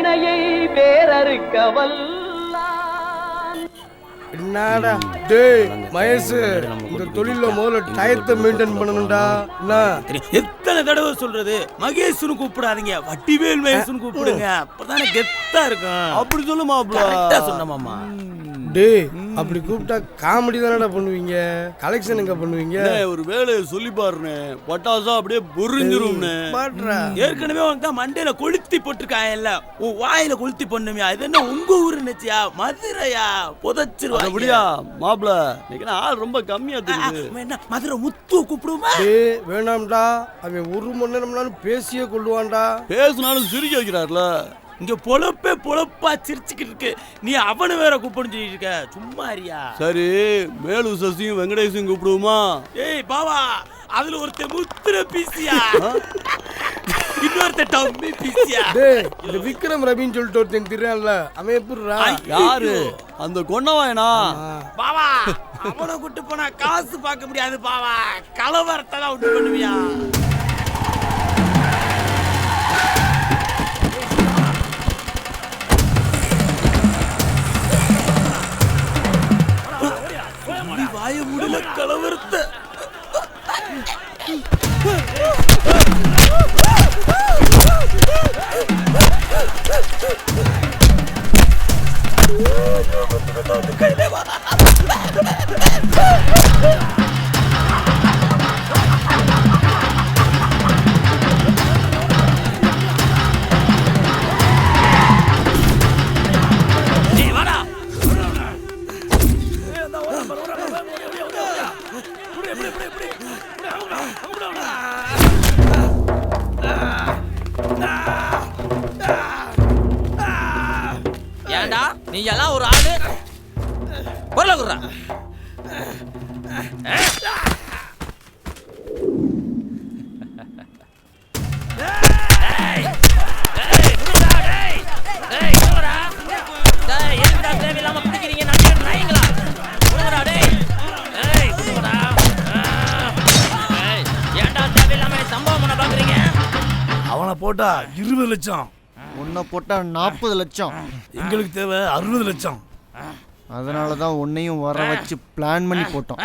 வினையை வேறறுக்க வல்லான். என்னடா டேய் மகேஷ், இந்த தொழில முதல்ல டயத்தை மெயின்டைன் பண்ணணும்டா. எத்தனை தடவை சொல்றது, மகேஷ்னு கூப்பிடாதீங்க, வட்டிவேல் மகேஷ்னு கூப்பிடுங்க, அப்பதானே கெத்தா இருக்கும். அப்படி சொல்லு மாப்ள. சொன்ன மாமா. டேய் அப்படி கூப்பிட்டா காமெடி தானடா பண்ணுவீங்க, கலெக்ஷன் எங்க பண்ணுவீங்க? ஒரு வேலையை சொல்லி பாருன்னு பட்டாசா அப்படியே புரிஞ்சிரும்னு. ஏற்கனவே உனக்கு தான் மண்டையில கொளுத்தி போட்டிருக்காங்கல்ல, உன் வாயில கொளுத்தி பண்ணுமியா? இது என்ன உங்க ஊரு நினைச்சியா? மதுரையா? புதைச்சிருவா அப்படியா மாப்ள? இன்னைக்கு ஆள் ரொம்ப கம்மியா தெரியுது. என்ன மதுரை முத்து கூப்பிடுமா? டேய் வேணாம்டா, அவன் 1 மணி நேரம்னாலும் பேசியே கொள்ளுவான்டா. பேசினாலும் சிரிக்க வைக்கிறார்ல. இங்க பொழப்பா சிரிச்சுக்கிட்டு இருக்கு, நீ அவனு வேற கூப்பிடுன்னு சொல்லிட்டு இருக்க, சும்மா அறியா? சரி, மேலு சசியும் வெங்கடேஷும் கூப்பிடுவோமா? ஏய் பாவா, அதுல ஒருத்தர் முத்திர பீசியா, இன்னொருத்தர் டம்மி பீசியா. டேய் இந்த விக்ரம் ரவின்னு சொல்லிட்டு ஒருத்தன் திரியல, அவன் எப்படிடா? யாரு அந்த கொன்னவாயனா? பாவா அவனை கூட்டு போனா காசு பார்க்க முடியாது பாவா, கலவரத்தை தான் விட்டு பண்ணுவியா? வாய முடியல கலவரத்தை. ஏண்டா நீ எல்லாம் ஒரு ஆளு, பொருளை குடுறா. அவனை போட்டா 20 லட்சம், உன்னை போட்டா 40 லட்சம், எங்களுக்கு தேவை 60 லட்சம். அதனால தான் உன்னையும் வர வச்சு பிளான் பண்ணி போட்டோம்.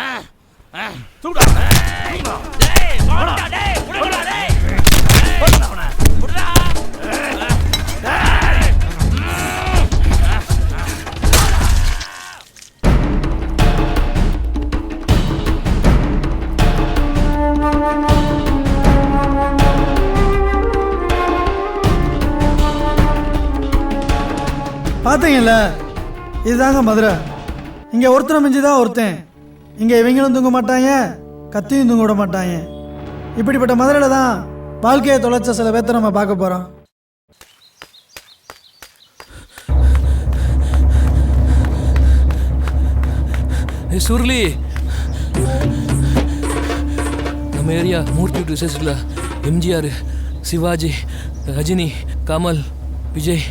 பார்த்தீங்கல்ல, இதுதாங்க மதுரை. இங்கே ஒருத்தனை மிஞ்சி தான் ஒருத்தன். இங்கே இவங்களும் தூங்க மாட்டாங்க, கத்தியும் தூங்க விட மாட்டாங்க. இப்படிப்பட்ட மதுரையில் தான் வாழ்க்கையை தொலைச்ச சில பேர்த்த நம்ம பார்க்க போகிறோம். சுருளி, நம்ம ஏரியா மூர்த்தி விசேஷத்தில் எம்ஜிஆர், சிவாஜி, ரஜினி, கமல், விஜய்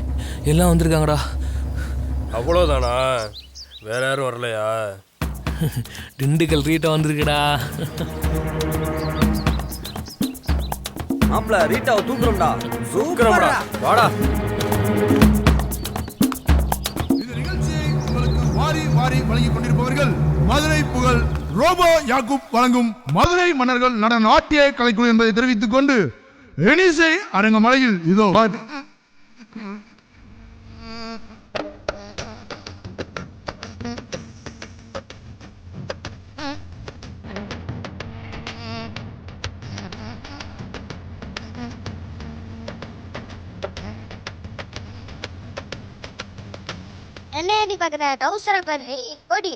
எல்லாம் வந்திருக்காங்கடா. அவ்வளோதானா? வேற யாரும் வரலையா? திண்டுக்கல் ரீட்டா வந்திருக்குடா. மாப்ள ரீட்டாவை தூக்குறோம்டா. சூக்கரம்டா, வாடா. இந்த நிகழ்ச்சியை உங்களுக்கு வாரி வாரி வழங்கிக் கொண்டிருப்பவர்கள் மதுரை புகழ் ரோபோ யாக்கூப் வழங்கும் மதுரை மன்னர்கள் நடன நாட்டிய கலைக்குழு என்பதை தெரிவித்துக் கொண்டு எனிசை அரங்கமலையில் இதோ என்ன நீ பாக்குற டவுசர பாரு ஓடி.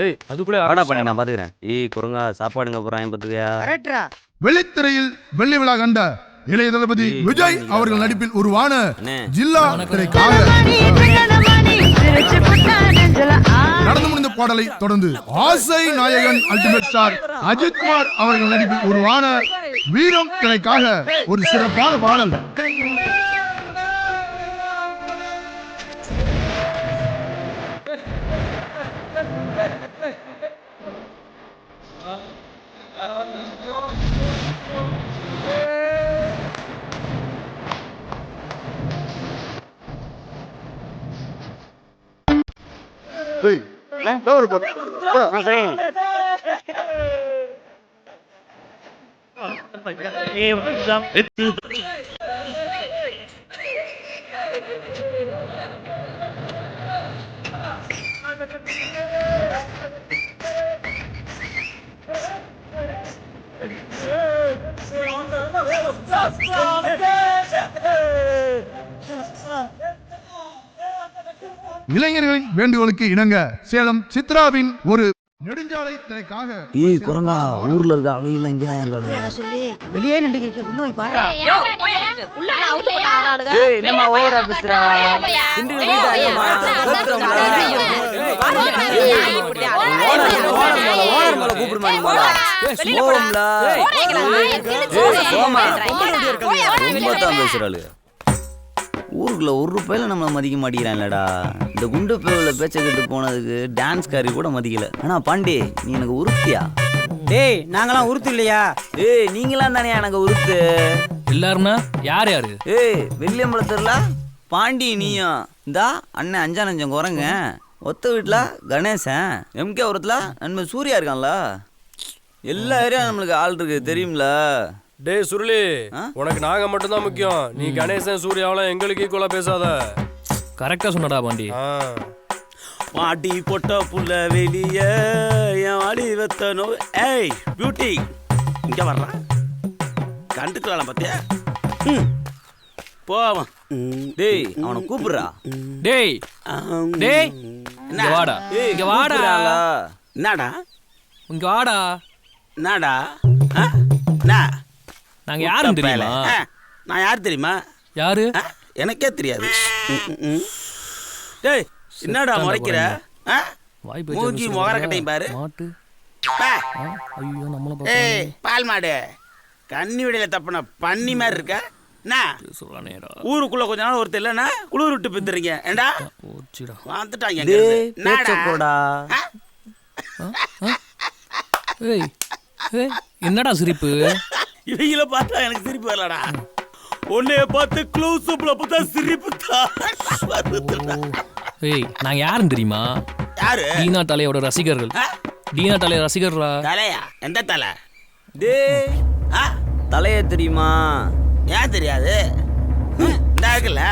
ஏய் அதுக்குள்ள ஆடா பண்ணி நான் பாத்துக்கிறேன். குரங்கா சாப்பாடுங்க போறான் பாத்துக்கியா? கரெக்டா. வெள்ளித்திரையில் வெள்ளி விழா கண்ட இளைய தளபதி விஜய் அவர்கள் நடிப்பில் உருவான ஜில்லா திரைக்காக நடந்து முடிந்த பாடலை தொடர்ந்து ஆசை நாயகன் அல்டிமேட் ஸ்டார் அஜித்குமார் அவர்கள் நடிப்பில் உருவான வீரம் திரைக்காக ஒரு சிறப்பான பாடல். இளைஞர்களின் வேண்டுகோளுக்கு இணங்க சேலம் சித்ராவின் ஒரு நெடுஞ்சாலை திரைக்காக குரங்கா ஊர்ல இருக்க அவங்க இங்க வெளியே நின்று இன்னும் பாரு நம்ம ஓவரா பேசுறா பேசுறாளு ஊருக்குள்ள ஒரு ரூபாயில நம்மளை மதிக்க மாட்டேங்கிறான்லடா. இந்த குண்டு பேவுல பேச்ச கேட்டு போனதுக்கு டான்ஸ் காரி கூட மதிக்கல. ஆனா பாண்டி நீ எனக்கு உருத்தியா? டேய் நாங்களாம் உருத்து இல்லையா? ஏய் நீங்களாம் தானே எனக்கு உருத்து. எல்லாரும்னா யார் யாரு? ஏய் வெள்ளியம்பலத்துல பாண்டி நீயும் இந்தா அண்ணன் அஞ்சானஞ்சம் குரங்க ஒத்த வீட்டுல கணேசன் எம்கே உரத்துல நண்பன் சூர்யா இருக்கான்ல. எல்லா ஏரியா நம்மளுக்கு ஆள் இருக்கு தெரியும்ல. டேய் சுருளி, உனக்கு நாங்க மட்டும் தான் முக்கியம். நீ கணேசன் சூர்யாவெல்லாம் எங்களுக்கு ஈக்குவலா பேசாத. கரெக்டா சொன்னடா பாண்டி. பாட்டி பொட்ட புள்ள வெளிய என் வாடி வெத்தனோ. ஏய் பியூட்டி இங்க வர்றான் கண்டுக்கலாம் பாத்தியா? போவான். டேய் அவனை கூப்பிடுறா. டேய் டேய் இங்க வாடா. இங்க வாடா. என்னடா இங்க வாடா. என்னடா நாங்க யாரும் தெரியுமா? நான் யார் தெரியுமா? யாரு? எனக்கே தெரியாது. டேய் என்னடா முறைக்கிற? மூஞ்சி முகர கட்டையும் பாரு. மாட்டு. ஐயோ நம்மள பாரு. ஏய் பால் மாடு கன்னி விடையில தப்புன பண்ணி மாதிரி இருக்க. சொல்றானேடா. ஊருக்குள்ள கொஞ்ச நாள் ஒருத்தர் இல்லனா குளிர் விட்டு பித்துறீங்க. ஏண்டா? போச்சுடா. வந்துட்டாங்க. டேய் பேச்ச போடா. ஏய் ஏய் என்னடா சிரிப்பு? இவங்கள பார்த்தா எனக்கு சிரிப்பு வரலடா. உன்னைய பார்த்து க்ளோஸ் அப்ல பார்த்தா சிரிப்பு தான். ஏய் நான் யாரும் தெரியுமா? யாரு? டீனா தலையோட ரசிகர்கள். டீனா தலைய ரசிகர்ரா. தலையா? எந்த தலை? டேய் தலைய தெரியுமா? ஏன் தெரியாது? இந்த இருக்குல்ல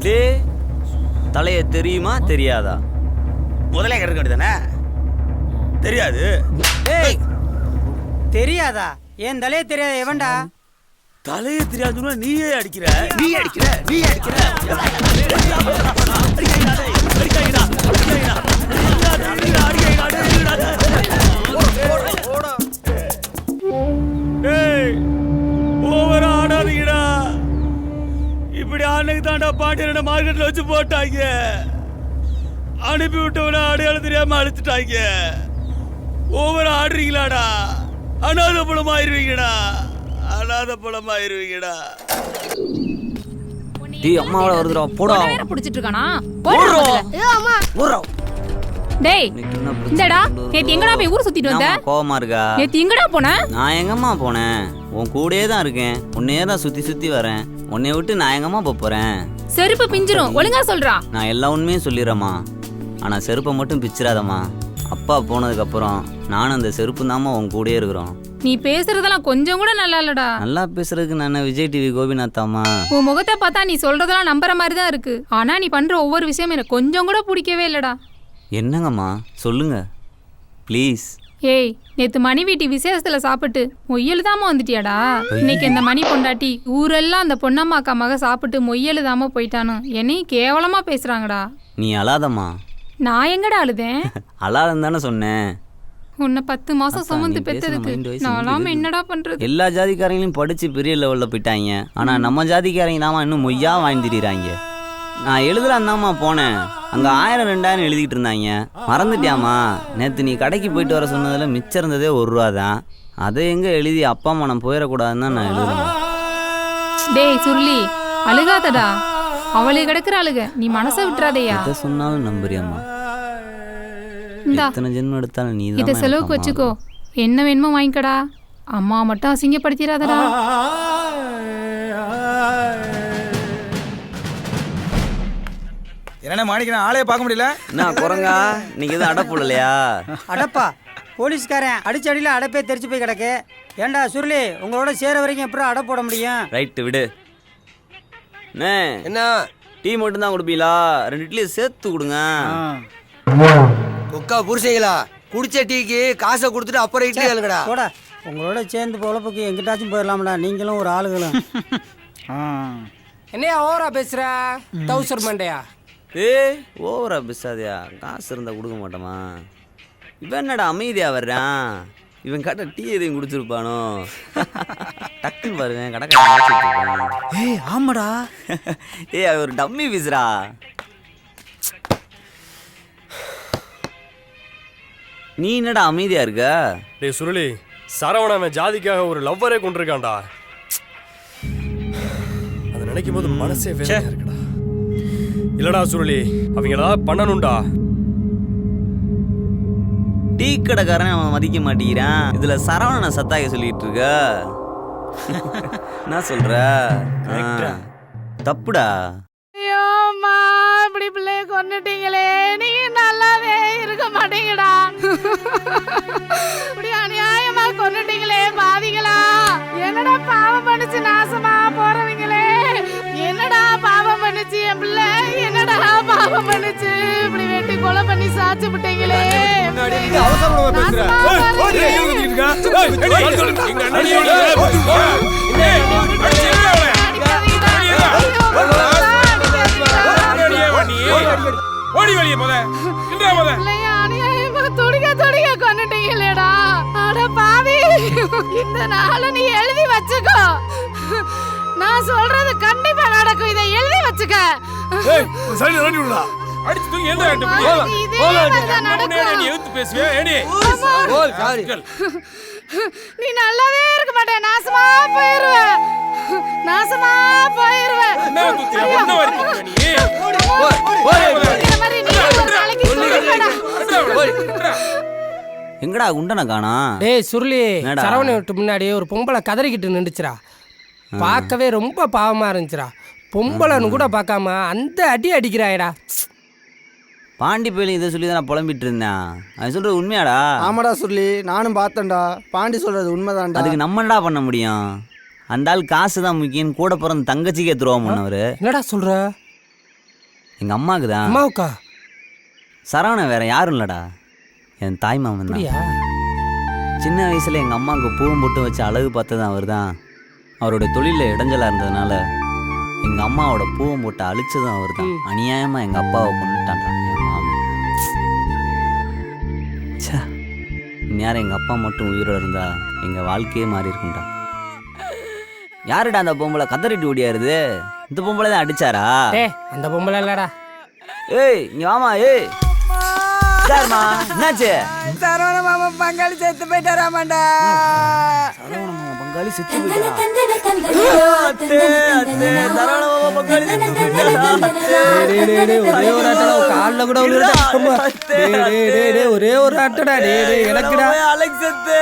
டேய் தலைய தெரியுமா தெரியாதா? முதல்ல கிடக்க வேண்டியதானே? தெரியாது. ஏய் தெரியாதா? ஏன் தலையே தெரியாத எவன்டா? தலையே தெரியாதுன்னா நீயே அடிக்கிற. ஓவரா ஆடாதீங்கடா. இப்படி ஆளுக்கு தாண்டா பாண்டியன மார்க்கெட்ல வச்சு போட்டாங்க. அனுப்பி விட்டவன அடையாளம் தெரியாம அழிச்சுட்டாங்க. ஓவரா ஆடுறீங்களாடா. அனாத பழமாயிருவீங்கடா. டேய் அம்மாவோட வருதுடா போடா. வேற புடிச்சிட்டு இருக்கானா? போடா. டேய் இந்தடா நேத்து எங்கடா போய் ஊர் சுத்திட்டு வந்த? கோவமா இருக்கா? நேத்து எங்கடா போன? நான் எங்கம்மா போனேன்? உன் கூடயே தான் இருக்கேன். உன்னையே தான் சுத்தி வரேன். உன்னை விட்டு நான் எங்கம்மா போறேன்? செருப்பு பிஞ்சிரும். ஒழுங்கா சொல்றா. நான் எல்லா உண்மையும் சொல்லிடுறேம்மா. ஆனா செருப்பை மட்டும் பிச்சிடாதம்மா. அப்பா போனதுக்கு அப்புறம் நானும் அந்த செருப்பு தாம்மா உன் கூடயே இருக்கிறோம். நீ பேசுறதெல்லாம் கொஞ்சம் கூட நல்லா இல்லடா. நல்லா பேசுறதுக்கு நான் விஜய் டிவி கோபிநாத்தாமா. உன் முகத்தை பார்த்தா நீ சொல்றதெல்லாம் நம்புற மாதிரி தான் இருக்கு. ஆனா நீ பண்ற ஒவ்வொரு விஷயம் எனக்கு கொஞ்சம் கூட பிடிக்கவே இல்லடா. என்னங்கம்மா சொல்லுங்க ப்ளீஸ். ஏய் நேத்து மணி வீட்டு விசேஷத்துல சாப்பிட்டு மொய்யலுதாம வந்துட்டியாடா. இன்னைக்கு இந்த மணி பொண்டாட்டி ஊரெல்லாம் அந்த பொன்னம்மாக்கா மக சாப்பிட்டு மொய்யலுதாம போயிட்டானு என்னையும் கேவலமா பேசுறாங்கடா. நீ அழாதம்மா. நான் எங்கடா அழுதேன்? அழாதன்னு தானே சொன்னேன். உன்னை 10 மாசம் சுமந்து பெத்ததுக்கு நான்லாம் என்னடா பண்றது? எல்லா ஜாதிக்காரங்களையும் படிச்சு பெரிய லெவல்ல போயிட்டாங்க. ஆனா நம்ம ஜாதிக்காரங்க தாமா இன்னும் மொய்யா வாழ்ந்துடுறாங்க. நான் எழுதலாந்தாம்மா போனேன். அங்க 1000 2000 எழுதிட்டு இருந்தாங்க. மறந்துட்டியாமா? நேத்து நீ கடைக்கு போயிட்டு வர சொன்னதுல மிச்சம் இருந்ததே 1 ரூபா தான். அதை எங்க எழுதி அப்பா அம்மா நான் போயிடக்கூடாதுன்னு தான் நான் எழுதுறேன். டேய் சுருளி அழுகாதடா. அவளே கிடக்குற அழுக. நீ மனசை விட்டுறாதையா? எதை சொன்னாலும் நம்புறியாம்மா? எத்தனை ஜென்மம் எடுத்தாலும் நீ இதை செலவுக்கு வச்சுக்கோ. என்ன வேணுமோ வாங்கிக்கடா. அம்மா மட்டும் அசிங்கப்படுத்திடாதடா. என்னண்ணே மாணிக்கணும் ஆளையே பார்க்க முடியல. நான் குரங்கா இன்னைக்கு எதுவும் அடப்பு இல்லையா? அடப்பா போலீஸ்காரன் அடிச்ச அடியில் அடப்பே தெரிச்சு போய் கிடக்கு. ஏண்டா சுருளி உங்களோட சேர வரைக்கும் எப்படி அடை போட முடியும்? ரைட்டு விடு. என்ன டீ மட்டும் தான் கொடுப்பீங்களா? 2 இட்லி சேர்த்து கொடுங்க. கொக்கா புருஷைகளா குடிச்ச டீக்கு காசை கொடுத்துட்டு அப்புறம் இட்லி கேளுங்கடா. போட உங்களோட சேர்ந்து பொழப்புக்கு எங்கிட்டாச்சும் போயிடலாம்டா. நீங்களும் ஒரு ஆளுகளும். என்னையா ஓவரா பேசுற டவுசர் மண்டையா? ஓவரா பேசாதியா? காசு இருந்தா கொடுக்க மாட்டோமா? இவன் என்னடா அமைதியா வர்றான்? இவன் கட்ட டீ எதையும் குடிச்சிருப்பானோ? டக்குன்னு பாருங்க கடற்கரை. ஆமாடா. அவன் ஒரு டம்மி பீஸ்ரா. நீ என்னடா அமைதியா இருக்க? டேய் சுருளி, சரவணன் அவன் ஜாதிக்காக ஒரு லவ்வரே கொண்டிருக்கான்டா. அதை நினைக்கும் போது மனசே வேதனையா இருக்குடா. இல்லடா சுருளி, அவங்க ஏதாவது பண்ணணும்டா. டீ கடைக்காரன் அவன் மதிக்க மாட்டேங்கிறான். இதுல சரவணனை சத்தாக சொல்லிட்டு இருக்க. என்ன சொல்ற? தப்புடா. ஐயோம்மா, இப்படி பிள்ளைய கொன்னுட்டீங்களே. நீங்க நல்லாவே இருக்க மாட்டீங்கடா. இப்படி அநியாயமா கொன்னுட்டீங்களே பாவிகளா. என்னடா பாவம் பண்ணிச்சு நாசமா போறவங்களே. என்னடா பாவம் பண்ணிச்சு என் பிள்ளை? என்னடா பாவம் பண்ணிச்சு? இப்படி வெட்டி கொலை பண்ணி சாச்சு விட்டீங்களே. கொன்னுட்டீங்களேடா. அட பாவி, இந்த நாளை நீ எழுதி வச்சுக்கோ. நான் சொல்றது கண்டிப்பா நடக்கும். இதை எழுதி வச்சுக்க. நீ நல்லாவே இருக்க மாட்டே. நாசமா போயிருவ. நாசமா போயிருவ. எங்கடா குண்டனை காணா? டேய் சுருளி, சரவண வீட்டு முன்னாடி ஒரு பொம்பளை கதறிக்கிட்டு நின்றுச்சுரா. பார்க்கவே ரொம்ப பாவமா இருந்துச்சுரா. பொம்பளைன்னு கூட பார்க்காம அந்த அடி அடிக்கிறாயடா. பாண்டி போயில இதை சொல்லி தான் நான் புலம்பிட்டு இருந்தேன். அது சொல்றது உண்மையாடா? ஆமாடா சொல்லி நானும் பார்த்தேன்டா. பாண்டி சொல்றது உண்மைதான்டா. அதுக்கு நம்ம என்னடா பண்ண முடியும்? அந்த ஆள் காசு தான் முக்கியம். கூட பிறந்த தங்கச்சிக்கே துரோகம் பண்ணவரு. என்னடா சொல்ற? எங்க அம்மாவுக்கு தான். அம்மாவுக்கா? சரவணன் வேற யாரும் இல்லடா, என் தாய் மாமன் தான். சின்ன வயசுல எங்க அம்மாவுக்கு பூவும் போட்டு வச்சு அழகு பார்த்தது அவர் தான். அவரோட தொழிலில் இடைஞ்சலா இருந்ததுனால எங்க அம்மாவோட பூவும் போட்டு அழிச்சதும் அவர் தான். அநியாயமா எங்க அப்பாவை கொண்டுட்டான்டா என் மாமன். இந்நேரம் எங்க அப்பா மட்டும் உயிரோட இருந்தா எங்க வாழ்க்கையே மாறி இருக்கும்டா. யாருடா அந்த பொம்பளை கதறிட்டு ஓடியாருது? இந்த பொம்பளை தான் அடிச்சாரா? அந்த பொம்பளை இல்லடா. ஏய் இங்க வாமா. ஏய் சார்மா, என்னாச்சு? சரவண மாமா பங்காளி செத்து போயிட்டாராமாண்டா. சரவண மாமா பங்காளி செத்து போயிட்டாரா? சரவண மாமா பங்காளி செத்து ஒரே ஒரு அட்டடா கால்ல கூட ஒரே ஒரு அட்டடா. எனக்குடா அலெக்ஸ் செத்து.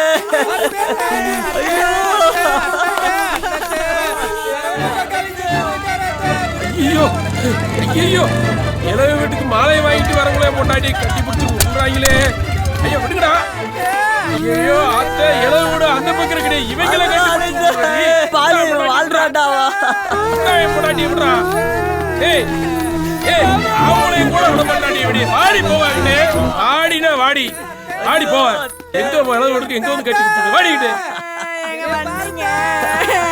ஐயோ ஐயோ, இளவு வீட்டுக்கு மாலை வாங்கிட்டு வரவங்களே பொண்டாட்டி கட்டி பிடிச்சி விடுறாங்களே. ஐயோ விடுங்கடா. ஐயோ அத்தை இளவு வீடு அந்த பக்கம் இருக்கே. இவங்களே வாழ்றாண்டாவா பொண்டாட்டி விடுறா. ஏய் ஏய், அவங்களையும் கூட விட மாட்டாண்டி. இப்படி ஆடி போவாங்கன்னு. ஆடினா வாடி ஆடி போவேன். எங்க இளவு வீட்டுக்கு எங்க வந்து கட்டி கொடுத்துட்டு வாடிக்கிட்டு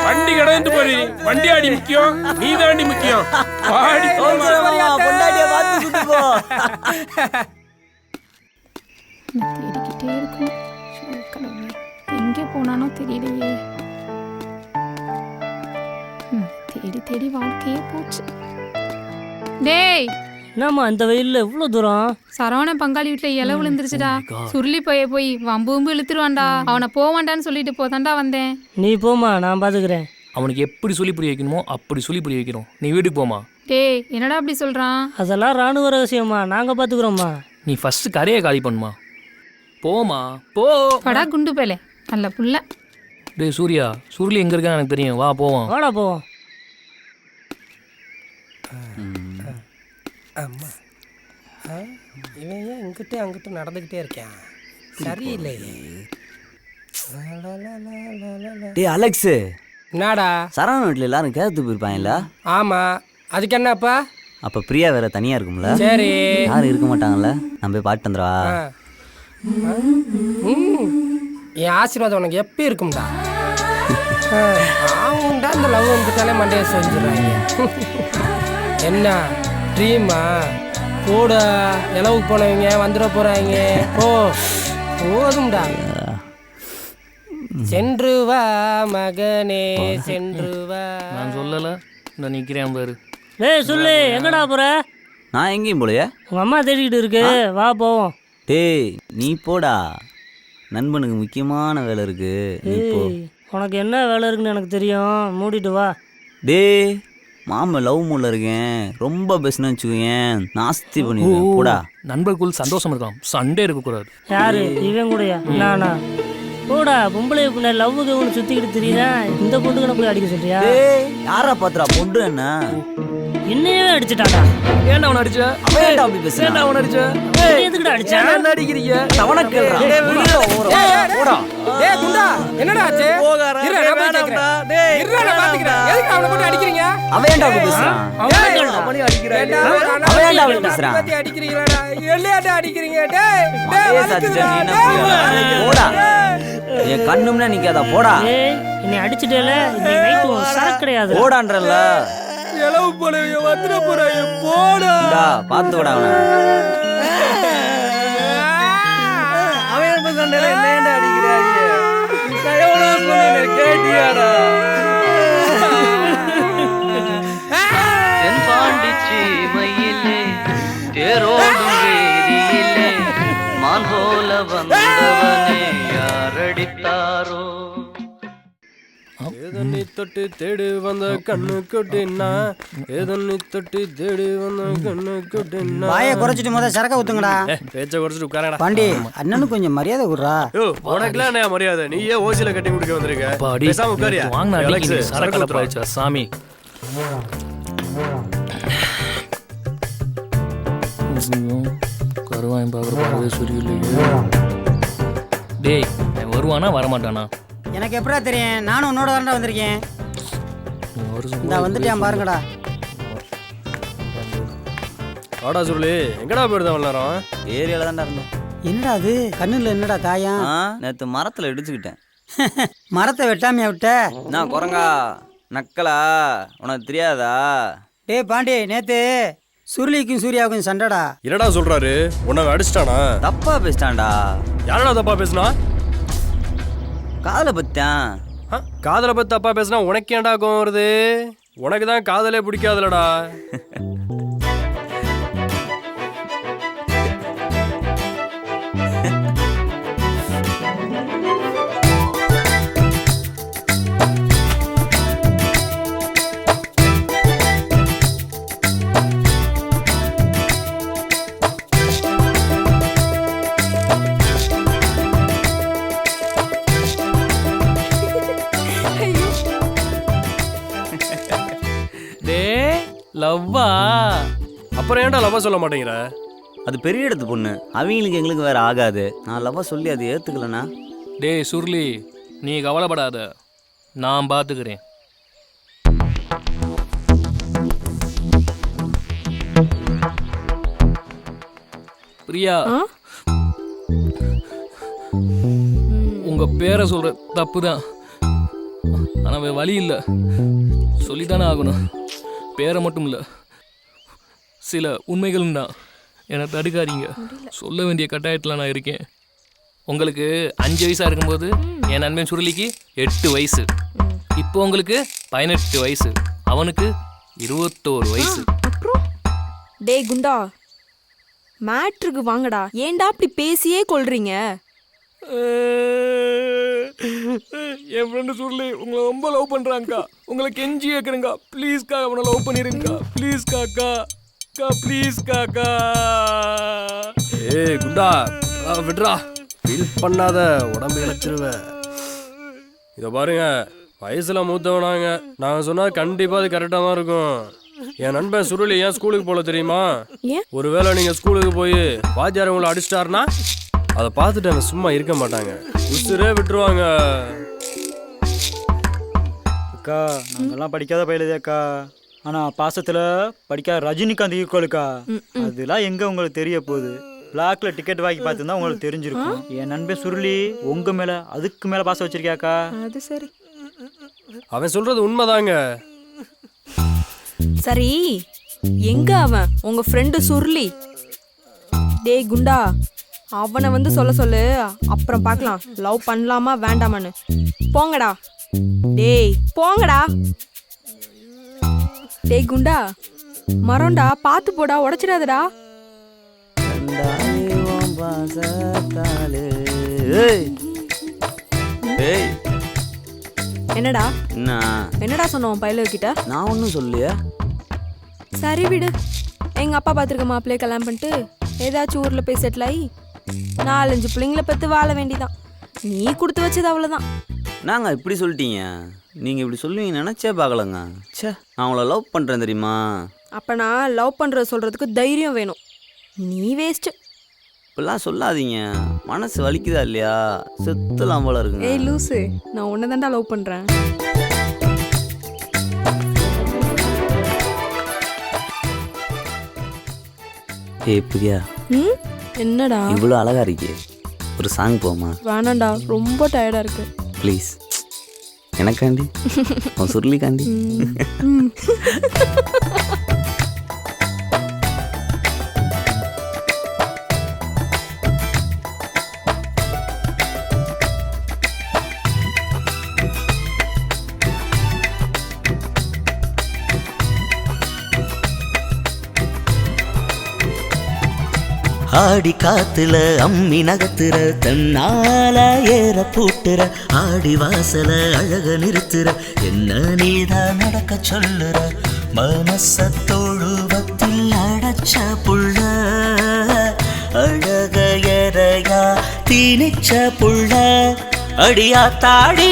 வண்டி கடந்து போறி. வண்டி ஆடி முக்கியம், நீ தாண்டி முக்கியம். ஆடி பொண்டாட்டிய பார்த்து சுட்டு போ. தேடிக்கிட்டே இருக்கும். எங்கே போனானோ தெரியலையே. தேடி தேடி வாழ்க்கையே போச்சு. டேய் என்னம்மா இந்த வெயில்ல இவ்வளவு தூரம்? சரவண பங்காளி வீட்டுல இலை விழுந்துருச்சுடா. சுருளி போய் வம்பு இழுத்துருவான்டா. அவனை போவான்டான்னு சொல்லிட்டு போதான்டா வந்தேன். நீ போமா, நான் பாத்துக்கிறேன். அவனுக்கு எப்படி சொல்லி புரிய வைக்கணுமோ அப்படி சொல்லி புரிய வைக்கிறோம். நீ வீட்டுக்கு போமா. டேய் என்னடா அப்படி சொல்றான்? அதெல்லாம் ராணுவ ரகசியமா, நாங்க பாத்துக்கிறோம்மா. நீ ஃபர்ஸ்ட் கரையை காலி பண்ணுமா. போமா போ. படா குண்டு பேலே நல்ல புள்ள. டேய் சூர்யா, சுருளி எங்க இருக்கான்னு எனக்கு தெரியும். வா போவோம். வாடா போவோம். அம்மா இவன் ஏன் இங்கிட்டு அங்கிட்டு நடந்துக்கிட்டே இருக்கேன்? சரியில்லையே. டேய் அலெக்ஸு, என்னடா சரவண வீட்டில் எல்லாரும் கேத்து போயிருப்பாங்கல்ல? ஆமாம், அதுக்கு என்னப்பா? அப்போ பிரியா வேற தனியாக இருக்கும்ல? சரி, யாரும் இருக்க மாட்டாங்கல்ல? நான் போய் பாட்டு வந்துடவா? என் ஆசீர்வாதம் உனக்கு எப்போ இருக்கும்டா. அவங்கடா இந்த லவ் வந்துட்டாலே மண்டையை செஞ்சுடுறாங்க. என்ன ட்ரீமா? கூட நிலவுக்கு போனவங்க வந்துட போகிறாங்க. போதும்டா. சென்று வா மகனே சென்று வா. நான் சொல்லலை, இந்த நிற்கிறேன் பாரு. டேய் சொல்லு, எங்கடா போற? நான் எங்கேயும் போலையே. உங்கள் அம்மா தேடிக்கிட்டு இருக்கு, வா போவோம். டேய் நீ போடா, நண்பனுக்கு முக்கியமான வேலை இருக்கு, நீ போ. உனக்கு என்ன வேலை இருக்குன்னு எனக்கு தெரியும், மூடிட்டு வா. டேய் மாமன் லவ் மூடில் இருக்கேன், ரொம்ப பெஸ்ட்னு வச்சுக்கோயேன், நாஸ்தி பண்ணிடுவேன், போடா. நண்பருக்குள் சந்தோஷம் இருக்கலாம், சண்டே இருக்கக்கூடாது. யாரு இவன் கூடயா? நானா? போடா, பொம்பளை பின்ன லவ்வுக்கு ஒன்று சுற்றிக்கிட்டு தெரியுதா? இந்த பொண்ணுக்கு போய் அடிக்க சொல்றியா? யாரா பாத்துறா பொண்ணு? என்ன என்னையவே அடிச்சுட்டாடா. ஏன்டா அவனை அடிச்ச? அவன் ஏன்டா அப்படி பேசுறான்? ஏன்டா அவனை அடிச்ச? எதுக்குடா அடிச்சா? என்ன அடிக்கிறீங்க? அவனை கேளுடா. போடா. டேய் குண்டா, என்னடா ஆச்சு? இரு, நான் போய் கேக்குறேன். டேய் இரு, நான் பாத்துக்கிறேன். எதுக்கு அவனை போட்டு அடிக்கிறீங்க? அவன் ஏன்டா அப்படி பேசுறான்? அவனே அடிக்கிறான். அவன் ஏன்டா அப்படி பேசுறான்? பத்தி அடிக்கிறீங்களாடா? எல்லையாடா அடிக்கிறீங்க? டேய் மண்டையே சாச்சிட்டா, நீ என்ன புரியல? போடா, என் கண்ணும்னா நிக்காதா, போடா. ஏய் என்னை அடிச்சிட்டேல, இன்னைக்கு நைட்டு உன் சரக்கு கிடையாது. போடான்றல்ல. எலவு போறவங்க வந்துட போறாங்க, போடா. பாத்து விட அவனை. அவன் சண்டையில என்ன அடிக்கிறாங்க? கேட்டியாடா? தென்பாண்டிச்சீமையிலே தேரோடும் வேதியிலே மான் போல வந்தவனே யாரடித்தாரோ? ஏதன்னி தொட்டு தேடி வந்த கண்ணு கொட்டினா, ஏதன்னி தொட்டு தேடி வந்த கண்ணு கொட்டினா. வாயை குறைச்சிட்டு முதல்ல சரக்க ஊத்துங்கடா. பேச்ச குறைச்சிட்டு உட்காரடா. பாண்டி அண்ணனுக்கு கொஞ்சம் மரியாதை கொடுறா. யோ உனக்குலாம் என்ன மரியாதை? நீ ஏன் ஓசில கட்டி குடிக்க வந்திருக்க? பேசாம உட்காரியா? சரக்கு போயிடுச்சா சாமி? கருவாயம் பார்க்குற சரியில்லையே. டேய் வருவானா வரமாட்டானா? எனக்கு எப்படா தெரியும்? நானும் உன்னோட தாண்டா வந்திருக்கேன். இந்த வந்துட்டேன் பாருங்கடா. வாடா சுருளி, எங்கடா போயிருந்தா நேரம்? ஏரியால தான்டா இருந்தோம். என்னடா அது கண்ணுல என்னடா காயம்? நேத்து மரத்துல இடிச்சுக்கிட்டேன். மரத்தை வெட்டாமையா விட்ட? நான் குரங்கா நக்கலா, உனக்கு தெரியாதா? டேய் பாண்டி, நேத்து சுருளிக்கும் சூர்யாவுக்கும் சண்டைடா. என்னடா சொல்றாரு? உன்னை அடிச்சிட்டானா? தப்பா பேசிட்டான்டா. யாரடா தப்பா பேசுனா? காதலை பத்தியான். காதலை பத்தி தப்பா பேசினா உனக்கு ஏன்டா கோவம் வருது? உனக்கு தான் காதலே பிடிக்காதுலடா. லவ்வா? அப்புறம் ஏன்டா லவ்வா சொல்ல மாட்டேங்கிற? அது பெரிய இடத்து பொண்ணு, அவங்களுக்கு எங்களுக்கு வேற ஆகாது. நான் லவ்வா சொல்லி அது ஏத்துக்கலண்ணா. டேய் சுருளி, நீ கவலைப்படாத, நான் பார்த்துக்கிறேன். பிரியா, உங்க பேரை சொல்ற தப்புதான், ஆனா வழி இல்லை, சொல்லித்தானே ஆகணும். பேரை மட்டும் இல்லை, சில உண்மைகளும் தான். என்னை தடுக்காதீங்க, சொல்ல வேண்டிய கட்டாயத்தில் நான் இருக்கேன். உங்களுக்கு 5 வயசாக இருக்கும்போது என் நண்பன் சுருளிக்கு 8 வயசு. இப்போ உங்களுக்கு 18 வயசு, அவனுக்கு 21 வயசு. டே குண்டா, மேட்ருக்கு வாங்கடா. ஏன்டா அப்படி பேசியே கொள்றீங்க? என் ஃப்ரெண்டு சுருளி உங்களை ரொம்ப லவ் பண்ணுறாங்கக்கா, உங்களை கெஞ்சி கேட்குறேங்க்கா, ப்ளீஸ்க்கா அவனை லவ் பண்ணிருங்கக்கா, ப்ளீஸ் காக்கா, ப்ளீஸ் காக்கா. ஏய் குண்டா, விட்றா, ஃபீல் பண்ணாத, உடம்பு இழைச்சிருவேன். இதை பாருங்க, வயசுல மூத்தவனாங்க, நாங்கள் சொன்னால் கண்டிப்பாக அது கரெக்டாக தான் இருக்கும். என் நண்பன் சுருளி ஏன் ஸ்கூலுக்கு போல தெரியுமா? ஏன்? ஒருவேளை நீங்க ஸ்கூலுக்கு போய் வாத்தியார் உங்களை அடிச்சிட்டாருன்னா அதை பார்த்துட்டு அவங்க சும்மா இருக்க மாட்டாங்க, உசுரே விட்டுருவாங்க. அக்கா நாங்கெல்லாம் படிக்காத பயிலுதே அக்கா. ஆனா பாசத்துல படிக்காத ரஜினிகாந்த் ஈக்குவலுக்கா. அதெல்லாம் எங்க உங்களுக்கு தெரிய போகுது? பிளாக்ல டிக்கெட் வாங்கி பார்த்துருந்தா உங்களுக்கு தெரிஞ்சிருக்கும். என் நண்பன் சுருளி உங்க மேல அதுக்கு மேல பாசம் வச்சிருக்கியாக்கா. அது சரி. அவன் சொல்றது உண்மைதாங்க. சரி எங்க அவன் உங்க ஃப்ரெண்டு சுருளி? டேய் குண்டா, அவனை வந்து சொல்ல சொல்லு, அப்புறம் பார்க்கலாம் லவ் பண்ணலாமா வேண்டாமான்னு. போங்கடா டேய், போங்கடா. டேய் குண்டா, மரம்டா பார்த்து போடா, உடைச்சிடாதடா. என்னடா என்னடா சொன்னோம் பையல கிட்ட? நான் ஒன்றும் சொல்லியா. சரி விடு, எங்க அப்பா பார்த்துருக்க மாப்பிள்ளைய கல்யாணம் பண்ணிட்டு ஏதாச்சும் ஊர்ல போய் செட்டில் ஆகி 4-5 பிள்ளைங்களை பத்து வாழ வேண்டிதான். நீ கொடுத்து வச்சது அவ்வளோதான். நாங்க இப்படி சொல்லிட்டீங்க, நீங்க இப்படி சொல்லுவீங்க நினைச்சே பார்க்கலங்க. சே, நான் அவங்கள லவ் பண்றேன் தெரியுமா? அப்ப நான் லவ் பண்றது சொல்றதுக்கு தைரியம் வேணும். நீ வேஸ்ட். இப்பெல்லாம் சொல்லாதீங்க, மனசு வலிக்குதா இல்லையா? செத்துலாம் போல இருக்குங்க. ஏய் லூசு, நான் உன்னை தான்டா லவ் பண்றேன். ஏய் பிரியா, என்னடா இவ்வளோ அழகா இருக்கே, ஒரு சாங் போமா? வேணாண்டா, ரொம்ப டயர்டா இருக்கு. ப்ளீஸ், எனக்காண்டி, உன் சுருளிக்காண்டி. ஆடி காத்துல அம்மி நகத்துற, தன்னால ஏற பூட்டுற, ஆடி வாசல அழக நிறுத்துற, என்ன நீதான் நடக்க சொல்லுற, மனச தொழுவத்தில் அடைச்ச புள்ள, அழக எறையா தீனிச்ச புள்ள, அடியா தாடி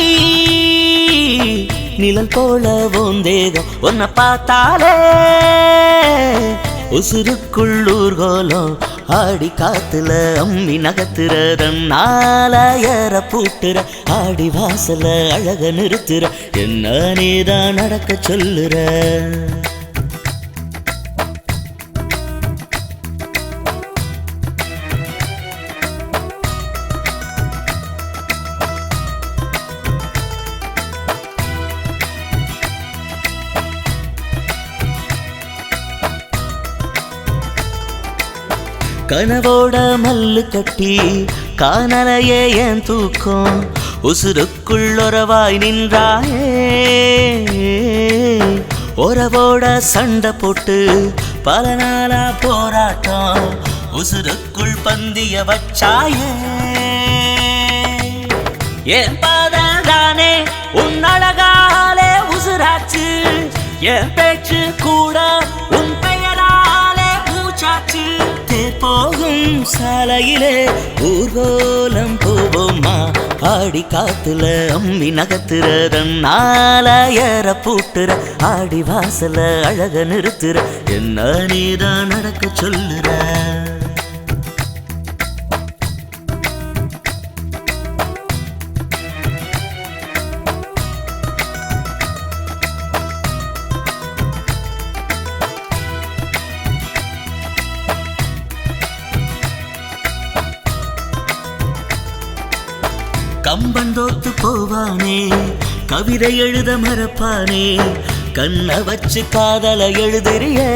நிழல் போல ஓந்தேகம் உன்னை பார்த்தாலே உசுருக்குள்ளூர்கோலம். ஆடி காத்துல அம்மி நகத்துறதன்னால ஏற பூட்டுற, ஆடி வாசல அழக நிறுத்துற, என்ன நீதான் நடக்க சொல்லுற. கனவோட மல்லு கட்டி காணலையே என் தூக்கம், உசுருக்குள்ளொரவாய் நின்றாயே, உறவோட சண்டை போட்டு பல நாளா போராட்டம், உசுருக்குள் பந்திய வச்சாயே, என் பாததானே உன் அழகாலே உசுராச்சு, என் பேச்சு கூட உன் பெயராலே மூச்சாச்சு, போகும் சாலையிலே ஊர்கோலம் போவோமா, ஆடி காத்துல அம்மி நகத்துறதன்னால ஏற பூட்டுற, ஆடி வாசல அழக நிறுத்துற, என்ன நீதான் நடக்க சொல்லுற. கம்பன் தோத்து போவானே, கவிதை எழுத மறப்பானே, கண்ண வச்சு காதல எழுதுறியே,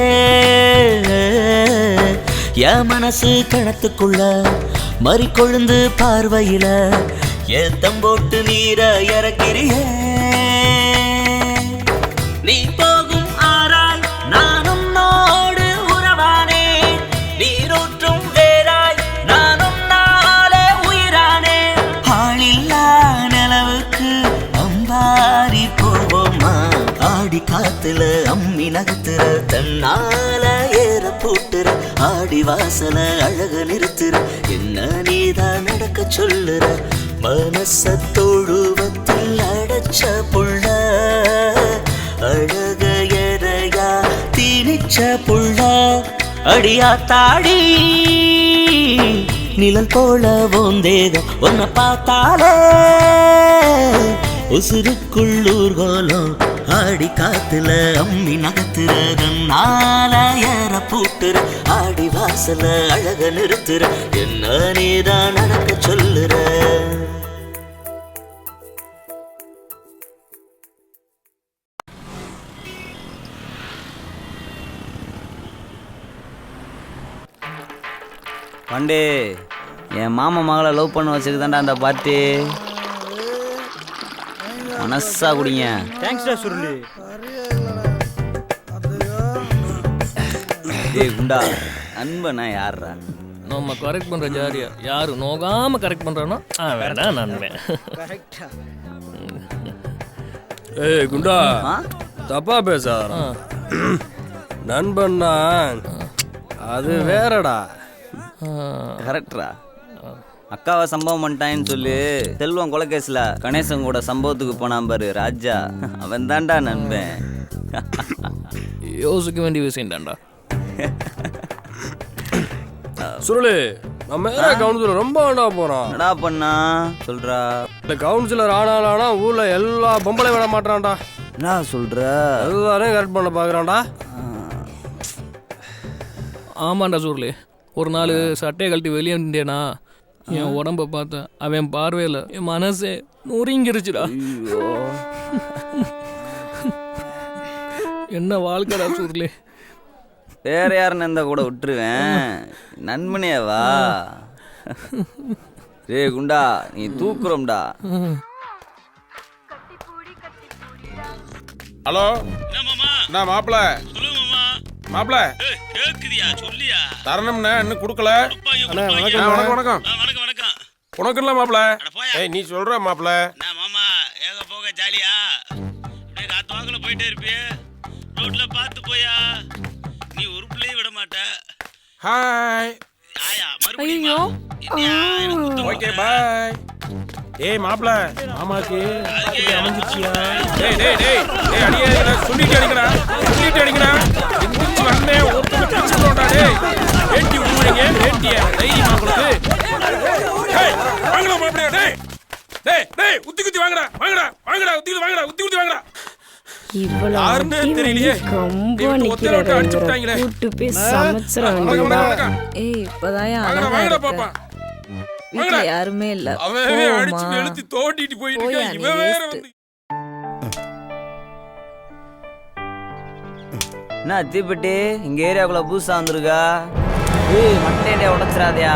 என் மனசு கணத்துக்குள்ள மறி கொழுந்து பார்வையில ஏத்தம் போட்டு நீர இறக்கிறியே, நீ போகும் ஆராய் நானும் நோடு உறவானே, நீரோற்றும் வேறாய் நானும் நாளே உயிரானே, ஆளில்லா நிலவுக்கு அம்பாரி போவோமா, ஆடி காத்துல அம்மி நகத்துற, தன்னால ஏற பூட்டுற, ஆடி வாசல அழக நிறுத்துற, என்ன நீதான் நடக்க சொல்லுற, மனச தொழுவத்தில் அடைச்ச புள்ள, அழக எறையா தீ பச்சை புள்ள அடியா தாடி நிழல் போல ஓந்தேதோ உன்னை பார்த்தாலே உசுருக்குள்ளூர் கோலம் ஆடி காத்துல அம்மி நகத்துறதன்னால ஏற பூட்டுற ஆடி வாசல அழக நிறுத்துற என்ன நீதான் நடக்க சொல்லுற. பண்டே என் மாமா மகளை லவ் பண்ண வச்சுக்குதாண்டா அந்த பார்ட்டி. மனசா குடிங்க. தேங்க்ஸ்டா சுருளி. டேய் குண்டா நண்பனா யாரா? நம்ம கரெக்ட் பண்ற ஜாரியா யாரு நோகாம கரெக்ட் பண்றானோ வேண்டாம் நண்பன். ஏய் குண்டா தப்பா பேசா. நண்பன்னா அது வேறடா. கரெக்டா. அக்காவை சம்பவம் பண்ணிட்டான்னு சொல்லி செல்வம் கொலைகேஸ்ல கணேசன் கூட சம்பவத்துக்கு போனான் பாரு ராஜா, அவன் தான்டா நண்பன். யோசிக்க வேண்டிய விஷயம் தான்டா. சுருளு நம்ம கவுன்சிலர் ரொம்ப ஆனா போறான். என்னடா பண்ணா சொல்றா? இந்த கவுன்சிலர் ஆனா ஊர்ல எல்லா பொம்பளை விட மாட்டான்டா. என்ன சொல்ற? எல்லாரையும் கரெக்ட் பண்ண பாக்குறான்டா. ஆமாண்டா சுருளி. ஒரு நாள் சட்டையை கழட்டி வெளியே நின்றேனா என் உடம்ப பார்த்தேன். அவன் பார்வையில் என் மனசே நொறுங்கிருச்சுடா. என்ன வாழ்க்கைடா சுருளி. வேற யாருன்னு இருந்தா கூட விட்டுருவேன், நண்பனேவா? ஏ குண்டா நீ தூக்குறோம்டா. ஹலோ என்ன மாப்பிள? மாப்பிள கேக்குதியா சொல்லியா? தரணும்ண்ணே இன்னும் கொடுக்கல. வணக்கம் வணக்கம். உனக்கு இல்லை மாப்பிள. ஏய் நீ சொல்ற மாப்பிள. மாமா ஏக போக ஜாலியா அப்படியே காத்து வாக்குல போயிட்டே இருப்பிய. ரோட்ல பார்த்து போயா, நீ ஒரு பிள்ளையும் விட மாட்ட. ஹாய். ஐயோ ஓகே பாய். ஏய் மாப்பிள மாமாக்கு அமைஞ்சிச்சியா? டேய் டேய் டேய் டேய் அடியே சொல்லிட்டு அடிங்கடா, சொல்லிட்டு அடிங்கடா. எந்திரிச்சு வந்தே ஒருத்தனை பிடிச்சு போடா. டேய் வேட்டி விடுவீங்க வேட்டிய தைரியமா உங்களுக்கு. டேய் வாங்கடா மாப்பிள. டேய் டேய் டேய் உத்தி குத்தி வாங்கடா வாங்கடா வாங்கடா உத்தி குத்தி வாங்கடா உத்தி குத்தி வாங்கடா. யாருன்னு தெரியலையே. கூட்டு போய் சமைச்சிட. ஏய் இப்பதான் வாங்கடா பாப்பா. வீட்டுல யாருமே இல்ல. அவன் அடிச்சு வெளுத்து தோட்டிட்டு போயிட்டு இருக்கான். இவன் வேற வந்து என்ன தீப்பெட்டி இங்க ஏரியாக்குள்ள புதுசா வந்திருக்கா? ஏய் மட்டையை உடைச்சிடாதயா.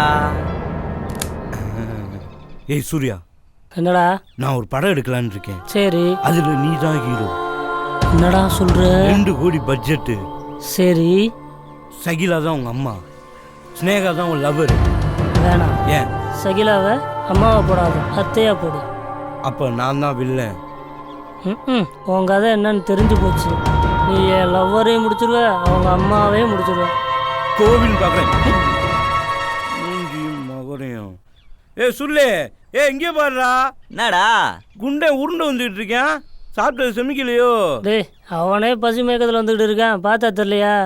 ஏய் சூர்யா. என்னடா? நான் ஒரு படம் எடுக்கலான்னு இருக்கேன். சரி. அதுல நீ தான் ஹீரோ. என்னடா சொல்ற? 2 கோடி பட்ஜெட். சரி. சகிலா தான் உங்க அம்மா, ஸ்னேகா தான் உன் லவர். வேணாம். ஏன்? சகிலாவை அம்மாவை போடாது, அத்தையா போடு. அப்ப நான் தான் வில்லன். உன் கதை என்னன்னு தெரிஞ்சு போச்சு. நீ என் லவ்வரையும் முடிச்சிருவ, அவங்க அம்மாவையும் முடிச்சிருவ. கோவில் பார்க்குறேன் மகனையும். ஏ சுருளே, ஏ இங்கே பாருடா. என்னடா குண்டை உருண்டை வந்துட்டு இருக்கேன். சாப்பிட்டது செமிக்கலையோ? டேய் அவனே பசி மேக்கத்தில் வந்துக்கிட்டு இருக்கான், பார்த்தா தெரியலையா?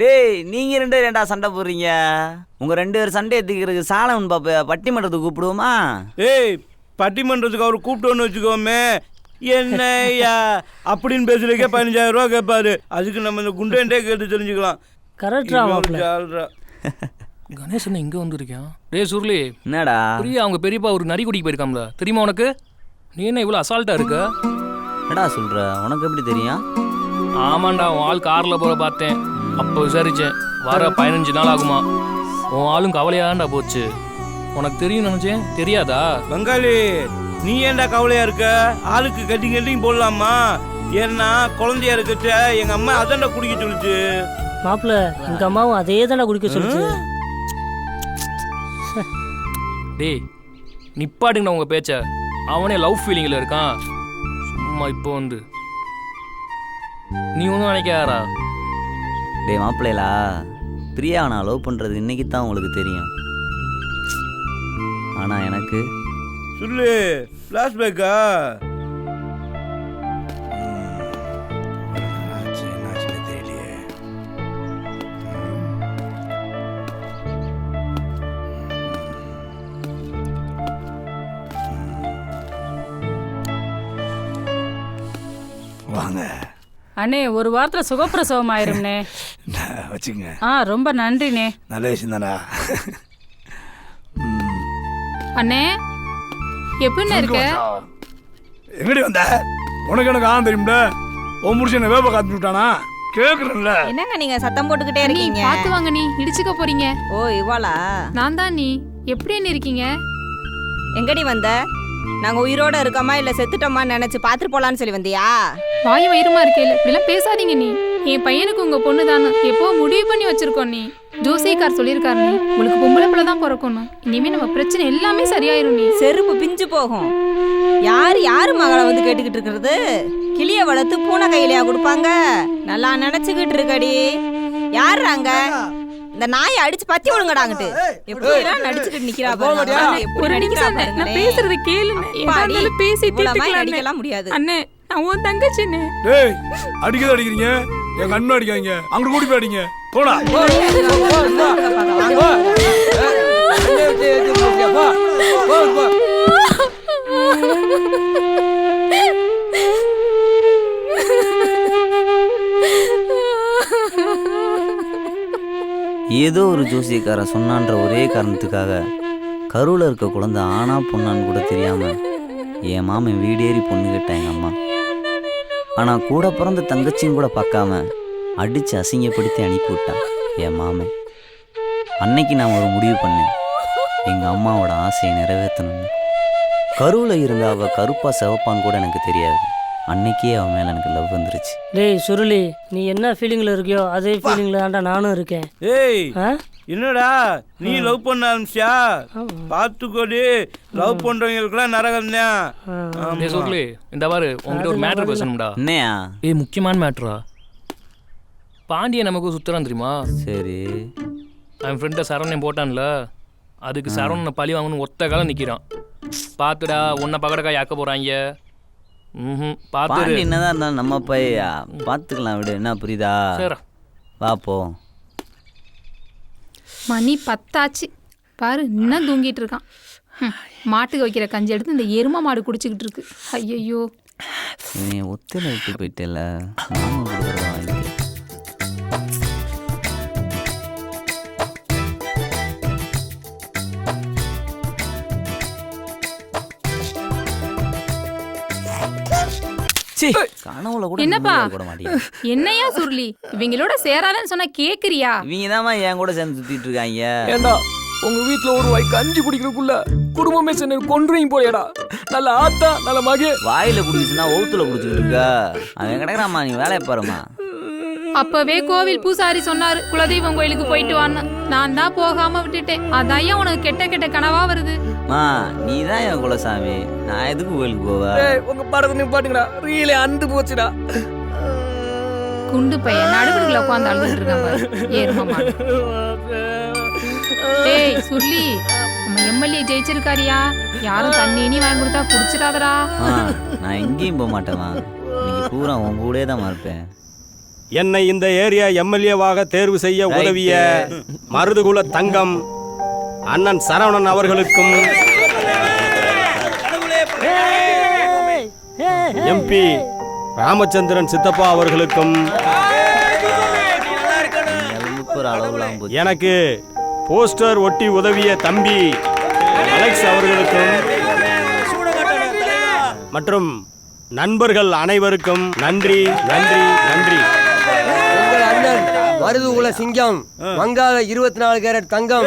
டேய் நீங்க 2 பேரும் ஏன்டா சண்டை போடுறீங்க? உங்க 2 பேரும் சண்டை எத்திக்கிறதுக்கு சாலவன் பாப்ப பட்டிமன்றத்துக்கு கூப்பிடுவோமா? ஏய் பட்டிமன்றத்துக்கு அவர் கூப்பிட்டோன்னு வச்சுக்கோமே, என்னையா அப்படின்னு பேசுறதுக்கே 15,000 ரூபா கேட்பாரு. அதுக்கு நம்ம இந்த குண்டே கேட்டு தெரிஞ்சுக்கலாம். கரெக்டா? கணேசன் இங்க வந்துருக்கான். டேய் சுருளி. என்னடா? பிரியா அவங்க பெரியப்பா ஒரு நரி குடிக்கு போயிருக்காம்ல, தெரியுமா உனக்கு? நீ என்ன இவ்வளவு அசால்ட்டா இருக்க? என்னடா சொல்ற? உனக்கு எப்படி தெரியும்? ஆமாண்டா, உன் ஆள் கார்ல போற பார்த்தேன். அப்போ விசாரிச்சேன், வர 15 நாள் ஆகுமா. உன் ஆளும் கவலையாண்டா போச்சு. உனக்கு தெரியும் நினைச்சேன், தெரியாதா? பங்காளி நீ ஏன்டா கவலையா இருக்க? ஆளுக்கு கட்டிங் போடலாமா? ஏன்னா குழந்தையா இருக்கச்ச எங்க அம்மா அதான்டா குடிக்க சொல்லுச்சு. மாப்பிள்ள எங்க அம்மாவும் அதே தானே குடிக்க சொல்லுச்சு. டேய் நிப்பாட்டுங்கண்ணா உங்க பேச்ச. அவனே லவ் ஃபீலிங்ல இருக்கான். சும்மா இப்போ வந்து நீ ஒன்றும் நினைக்காரா? டே மாப்பிள்ளைலா, பிரியாவை நான் லவ் பண்ணுறது இன்னைக்கு தான் உங்களுக்கு தெரியும். ஆனால் எனக்கு சொல்லு ஃப்ளாஷ்பேக்கா? வாங்க அண்ணே ஒரு வாரத்தில் சுகப்பிரசவம் ஆயிரும்ண்ணே. வச்சுங்க. ரொம்ப நன்றிண்ணே. நல்ல விஷயம் தானே. அண்ணே எப்படின்னு இருக்க? எங்கடி வந்த? உனக்கு எனக்கு தெரியும்ல. உன் முடிச்சு வேப்ப காத்து விட்டானா கேக்குறேன்ல. என்னங்க நீங்க சத்தம் போட்டுக்கிட்டே இருக்கீங்க? பாத்து வாங்க, நீ இடிச்சுக்க போறீங்க. ஓ இவாளா? நான் தான். நீ எப்படி இருக்கீங்க? எங்கடி வந்த? நாங்க உயிரோட இருக்கோமா இல்ல செத்துட்டோமா நினைச்சு பாத்துட்டு போலான்னு சொல்லி வந்தியா? வாய் வயிறுமா இருக்கேல, இப்படிலாம் பேசாதீங்க. நீ என் பையனுக்கு உங்க பொண்ணு தானே எப்போ முடிவு பண்ணி வச்சிருக்கோம். நீ ஜோசியக்கார் சொல்லியிருக்காரு நீ உங்களுக்கு பொம்பளை பிள்ளை தான் பிறக்கணும். இனிமே நம்ம பிரச்சனை எல்லாமே சரியாயிரும். நீ செருப்பு பிஞ்சு போகும். யாரு மகளை வந்து கேட்டுக்கிட்டு இருக்கிறது? கிளிய வளர்த்து பூனை கையிலையா கொடுப்பாங்க? நல்லா நினைச்சுக்கிட்டு இருக்கடி. யாருறாங்க? இந்த நாயை அடிச்சு பத்தி விடுங்கடாங்கிட்டு. எப்படிலாம் நடிச்சுக்கிட்டு நிக்கிறா பாருங்க. ஒரு நிமிஷம் நான் பேசுறது கேளு. என்னால பேசி அடிக்கலாம் முடியாது. அண்ணே நான் உன் தங்கச்சினே. டேய் அடிக்கிறீங்க. எங்க அண்ணன் அடிக்காதீங்க. அங்க கூடி போய் அடிங்க. போடா. ஏதோ ஒரு ஜோசியக்காரன் சொன்னான்ற ஒரே காரணத்துக்காக கருவில் இருக்க குழந்தை ஆனா பொண்ணான்னு கூட தெரியாமல் என் மாமன் வீடேறி பொண்ணு கேட்டான் எங்கள் அம்மா. ஆனால் கூட பிறந்த தங்கச்சியும் கூட பார்க்காம அடித்து அசிங்கப்படுத்தி அனுப்பிவிட்டான் என் மாமன். அன்னைக்கு நான் ஒரு முடிவு பண்ணேன், எங்கள் அம்மாவோட ஆசையை நிறைவேற்றணும்னு. கருவில் இருந்த அவள் கருப்பா சிவப்பான்னு கூட எனக்கு தெரியாது. அன்னைக்கே அவன் மேலே எனக்கு லவ் வந்துருச்சு. டேய் சுருளி, நீ என்ன ஃபீலிங்கில் இருக்கியோ அதே ஃபீலிங்கில் தான்டா நானும் இருக்கேன். ஏய் என்னடா நீ லவ் பண்ண ஆரம்பிச்சியா? பார்த்துக்கோடி, லவ் பண்றவங்களுக்குலாம் நரகம் தான். சுருளி இந்த பாரு, உங்ககிட்ட ஒரு மேட்ரு பேசணும்டா. என்னையா? முக்கியமான மேட்ரா. பாண்டிய நமக்கு சுத்துறான் தெரியுமா? சரி. அவன் ஃப்ரெண்டை சரவணன் போட்டான்ல, அதுக்கு சரவணனை பழி வாங்கணும் ஒத்த காலம் நிற்கிறான். பார்த்துடா உன்னை பகடக்காய் ஆக்க போகிறாங்க. பாண்டி என்னதான் இருந்தாலும் நம்ம பையா பார்த்துக்கலாம் விடு. என்ன புரியுதா? வாப்போ. மணி 10 ஆச்சு பாரு, இன்னும் தூங்கிட்டு இருக்கான். மாட்டுக்கு வைக்கிற கஞ்சி எடுத்து இந்த எரும மாடு குடிச்சுக்கிட்டு இருக்கு. ஐயோ நீ ஒத்துல விட்டு போயிட்டல. நானும் கொடுக்குறத வாங்கி. என்னப்பா என்னையா சுருளி இவங்களோட சேராதன்னு சொன்னா கேக்குறியா? இவங்க தான் என் கூட சேர்ந்து சுத்திட்டு இருக்காங்க. ஏண்டா உங்க வீட்டுல ஒரு வாய் கஞ்சி குடிக்கிறதுக்குள்ள குடும்பமே சேர்ந்து கொன்றுவீங்க போயடா. நல்ல ஆத்தா நல்ல மகே. வாயில குடிச்சுன்னா ஒவுத்துல குடிச்சுட்டு இருக்கா. அவன் கிடக்குறாமா, நீ வேலையை பாருமா. அப்பவே கோவில் பூசாரி சொன்னாரு குலதெய்வம் கோயிலுக்கு போயிட்டு வான்னு. நான் தான் போகாம விட்டுட்டேன். அதான் உனக்கு கெட்ட கெட்ட கனவா வருது. நீ தான் என் குலசாமி, நான் எதுக்கு கோயிலுக்கு போவேன்? உங்க படத்தை நிப்பாட்டுங்கடா, ரீலே அந்து போச்சுடா. குண்டு பையன் நடுவுல உட்காந்து அழுதுட்டு இருக்கான் பாரு, ஏறுமா. டேய் சுருளி, நம்ம எம்எல்ஏ ஜெயிச்சிருக்காரியா? யாரும் தண்ணி இனி வாங்கி கொடுத்தா குடிச்சிடாதடா. நான் எங்கேயும் போக மாட்டேமா, நீங்க பூரா உங்க கூடயே தான் இருப்பேன். என்னை இந்த ஏரியா எம்எல்ஏவாக தேர்வு செய்ய உதவிய மருதுகுல தங்கம் அண்ணன் சரவணன் அவர்களுக்கும், எம்பி ராமச்சந்திரன் சித்தப்பா அவர்களுக்கும், எனக்கு போஸ்டர் ஒட்டி உதவிய தம்பி அலெக்ஸ் அவர்களுக்கும் மற்றும் நண்பர்கள் அனைவருக்கும் நன்றி நன்றி நன்றி. உங்கள் அண்ணன் மருதுகுல சிங்கம் வங்காள 24 கேரட் தங்கம்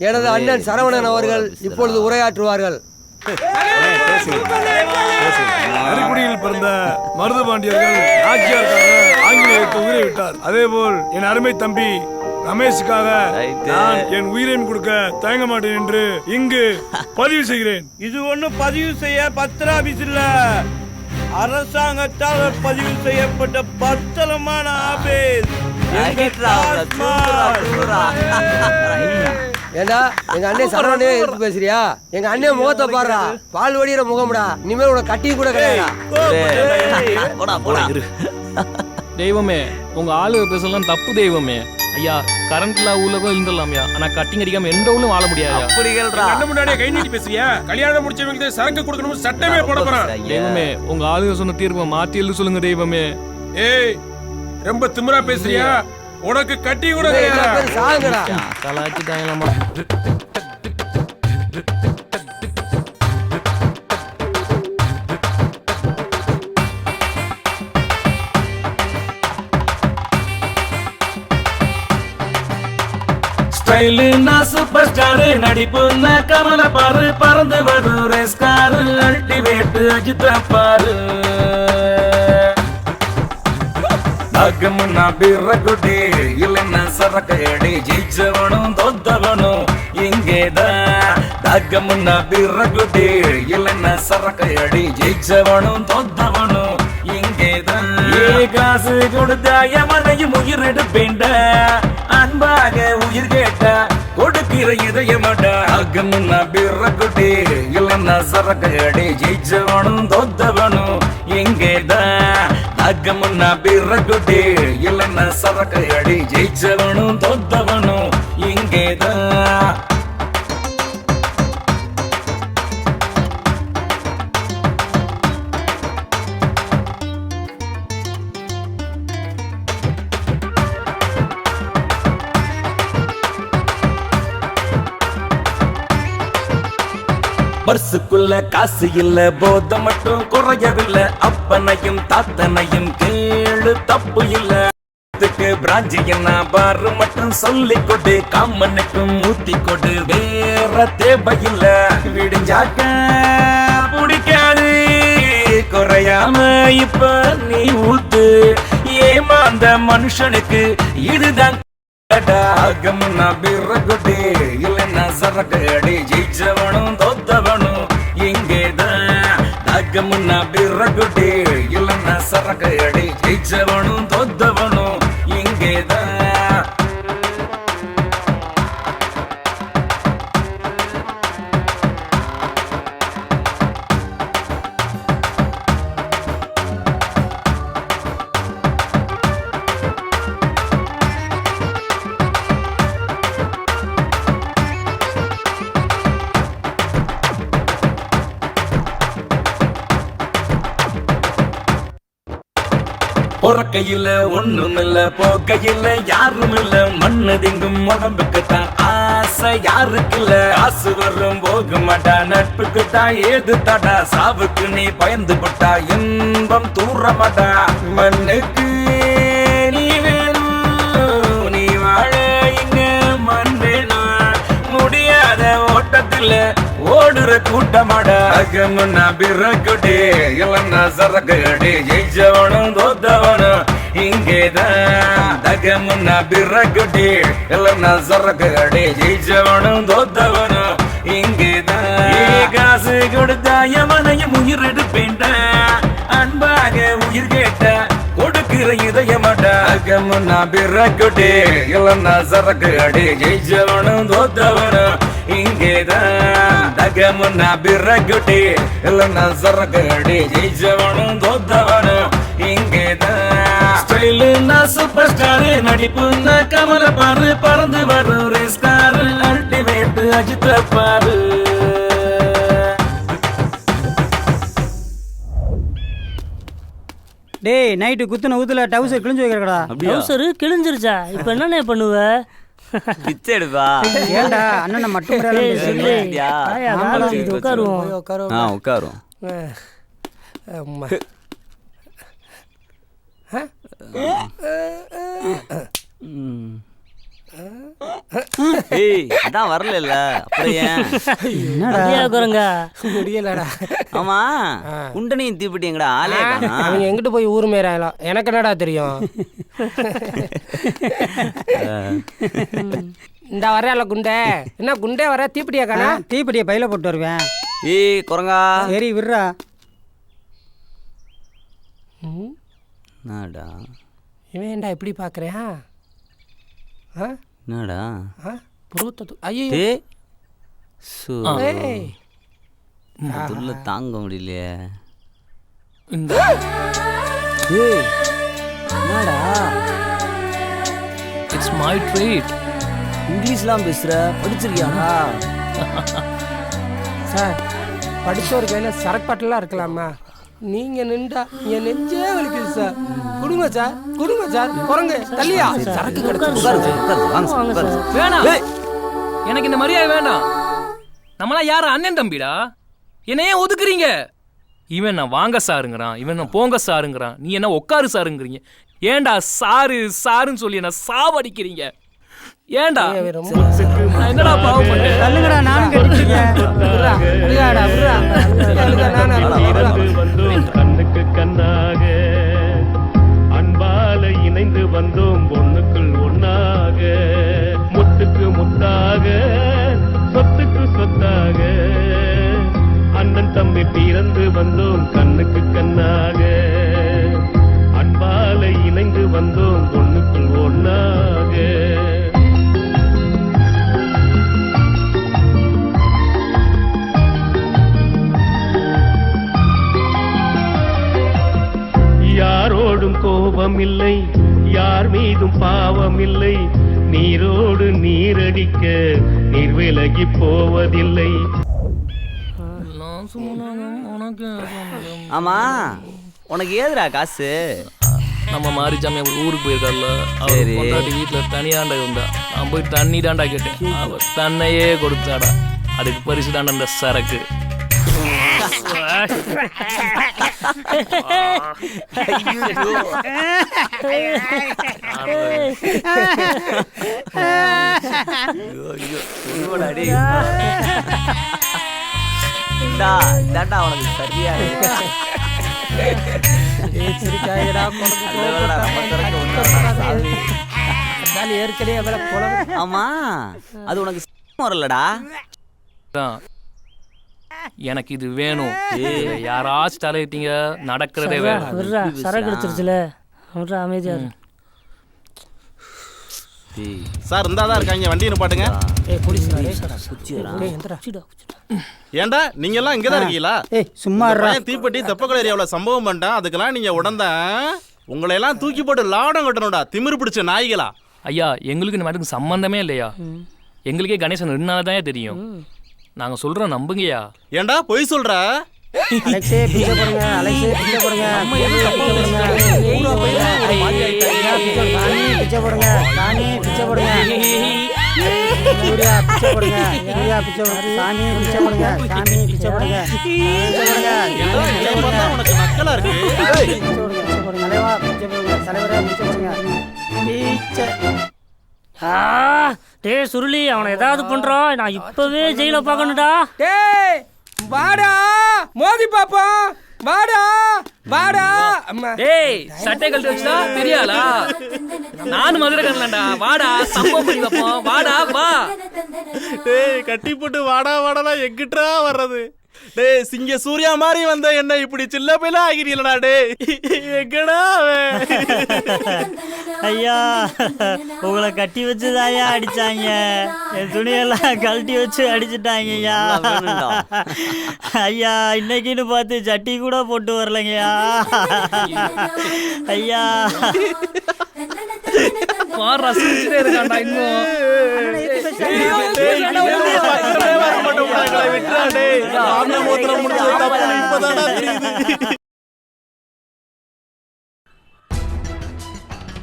எனது அண்ணன் சரவணன் அவர்கள் இப்பொழுது உரையாற்றுவார்கள். அரிக்குடியில் பிறந்த மருது பாண்டியர்கள் ஆட்சியாளருக்காக ஆங்கிலேயருக்கு உயிரை விட்டார். அதேபோல் என் அருமை தம்பி ரமேஷுக்காக நான் என் உயிரையும் கொடுக்க தயங்க மாட்டேன் என்று இங்கு பதிவு செய்கிறேன். இது ஒன்றும் பதிவு செய்ய பத்திர ஆபீஸ் இல்ல, அரசாங்கத்தால் பதிவு செய்யப்பட்ட பத்திரமான ஆபீஸ். ஏண்டா எங்க அண்ணன் சரவணனே எடுத்து பேசுறியா? எங்க அண்ணன் முகத்தை பாடுறா, பால் வடிகிற முகம்டா. இனிமேல் உனக்கு கட்டி கூட கிடையாது. தெய்வமே, உங்க ஆளு பேசலாம் தப்பு தெய்வமே. ஐயா கரண்ட்ல உலகம் இருந்துடலாம்யா ஆனா கட்டிங் அடிக்காம எந்த ஊர்லயும் வாழ முடியாது கண்ணு முன்னாடியே கை நீட்டி பேசுவியா? கல்யாணம் முடிச்சவங்களுக்கு சரக்கு கொடுக்கணும் சட்டமே போட போறான். தெய்வமே உங்க ஆளுங்க சொன்ன தீர்ப்பை மாத்தி எழுத சொல்லுங்க தெய்வமே. ஏய் ரொம்ப திமிரா பேசுறியா? உனக்கு கட்டி கூட கலாச்சிட்டாங்களாமா. ஸ்டைலுன்னா சூப்பர் ஸ்டாரு, நடிப்புன்னா கமல பாரு, பறந்து வரும் ரேஸ்காரு, அல்டிமேட் அஜித் பாரு. நாகமுன்னா பிறகுடி இல்லைன்னா சரக்கடி, ஜெயிச்சவனும் தோத்தவனும் இங்கேதான். நாகமுன்னா பிறகுடி இல்லைன்னா சரக்கடி, ஜெயிச்சவனும் தோத்தவனும் இங்கேதான். காசு கொடுத்தா எமனையும் உயிர் எடுப்பேண்ட, அன்பாக உயிர் கேட்டா கொடுக்கிற இதயமாட்டா. அகமுன்னா பிறகுடி இல்லைன்னா சரக்கடி, ஜெயிச்சவனும் தோத்தவனும் இங்கேதான். அகமுன்னா பிறகுடி இல்லைன்னா சரக்கடி, ஜெயிச்சவனும் தோத்தவனும் இங்கேதான். பர்சுக்குள்ள காசு இல்ல, போத மட்டும் குறையவில்லை. அப்பனையும் தாத்தனையும் கேளு தப்பு இல்ல. பிராஞ்சி என்ன பாரு மட்டும் சொல்லி கொடு, காமனுக்கும் ஊத்தி கொடு, வேற தேவையில்ல. விடிஞ்சாக்க பிடிக்காது குறையாம இப்ப நீ ஊத்து. ஏமாந்த மனுஷனுக்கு இதுதான். அகமுன்னா பிறகுடி இல்லைன்னா சரக்கடி, ஜெயிச்சவனும் தோத்தவனும் இங்கேதான். அகமுன்னா பிறகுடி இல்லைன்னா சரக்கடி, ஜெயிச்சவனும் தோத்தவனும் இங்கேதான். பொறக்கையில ஒண்ணும் இல்ல, போக்கையில யாரும் இல்ல. மண்ணு திங்கும் உடம்புக்குத்தான் ஆசை யாருக்கு இல்ல. காசு வரும் போக மாட்டா, நட்புக்குத்தான் ஏது தடா. சாவுக்கு நீ பயந்து போட்டா இன்பம் தூர மாட்டா. மண்ணுக்கு நீ வேணும், நீ வாழ இங்க மண் வேணும். முடியாத ஓட்டத்துல ஓடுற கூட்டமாடா. அகமுன்னா பிறகுடி இல்லைன்னா சரக்கடி, ஜெயிச்சவனும் தோத்தவனும் இங்கேதான். அகமுன்னா பிறகுடி இல்லைன்னா சரக்கடி, ஜெயிச்சவனும் தோத்தவனும் இங்கேதான். காசு கொடுத்தா எமனையும் உயிர் எடுப்பேண்ட, அன்பாக உயிர் கேட்டா கொடுக்கிற இதயமாட்டா. அகமுன்னா பிறகுடி இல்லைன்னா சரக்கடி, ஜெயிச்சவனும் தோத்தவனும் இங்கேதான். அகமுன்னா பிறகுடி இல்லைன்னா சரக்கடி, ஜெயிச்சவனும் தோத்தவனும் இங்கேதான். ஸ்டைலுன்னா சூப்பர் ஸ்டாரு, நடிப்புன்னா கமல பாரு, பறந்து வரும் ரேஸ்காரு, அல்டிமேட் அஜித் பாரு. டேய் நைட்டு குத்துன ஊத்துல டவுசர் கிழிஞ்சு வைக்கிறடா. டவுசர் கிழிஞ்சிருச்சா? இப்போ என்னண்ணே பண்ணுவ? பிச்சை எடுப்பா. ஏண்டா அண்ணனை மட்டும் உட்காருவோம். உட்காரும். ஏய் அதான் வரல அப்படியே முடியலடா. ஆமா குண்டனையும் தீப்பிட்டி எங்கடா ஆளே காணோம். அவங்க எங்கிட்டு போய் ஊர் மேராயலாம் எனக்கு என்னடா தெரியும். இந்த வரையால குண்டே என்ன குண்டே வர தீப்பிட்டியா காணா? தீப்பிட்டியை பையில போட்டு வருவேன். ஏய் குரங்கா சரி விடுறா. நாடா இவன் ஏண்டா இப்படி பார்க்குறேன்? என்னடா ஐயோ துள்ள தாங்க முடியலையே. என்னடா இட்ஸ் might wait. இங்கிலீஷ்லாம் பேசுற, படிச்சிருக்கியாடா? சார் படிச்ச ஒரு கையில் சரக்கு இருக்கலாமா? நீங்க நின்றா என் நெஞ்சே வலிக்குது சார். கொடுங்க சார், கொடுங்க சார். குரங்கு தள்ளியா சரக்கு வேணாம், எனக்கு இந்த மரியாதை வேண்டாம். நம்மளாம் யார அண்ணன் தம்பிடா, என்ன ஏன் ஒதுக்குறீங்க? இவன் நான் வாங்க சாருங்கிறான், இவன் நான் போங்க சாருங்கிறான், நீ என்ன உட்காரு சாருங்கிறீங்க. ஏண்டா சாரு சாருன்னு சொல்லி என்ன சாவடிக்கிறீங்க? ஏண்டா நான் என்னடா பாவம் பண்ணேன்? தள்ளுங்கடா, நானும் கட்டிக்கிறேன். கண்ணுக்கு கண்ணாக அன்பால இணைந்து வந்தோம் பொண்ணுக்குள் ஒன்னாக, முத்துக்கு முத்தாக சொத்துக்கு சொத்தாக, அண்ணன் தம்பி பிறந்து வந்தோம் கண்ணுக்கு கண்ணாக, அன்பால இணைந்து வந்தோம் பொண்ணுக்குள் ஒன்னாக. யாரோடும் கோபம் இல்லை, யார் மீதும் பாவம் இல்லை, நீரோடு நீரடிக்க நீர் விலகி போவதில்லை. ஆமா, உனக்கு ஏதுடா காசு? நம்ம மாரிச்சாமி அவர் ஊருக்கு போயிருக்காருல்ல, அவர் பொண்டாட்டி வீட்டில் தனியாண்டா இருந்தா, நான் போய் தண்ணி தாண்டா கேட்டேன், அவர் தன்னையே கொடுத்தாடா. அதுக்கு பரிசு தாண்டா இந்த சரக்கு. உனக்கு சரியா ஆமா, அது உனக்கு வரலடா. எனக்கு இது வேணும். யாராச்சும் தலையிட்டீங்க நடக்கிறதே வேணும். சரக்கு எடுத்துருச்சுல, அமைதியா. சார் இந்தாதான் இருக்காங்க, வண்டியை நிப்பாட்டுங்க. ஏண்டா நீங்க எல்லாம் இங்கதான் இருக்கீங்களா? சும்மா தீப்பெட்டி தெப்பக்குள ஏரியாவில் சம்பவம் பண்ணிட்டேன், அதுக்கெல்லாம் நீங்க உடந்தான். உங்களை எல்லாம் தூக்கி போட்டு லாடம் கட்டணும்டா, திமிரு பிடிச்ச நாய்களா. ஐயா, எங்களுக்கு இந்த மாதிரி சம்பந்தமே இல்லையா. எங்களுக்கே கணேசன் 2 நாள் தான் தெரியும். நாங்க சொல்றோம் நம்புங்கய்யா. ஏண்டா பொய் சொல்ற? அலெக்ஸே பிச்சை போடுங்க, அலெக்ஸே பிச்சை போடுங்க, பிச்சை போடுங்க, சாமி பிச்சை போடுங்க, யூரியா பிச்சை போடுங்க, யூரியா பிச்சை போடுங்க, சாமி பிச்சை போடுங்க, சாமி பிச்சை போடுங்க, உனக்கு நக்கலா இருக்கு. பிச்சை போடுங்க, தலைவா பிச்சை போடுங்க, தலைவரா பிச்சை போடுங்க, பிச்சை. டேய் சுருளி, அவனை ஏதாவது பண்றான், நான் இப்பவே ஜெயில பார்க்கணும்டா. டேய் வாடா, மோதி பாப்போம், வாடா வாடா. அம்மா டேய் சட்டை கழட்டி வச்சா தெரியாதா? நானும் மதுரை கண்ணலடா, வாடா சம்பவம் பண்ணி வைப்போம், வாடா வா. டேய் கட்டி போட்டு வாடா வாடா எங்கிட்டா வர்றது? டேய் சிங்க சூர்யா மாதிரி வந்த என்ன இப்படி சில்ல பையில ஆகிறீங்களா? டேய் எங்கடா ஐயா, உங்களை கட்டி வச்சுதாயா அடிச்சாங்க, என் துணியெல்லாம் கழட்டி வச்சு அடிச்சுட்டாங்க ஐயா. ஐயா, இன்னைக்குன்னு பார்த்து சட்டி கூட போட்டு வரலைங்கய்யா. ஐயா இருக்காண்டா இன்னும்.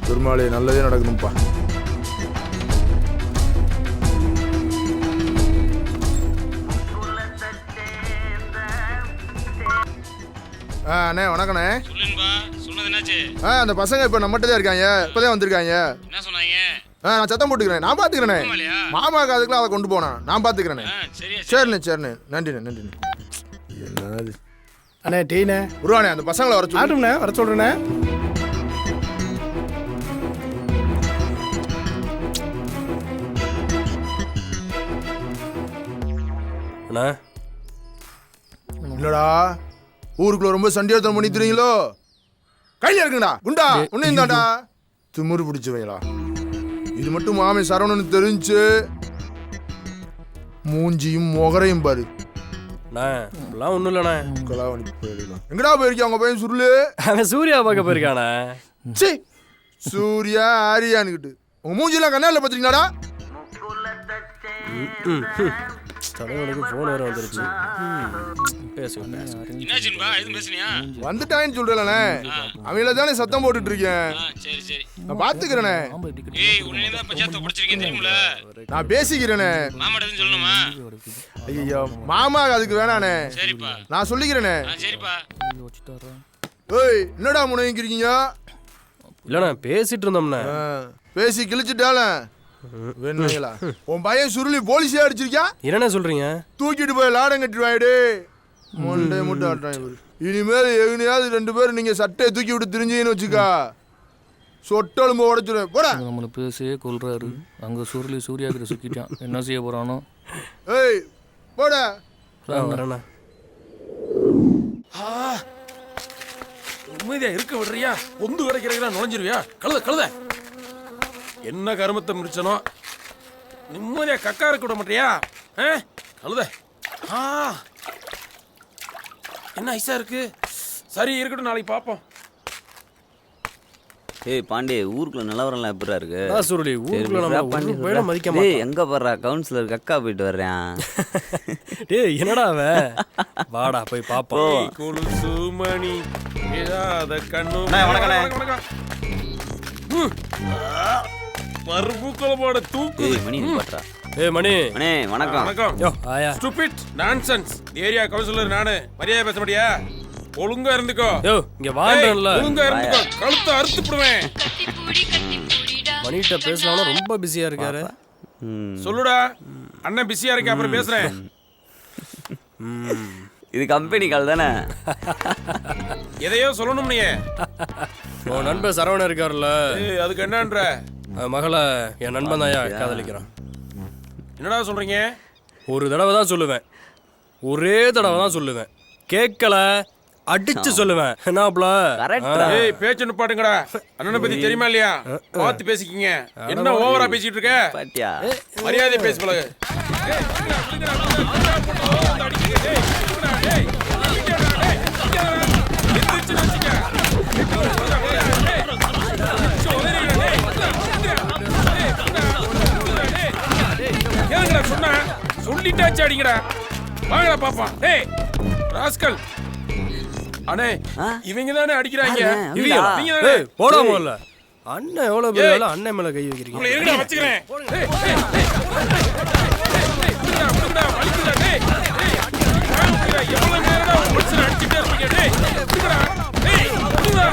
பெருமாளே நல்லதே நடக்கணும்ப்பா. அண்ணே வணக்கண்ணே. சொன்னது என்னாச்சு? அந்த பசங்க இப்போ நம்மகிட்ட தான் இருக்காங்க, இப்போதான் வந்திருக்காங்க. என்ன சொன்னாங்க? நான் சத்தம் போட்டுக்கிறேன், நான் பார்த்துக்கிறேனே. மாமா காதுக்குலாம் அதை கொண்டு போனேன், நான் பார்த்துக்கிறேனே. சரிண்ணே சரிண்ணே, நன்றிண்ணே நன்றிண்ணே. என்னது அண்ணே டீண்ணே உருவானே, அந்த பசங்களை வர சொல்லுண்ணே, வர சொல்கிறேண்ணே. அண்ணா இல்லடா, ஊருக்குள்ள ரொம்ப சண்டியோத்தனம் பண்ணி தருவீங்களோ? கையில இருக்குங்கடா குண்டா, ஒன்னும் தாண்டா திமுரு பிடிச்சவங்களா. இது மட்டும் மாமே சரவணன் தெரிஞ்சு மூஞ்சியும் முகரையும் பாரு. ஒன்றும் இல்லைண்ணே. எங்கடா போயிருக்கா உங்க பையன் சுருளு? அவன் சூர்யா பார்க்க போயிருக்கானே. சரி, சூர்யா ஆரியானுக்கிட்டு உங்க மூஞ்சிலாம் கண்ணால பாத்தீங்களாடா? தலைவனுக்கு போன் வேற வந்துருச்சு. வந்துட்டான்னு சொல்றேன்ல, அவங்கள தானே சத்தம் போட்டுட்டு இருக்கேன். நான் பாத்துக்கிறேனே. நான் பேசிக்கிறேனே. ஐயோ மாமா அதுக்கு வேணானே. நான் சொல்லிக்கிறேனே. ஏய் என்னடா முனைங்கிறீங்க? இல்லண்ணா பேசிட்டு இருந்தோம்ண்ணா. பேசி கிழிச்சிட்டால வேணுங்களா? உன் பையன் சுருளி போலீஸே அடிச்சிருக்கா? என்னண்ணா சொல்றீங்க? தூக்கிட்டு போய் லாடம் கட்டிடுவாயிடு. மொண்டே முட்டை ஆட்டான் இவர். இனிமேல் எங்கனையாவது 2 பேரும் நீங்க சட்டையை தூக்கி விட்டு திரிஞ்சீங்கன்னு வச்சுக்கா, சொட்டெலும்பு உடைச்சிடுவேன். போடா. நம்மளை பேசியே கொல்றாரு. அங்க சுருளி சூர்யா கிட்ட சுக்கிட்டான். என்ன செய்ய போறானோ? ஏய் போடா. வரேண்ணா. உண்மையா இருக்க விடுறியா? பொந்து கிடைக்கிறா நுழைஞ்சிருவியா? கழுத என்ன கருமத்தை முடிச்சனோ? நிம்மதியா கக்கா இருக்க விட மாட்டியா? கழுத என்ன ஐசா இருக்கு? சரி இருக்கட்டும், நாளைக்கு பார்ப்போம். ஏய் பாண்டே, ஊருக்குள்ள நிலவரம்லாம் எப்படிடா இருக்கு? சுருளி ஊருக்குள்ள நம்ம மதிக்க மாட்டோம். எங்க போறா கவுன்சிலர் கக்கா போயிட்டு வர்றேன். டேய் என்னடா அவ? வாடா போய் பாப்போம். கொலுசு மணி ஏதாத கண்ணு. வணக்கம். மறுபுக்கலமோட தூக்கு. ஏய் மணி பட்றா. ஏய் மணி. அண்ணே வணக்கம். வணக்கம். யோ ஆயா. Stupid nonsense. ஏரியா கவுன்சிலர் நானு. மரியாதை பேச மாட்டியா? ஒழுங்கா இருந்துக்கோ. யோ இங்க வாண்டல்ல. ஒழுங்கா இருந்துக்கோ. கழுத்தை அறுத்து போடுவேன். மணிட்ட பேசலாம்னா ரொம்ப பிஸியா இருக்காரு. சொல்லுடா. அண்ணன் பிஸியா இருக்கே, அப்புறம் பேசுறேன். இது கம்பெனி கால் தானே? எதையோ சொல்லணும் நீ. உன் நண்பன் சரவணன் இருக்காருல்ல, அதுக்கு என்னன்ற? மகளை என் நண்பன் தாயா காதலிக்கிறான். என்னடா சொல்றீங்க? ஒரு தடவை தான் சொல்லுவேன், ஒரே தடவை தான் சொல்லுவேன். கேட்கல அடிச்சு சொல்லுவேன். என்னாப்ல? ஏய் பேச்சு நிப்பாட்டுங்கடா. அண்ணனை பத்தி தெரியுமா இல்லையா? பார்த்து பேசிக்கிங்க. என்ன ஓவரா பேசிட்டு இருக்க? மரியாதை பேச பழகு. சொன்ன சொல்லிட்டாச்சு அடிங்கடா. வாங்கடா பாப்பா. ஏய் ராஸ்கல். அண்ணே இவங்க தானே அடிக்கிறாங்க. இவங்க தானே. போடா முதல்ல. அண்ணன் எவ்வளவு பேர் அண்ணன் மேல கை வைக்கிறீங்க? உங்களை எங்கடா வச்சுக்கிறேன். ஏய் புடுடா வலிக்குடா. டேய் டேய் எவ்வளவு நேரடா மனுஷன் அடிச்சிட்டே இருக்கீங்க? டேய் புடுடா. டேய் புடுடா.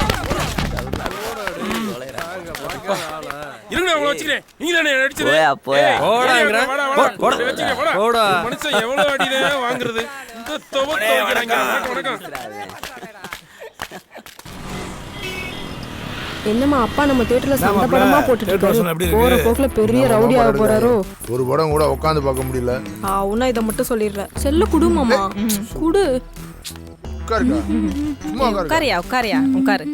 இருங்க உங்களை வச்சுக்கிறேன். நீங்க தானே அடிச்சது? போடாங்கற. போடா. மனுஷன் எவ்வளவு அடிதே வாங்குறது? இந்த தோவறாங்க. வணக்கம். என்னம்மா அப்பா நம்ம தியேட்டர்ல சண்டை படமா போட்டுட்டு இருக்காரு. போற போக்குல பெரிய ரவுடி ஆக போறாரோ? ஒரு படம் கூட உட்கார்ந்து பார்க்க முடியல. உன்ன இத மட்டும் சொல்லிடுறேன். செல்ல குடு மாமா. குடு. உட்காருடா. சும்மா உட்காரியா உட்காரு.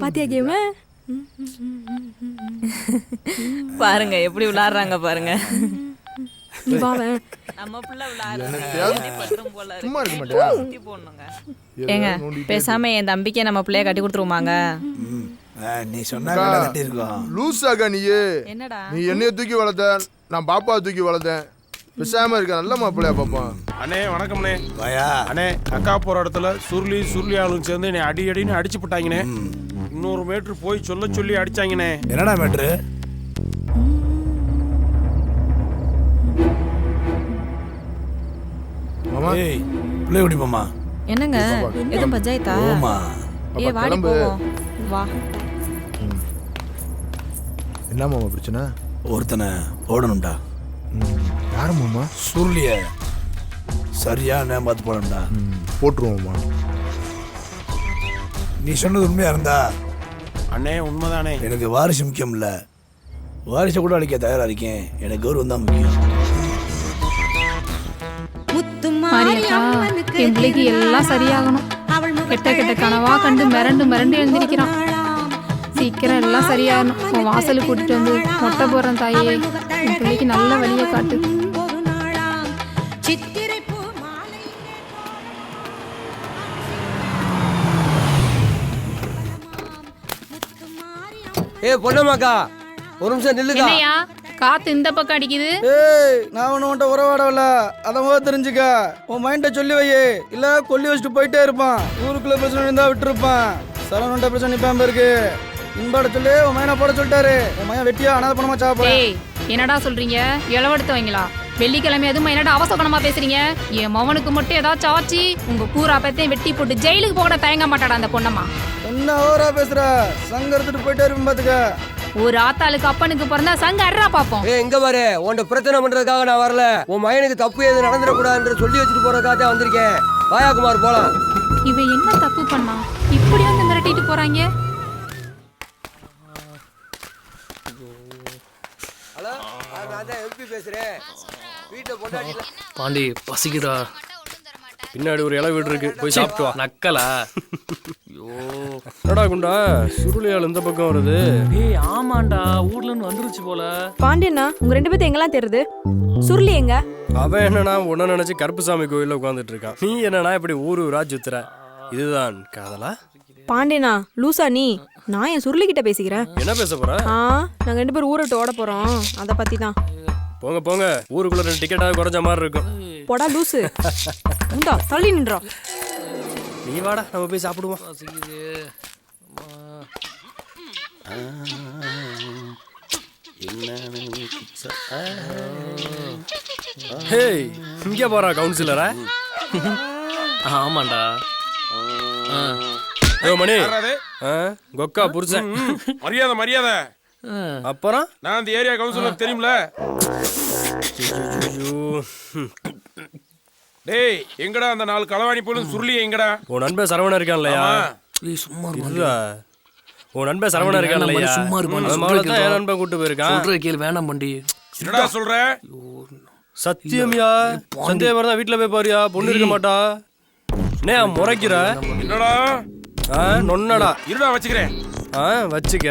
பாத்தியா கேம்? பாருங்க எப்படி விளையாடுறாங்க பாருங்க. நீ வாவே. நம்ம புள்ள விளையாடுறாங்க. சும்மா இருக்க மாட்டியா? ஏங்க பேசாம என் தம்பிக்கே நம்ம பிள்ளைய கட்டி கொடுத்துருவாங்க. நீ சொன்னா கட்டி இருக்கோம். லூசாக நீயே. என்னடா? நீ என்னைய தூக்கி வளர்த்த, நான் பாப்பா தூக்கி வளர்த்தேன். பேசாம இருக்க நல்ல மாப்பிள்ளையா பாப்பா. அண்ணே வணக்கம்ண்ணே. வாயா. அண்ணே அக்கா போற இடத்துல சுருளி ஆளுங்க சேர்ந்து என்னை அடின்னு அடிச்சு போட்டாங்கண்ணே. 200 மீட்டர் போய் சொல்லி அடிச்சாங்கண்ணே. என்னடா மேட்ரு? மாமா ஏய் பிள்ளை ஓடி போமா. என்னங்க எதுவும் பஞ்சாயத்தா? போமா. ஏய் வாடி போவோம். வா. என்ன மாமா பிரச்சனை? ஒருத்தனை போடணும்டா. யார் மாமா? சுருளிய சரியா நான் பார்த்து போடணும்டா. போட்டுருவோம்மா. நீ சொன்னது உண்மையா இருந்தா? அண்ணே உண்மைதானே. எனக்கு வாரிசு முக்கியம் இல்ல, வாரிசை கூட அழிக்க தயாரா இருக்கேன். எனக்கு கௌரவம் தான் முக்கியம். மாரியக்கா, என் பிள்ளைக்கு எல்லாம் சரியாகணும். கெட்ட கனவா கண்டு மிரண்டு எழுந்திருக்கிறான். சீக்கிரம் எல்லாம் சரியாகணும். உன் வாசலுக்கு கூட்டிட்டு வந்து மொட்டை போடுறேன் தாயே. என் பிள்ளைக்கு நல்ல வழியை காட்டு. ஏ பொன்னம்மாக்கா ஒரு நிமிஷம் நில்லுக்கா. என்னையா காத்து இந்த பக்கம் அடிக்குது? ஏய் நான் உன்கிட்ட உறவாடவில்ல, அதை முதல்ல தெரிஞ்சுக்க. உன் மைண்ட சொல்லி வை, இல்ல கொல்லி வச்சுட்டு போயிட்டே இருப்பான். ஊருக்குள்ள பிரச்சனை இருந்தா விட்டுருப்பான். சரவணன்ட்ட பிரச்சனை நிப்பாம இருக்கு. இன்பாட சொல்லி உன் மையனை போட சொல்லிட்டாரு. உன் மையன் வெட்டியா அனாத பணமா சாப்பிட. என்னடா சொல்றீங்க? இளவெடுத்தவங்களா? வெள்ளிக்கிழமை எதுவும் என்னடா அவசகனமா பேசுறீங்க? என் மவனுக்கு மட்டும் ஏதாச்சும் ஆச்சு உங்க பூரா பத்தையும் வெட்டி போட்டு ஜெயிலுக்கு போக தயங்க மாட்டாடா அந்த பொண்ணம்மா. என்ன ஓவரா பேசுற? சங்க எடுத்துட்டு போயிட்டே இருப்பேன் பாத்துக்க. ஒரு ஆத்தாளுக்கு அப்பனுக்கு பிறந்தா சங்க அறா பாப்போம். இங்க பாரு, உன்ட பிரச்சனை பண்றதுக்காக நான் வரல. உன் மகனுக்கு தப்பு எதுவும் நடந்துடக்கூடாதுன்னு சொல்லி வச்சுட்டு போறதுக்காக தான் வந்திருக்கேன். வாயா குமார் போலாம். இவன் என்ன தப்பு பண்ணா இப்படி வந்து மிரட்டிட்டு போறாங்க? ஹலோ, நான் தான் எம்பி பேசுறேன். வீட்டுல பொண்டாட்டில பாண்டி பசிக்குதா? பின்னாடி ஒரு இலை வீடு இருக்கு, போய் சாப்பிட்டு வா. நக்கலா? ஐயோ என்னடா குண்டா சுருளியால் இந்த பக்கம் வருது? ஏய் ஆமாண்டா, ஊர்ல இருந்து வந்துருச்சு போல. பாண்டியண்ணா உங்க 2 பேர்த்து எங்கெல்லாம் தெரியுது? சுருளி எங்க? அவன் என்னன்னா உன்ன நினைச்சு கருப்புசாமி கோயில்ல உட்காந்துட்டு இருக்கான். நீ என்னன்னா இப்படி ஊரு ஊரா சுத்துற? இதுதான் காதலா? பாண்டியண்ணா லூசா நீ? நான் என் சுருளி கிட்ட பேசிக்கிறேன். என்ன பேச போற? நாங்க 2 பேரும் ஊரை விட்டு ஓட போறோம், அதை பத்தி தான். போங்க போங்க, ஊருக்குள்ள 2 டிக்கெட்டாக குறைஞ்ச மாதிரி இருக்கும். போடா லூசு. உண்டா தள்ளி நின்றோம். நீ வாடா, நம்ம போய் சாப்பிடுவோம். ஹேய், இங்க போறா கவுன்சிலரா? ஆமாண்டா. ஏ மணி, கொக்கா புருஷன். மரியாதை மரியாதை. அப்புறம் நான் அந்த ஏரியா கவுன்சிலர் தெரியும்ல. டேய் எங்கடா அந்த 4 களவாணி போலும் சுருளி எங்கடா? உன் நண்பன் சரவணன் இருக்கான் இல்லையா? சும்மா உன் நண்பன் சரவணன் இருக்கான் இல்லையா? சும்மா இருப்பான். என் நண்பன் கூட்டு போயிருக்கான். சொல்ற கேள் வேணாம் பண்டி. என்னடா சொல்ற? சத்தியம்யா, சந்தேகம் தான் வீட்டுல போய் பாரியா, பொண்ணு இருக்க மாட்டா. என்ன முறைக்கிற? என்னடா நொன்னடா? இருடா வச்சுக்கிறேன். வச்சுக்க.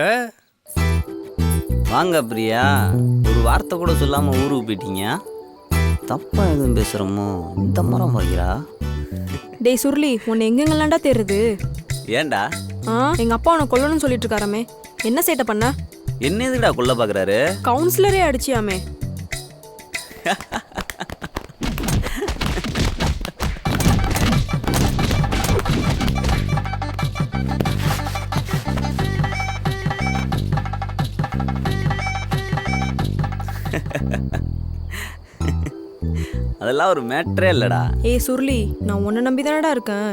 வாங்க பிரியா, ஒரு வார்த்தை கூட சொல்லாம ஊருக்கு போயிட்டீங்க. தப்பா எதுவும் பேசுறோமோ? இந்த மரம் முறைக்கிறா? டேய் சுருளி, உன்னை எங்கெங்கெல்லாம்டா தெரியுது? ஏன்டா? எங்க அப்பா உன்னை கொல்லணும்னு சொல்லிட்டு இருக்காராமே, என்ன சேட்டை பண்ண? என்ன எதுடா கொல்ல பாக்குறாரு? கவுன்சிலரே அடிச்சியாமே. அதெல்லாம் ஒரு மேட்டரே இல்லடா. ஏய் சுருளி, நான் உன்னை நம்பி தானடா இருக்கேன்.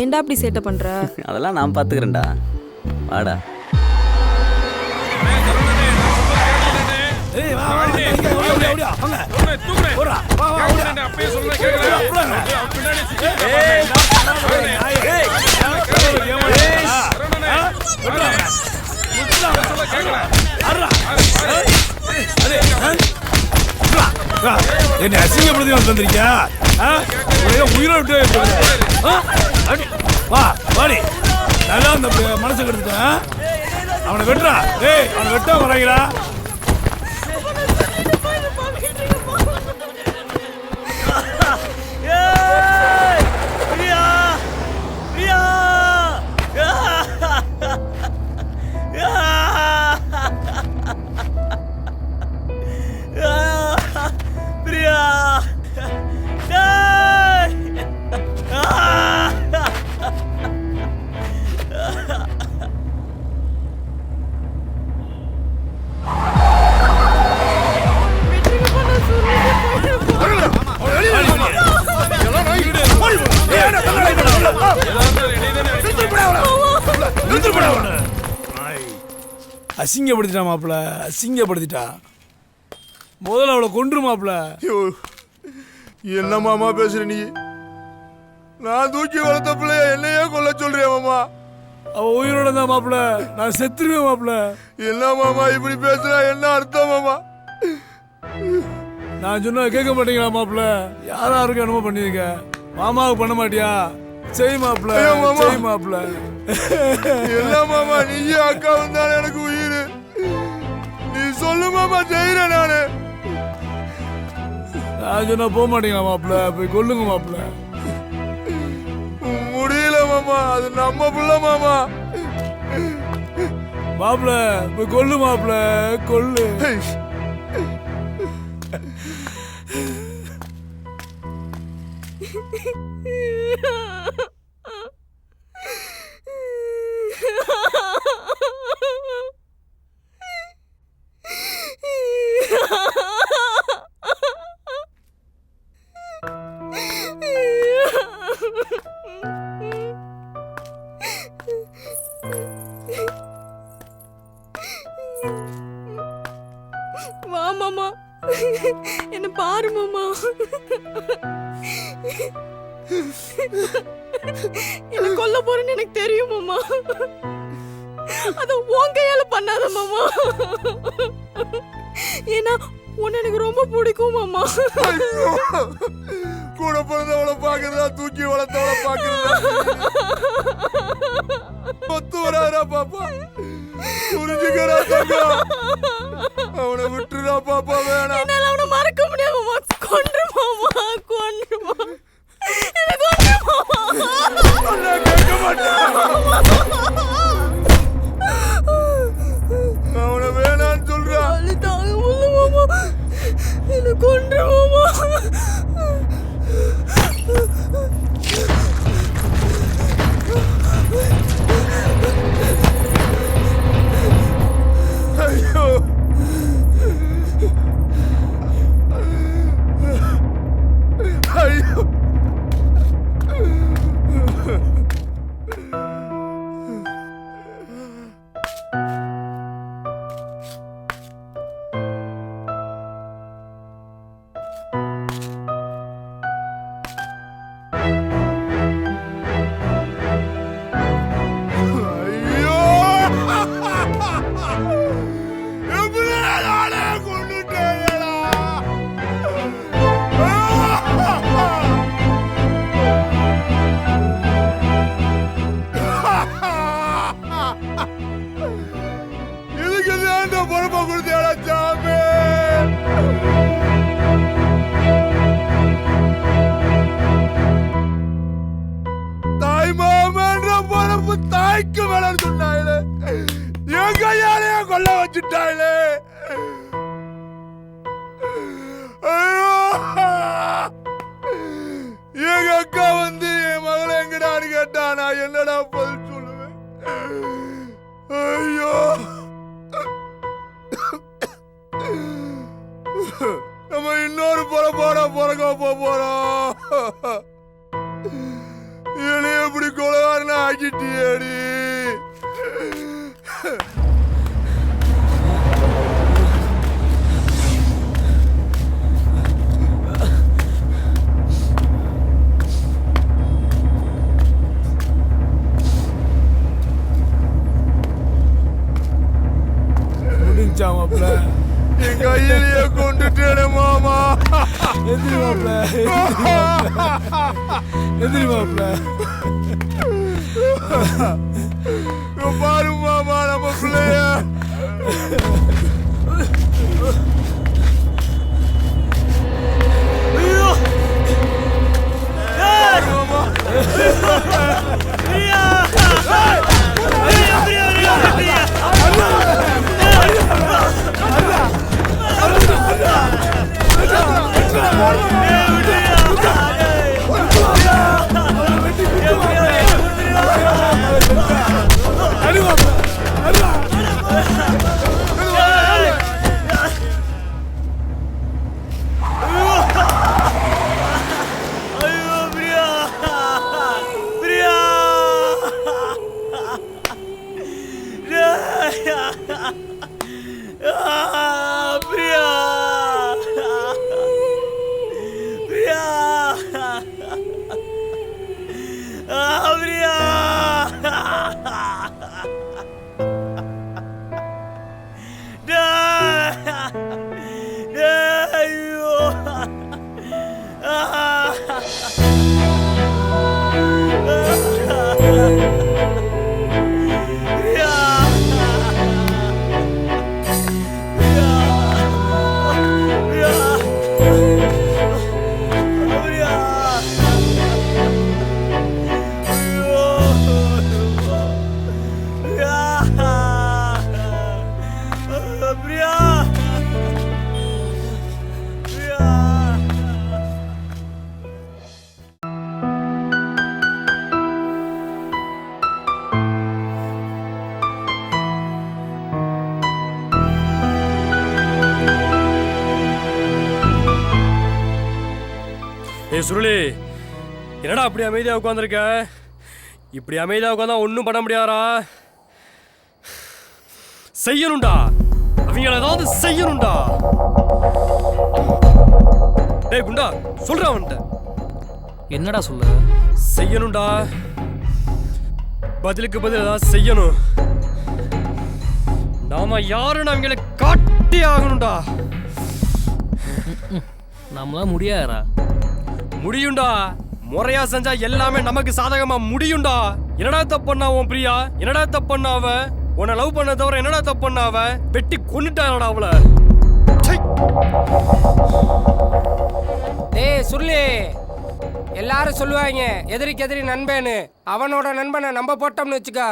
ஏன்டா அப்படி சேட்டை பண்ற? அதெல்லாம் நான் பாத்துக்கிறேன்டா, வாடா. என்ன அசிங்கப்படுத்தி வந்திருக்கியா? உயிரை விட்டு வா வாடி. நல்லா அந்த மனசை கெடுத்துட்டேன். அவனை வெட்டுறா. ஏய் அவனை வெட்டா வராங்களா? அசிங்கப்படுத்திட்டா மாப்பிள்ள, அசிங்கப்படுத்திட்டா. முதல்ல அவளை கொன்று மாப்பிள்ள. என்ன மாமா பேசுற நீ? நான் தூக்கி வளர்த்த பிள்ளைய என்னையே கொல்ல சொல்றியா மாமா? அவ உயிரோட தான் மாப்பிள்ள, நான் செத்துருவேன் மாப்பிள்ள. என்ன மாமா இப்படி பேசுற? என்ன அர்த்தம் மாமா? நான் சொன்னா கேட்க மாட்டீங்களா மாப்பிள்ள? யாரா இருக்கு என்னமோ பண்ணிருக்க, மாமாவுக்கு பண்ண மாட்டியா? செய் மாப்பிள்ள, செய் மாப்பிள்ள. என்ன மாமா, நீயே அக்கா வந்தாலும் எனக்கு உயிர். நீ சொல்லு மாமா, செய்யறேன் நானு. நான் சொன்னா போக மாட்டீங்களா மாப்பிள்ள? போய் கொல்லுங்க மாப்பிள்ள. முடியல மாமா, அது நம்ம புள்ள மாமா. மாப்பிள போய் கொல்லு மாப்பிள கொல்லு. வா மாமா, என்ன பாரு மாமா. என்ன கொல்ல போறேன்னு எனக்கு தெரியும் மாமா. அத உன் கையால பண்ணாத மாமா. ஏன்னா உன்னை எனக்கு ரொம்ப பிடிக்கும் மாமா. கூட பிறந்தவளை பாக்குறதா தூக்கி வளர்த்தவளை பாக்குறதா பத்து வராதா பாப்பா. புரிஞ்சுக்கிறா தங்கம். அவனை விட்டுறா பாப்பா. வேணாம், என்னால அவனை மறக்க முடியாது மாமா. கொன்று மாமா, கொன்றுமா. என்ன கொன்று மாமா. கேட்க மாட்டேன். அவனை வேணான்னு சொல்றா. தாங்க முடியல மாமா. என்ன கொன்று மாமா. ஐயோ, ஐயோ. தாய்க்கு வேலைன்னு சொன்னாயிலே, என் கையாலேயே கொல்ல வச்சுட்டாயிலே. ஐயோ, எங்க அக்கா வந்து என் மகளை எங்கடான்னு கேட்டா நான் என்னடா பதில் சொல்லுவேன்? ஐயோ, நம்ம இன்னொரு பிறக்க போறோம். என்னை எப்படி கொலகாரன ஆக்கிட்டியேடி. முடிஞ்சா மாப்ள, என் கையிலேயே கொண்டுட்டேனே மாமா. எதிரி மாப்ள, எதிரி மாப்ள. பாரு மாமா, நம்ம பிள்ளைய டேய் சுருளி, என்னடா அப்படி அமைதியாக உட்காந்துருக்க? இப்படி அமைதியாக உட்காந்தா ஒன்றும் பண்ண முடியாதா? செய்யணும்டா, அவங்கள ஏதாவது செய்யணும்டா. டேய் குண்டா, சொல்றேன் அவன்கிட்ட. என்னடா சொல்ல? செய்யணும்டா, பதிலுக்கு பதில் ஏதாவது செய்யணும். நாம யாருன்னு அவங்கள காட்டி ஆகணும்டா. நம்மளா முடியாதா? முடியும்டா, முறையா செஞ்சா எல்லாமே நமக்கு சாதகமா முடியும்டா. என்னடா தப்பு பண்ணா உன் பிரியா? என்னடா தப்பு பண்ணா அவ? உன்னை லவ் பண்ண தவிர என்னடா தப்பு பண்ணா அவ? வெட்டி கொன்னுட்டாடா அவளை. டேய் சுருளி, எல்லாரும் சொல்லுவாங்க எதிரிக்கு எதிரி நண்பேன்னு. அவனோட நண்பனை நம்ம போட்டோம்னு வச்சுக்க,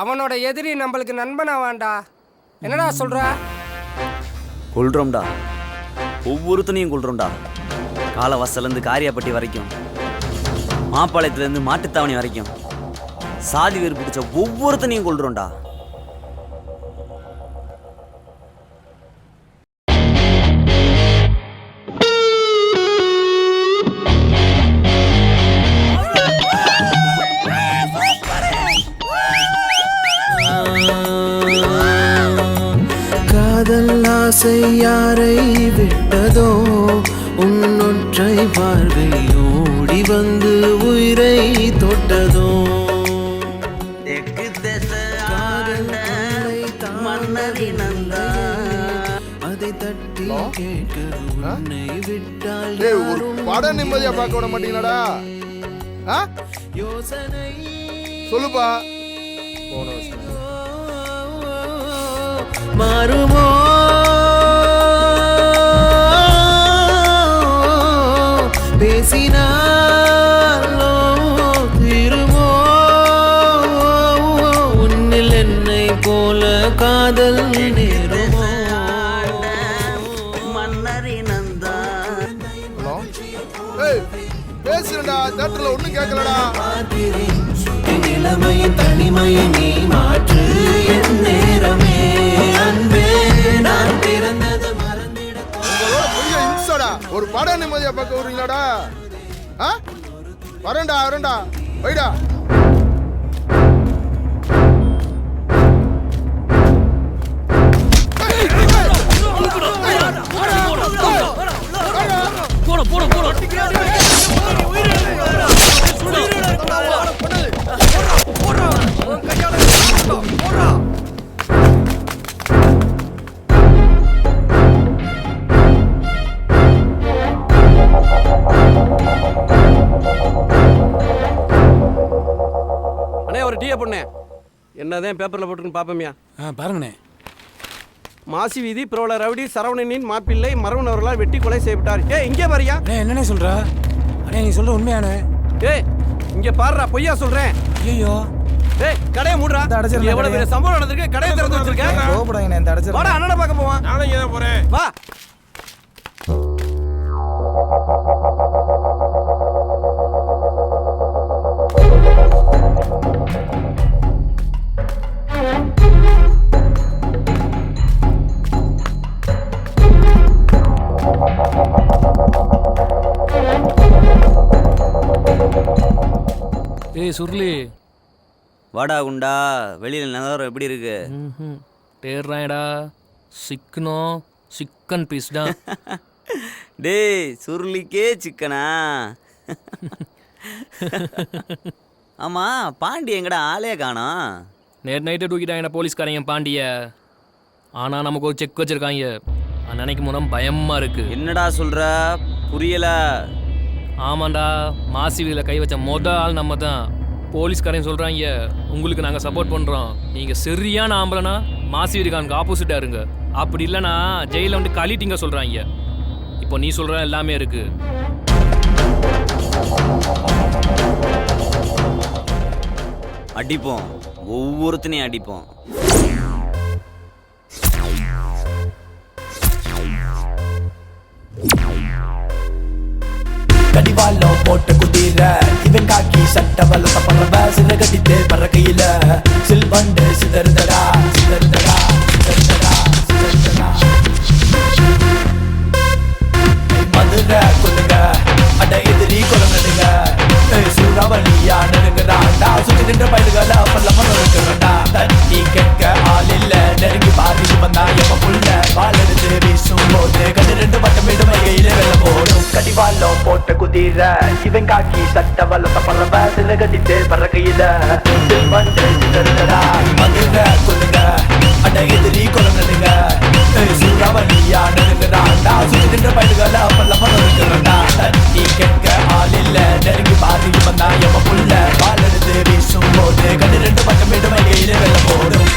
அவனோட எதிரி நம்மளுக்கு நண்பனா வேண்டா. என்னடா சொல்ற? கொள்றோம்டா, ஒவ்வொருத்தனையும் கொள்றோம்டா. காலவாசலேருந்து காரியாப்பட்டி வரைக்கும், மாப்பாளையத்துலேருந்து மாட்டுத்தாவணி வரைக்கும் சாதி வேறு பிடிச்ச ஒவ்வொருத்தனையும் கொள்றோம்டா. காதல் ஆசை யாரை விட்டதோ, உன்னொற்றை பார்வை ஓடி வந்து உயிரை தொட்டதோ. அதை தட்டி கேட்க உன்னை விட்டால் ஒரு படம் நிம்மதியா பார்க்க விட மாட்டீங்களாடா? யோசனை சொல்லுப்பா. மாறுமோ பேசினாலோ திருமோ, உன்னில் என்னை போல காதல் நேருமோ. பேசுறா, தேட்டர்ல ஒண்ணும் கேட்கலடா. நிலைமையின் தனிமையை நீ மாற்று என் நேரமே, அன்பே நான் பிறந்தது மறந்திட. ஒரு படம் நிம்மதியா பார்க்க விடுறீங்களாடா? வரேன்டா வரேன்டா, வைடா. போட போட போட. அண்ணே ஒரு டீயை பொண்ணேன், என்னதான் பேப்பரில் போட்டுருன்னு பார்ப்போம்யா. பாருங்கண்ணே. மாசி வீதி புரோல ரவுடி சரவணனின் மாப்பிள்ளை மரவன் அவர்களால் வெட்டி கொலை செய்யப்பட்டார். இங்கே பாரியா? என்னண்ணே சொல்ற? அண்ணே நீ சொல்ற உண்மையானே? இங்க பாருடா, பொய்யா சொல்றேன். ஐயோ கடையை மூடுறா. எவ்வளவு பெரிய சம்பவம் நடந்திருக்கு, கடையை திறந்து வச்சிருக்கேன். கோபப்படாதீங்க, இந்த அடைச்சிரு. வாடா, அண்ணனை பார்க்க போவான். நானும் இங்கே தான் போறேன். வா. ஏய் சுருளி, வாடா குண்டா, வெளியில் நிலவரம் எப்படி இருக்கு? தேடுறாயடா, சிக்கனும் சிக்கன் பீஸ் தான். டேய் சுருளிக்கே சிக்கனா? ஆமா, பாண்டி எங்கடா ஆளே காணோம்? நேற்று நைட்டு தூக்கிட்டாங்கடா போலீஸ்காரங்க பாண்டிய. ஆனா நமக்கு ஒரு செக் வச்சிருக்காங்க. நினைக்கும் போது பயமா இருக்கு. என்னடா சொல்ற? புரியல. ஆமாண்டா, மாசி வீதியில் கை வச்ச ஆள் நம்ம தான். போலீஸ்காரங்க சொல்றாங்க உங்களுக்கு நாங்கள் சப்போர்ட் பண்றோம், நீங்க சரியான ஆம்பளைனா மாசி வீதிக்கானுக்கு ஆப்போசிட்டா இருங்க, அப்படி இல்லைன்னா ஜெயில வந்து கழிட்டிங்க சொல்றாங்க. இப்போ நீ சொல்ற எல்லாமே இருக்கு. அடிப்போம், ஒவ்வொருத்தனையும் அடிப்போம். கடிவாளம் போட்டு குதிர இவன் காக்கி சட்ட வளர்த்த பறவை சில கட்டித்து பறக்கையில சில்பண்டு சிதறுதடா சிதறுதடா சிதறுதடா சிதறுதடா. மதுரை கொள்ளுங்க அட எதிரி சூறாவளியா நெருங்குறாண்டா சுத்தி நின்ற பயிர்கள பல்லம நொறுக்குறண்டா தட்டி கேட்க ஆள் இல்ல நெருங்கி பாதி வந்தா எம்ம புள்ள பால் எடுத்து வீசும் போது கண்டு ரெண்டு பட்டம் விடும் கையில வெள்ள போடும் கடிவாளம் போட்ட குதிர இவன் காக்கி சட்ட வளர்த்த பறவ சில கட்டிட்டு பறக்கையில வந்து சிதறடா மதுர கொல்லுங்க அட எதிரி கொலங்க சூறாவளியா நெருங்குறாண்டா சுத்தி நின்ற பயிர்கள பல்லம நொறுக்குறண்டா தட்டி கேட்க ஆள் இல்ல நெருங்கி பாதி வந்தா எம்ம புள்ள பால் எடுத்து வீசும் போது கண்டு ரெண்டு பட்டம் விடும் கையில வெள்ள போடும்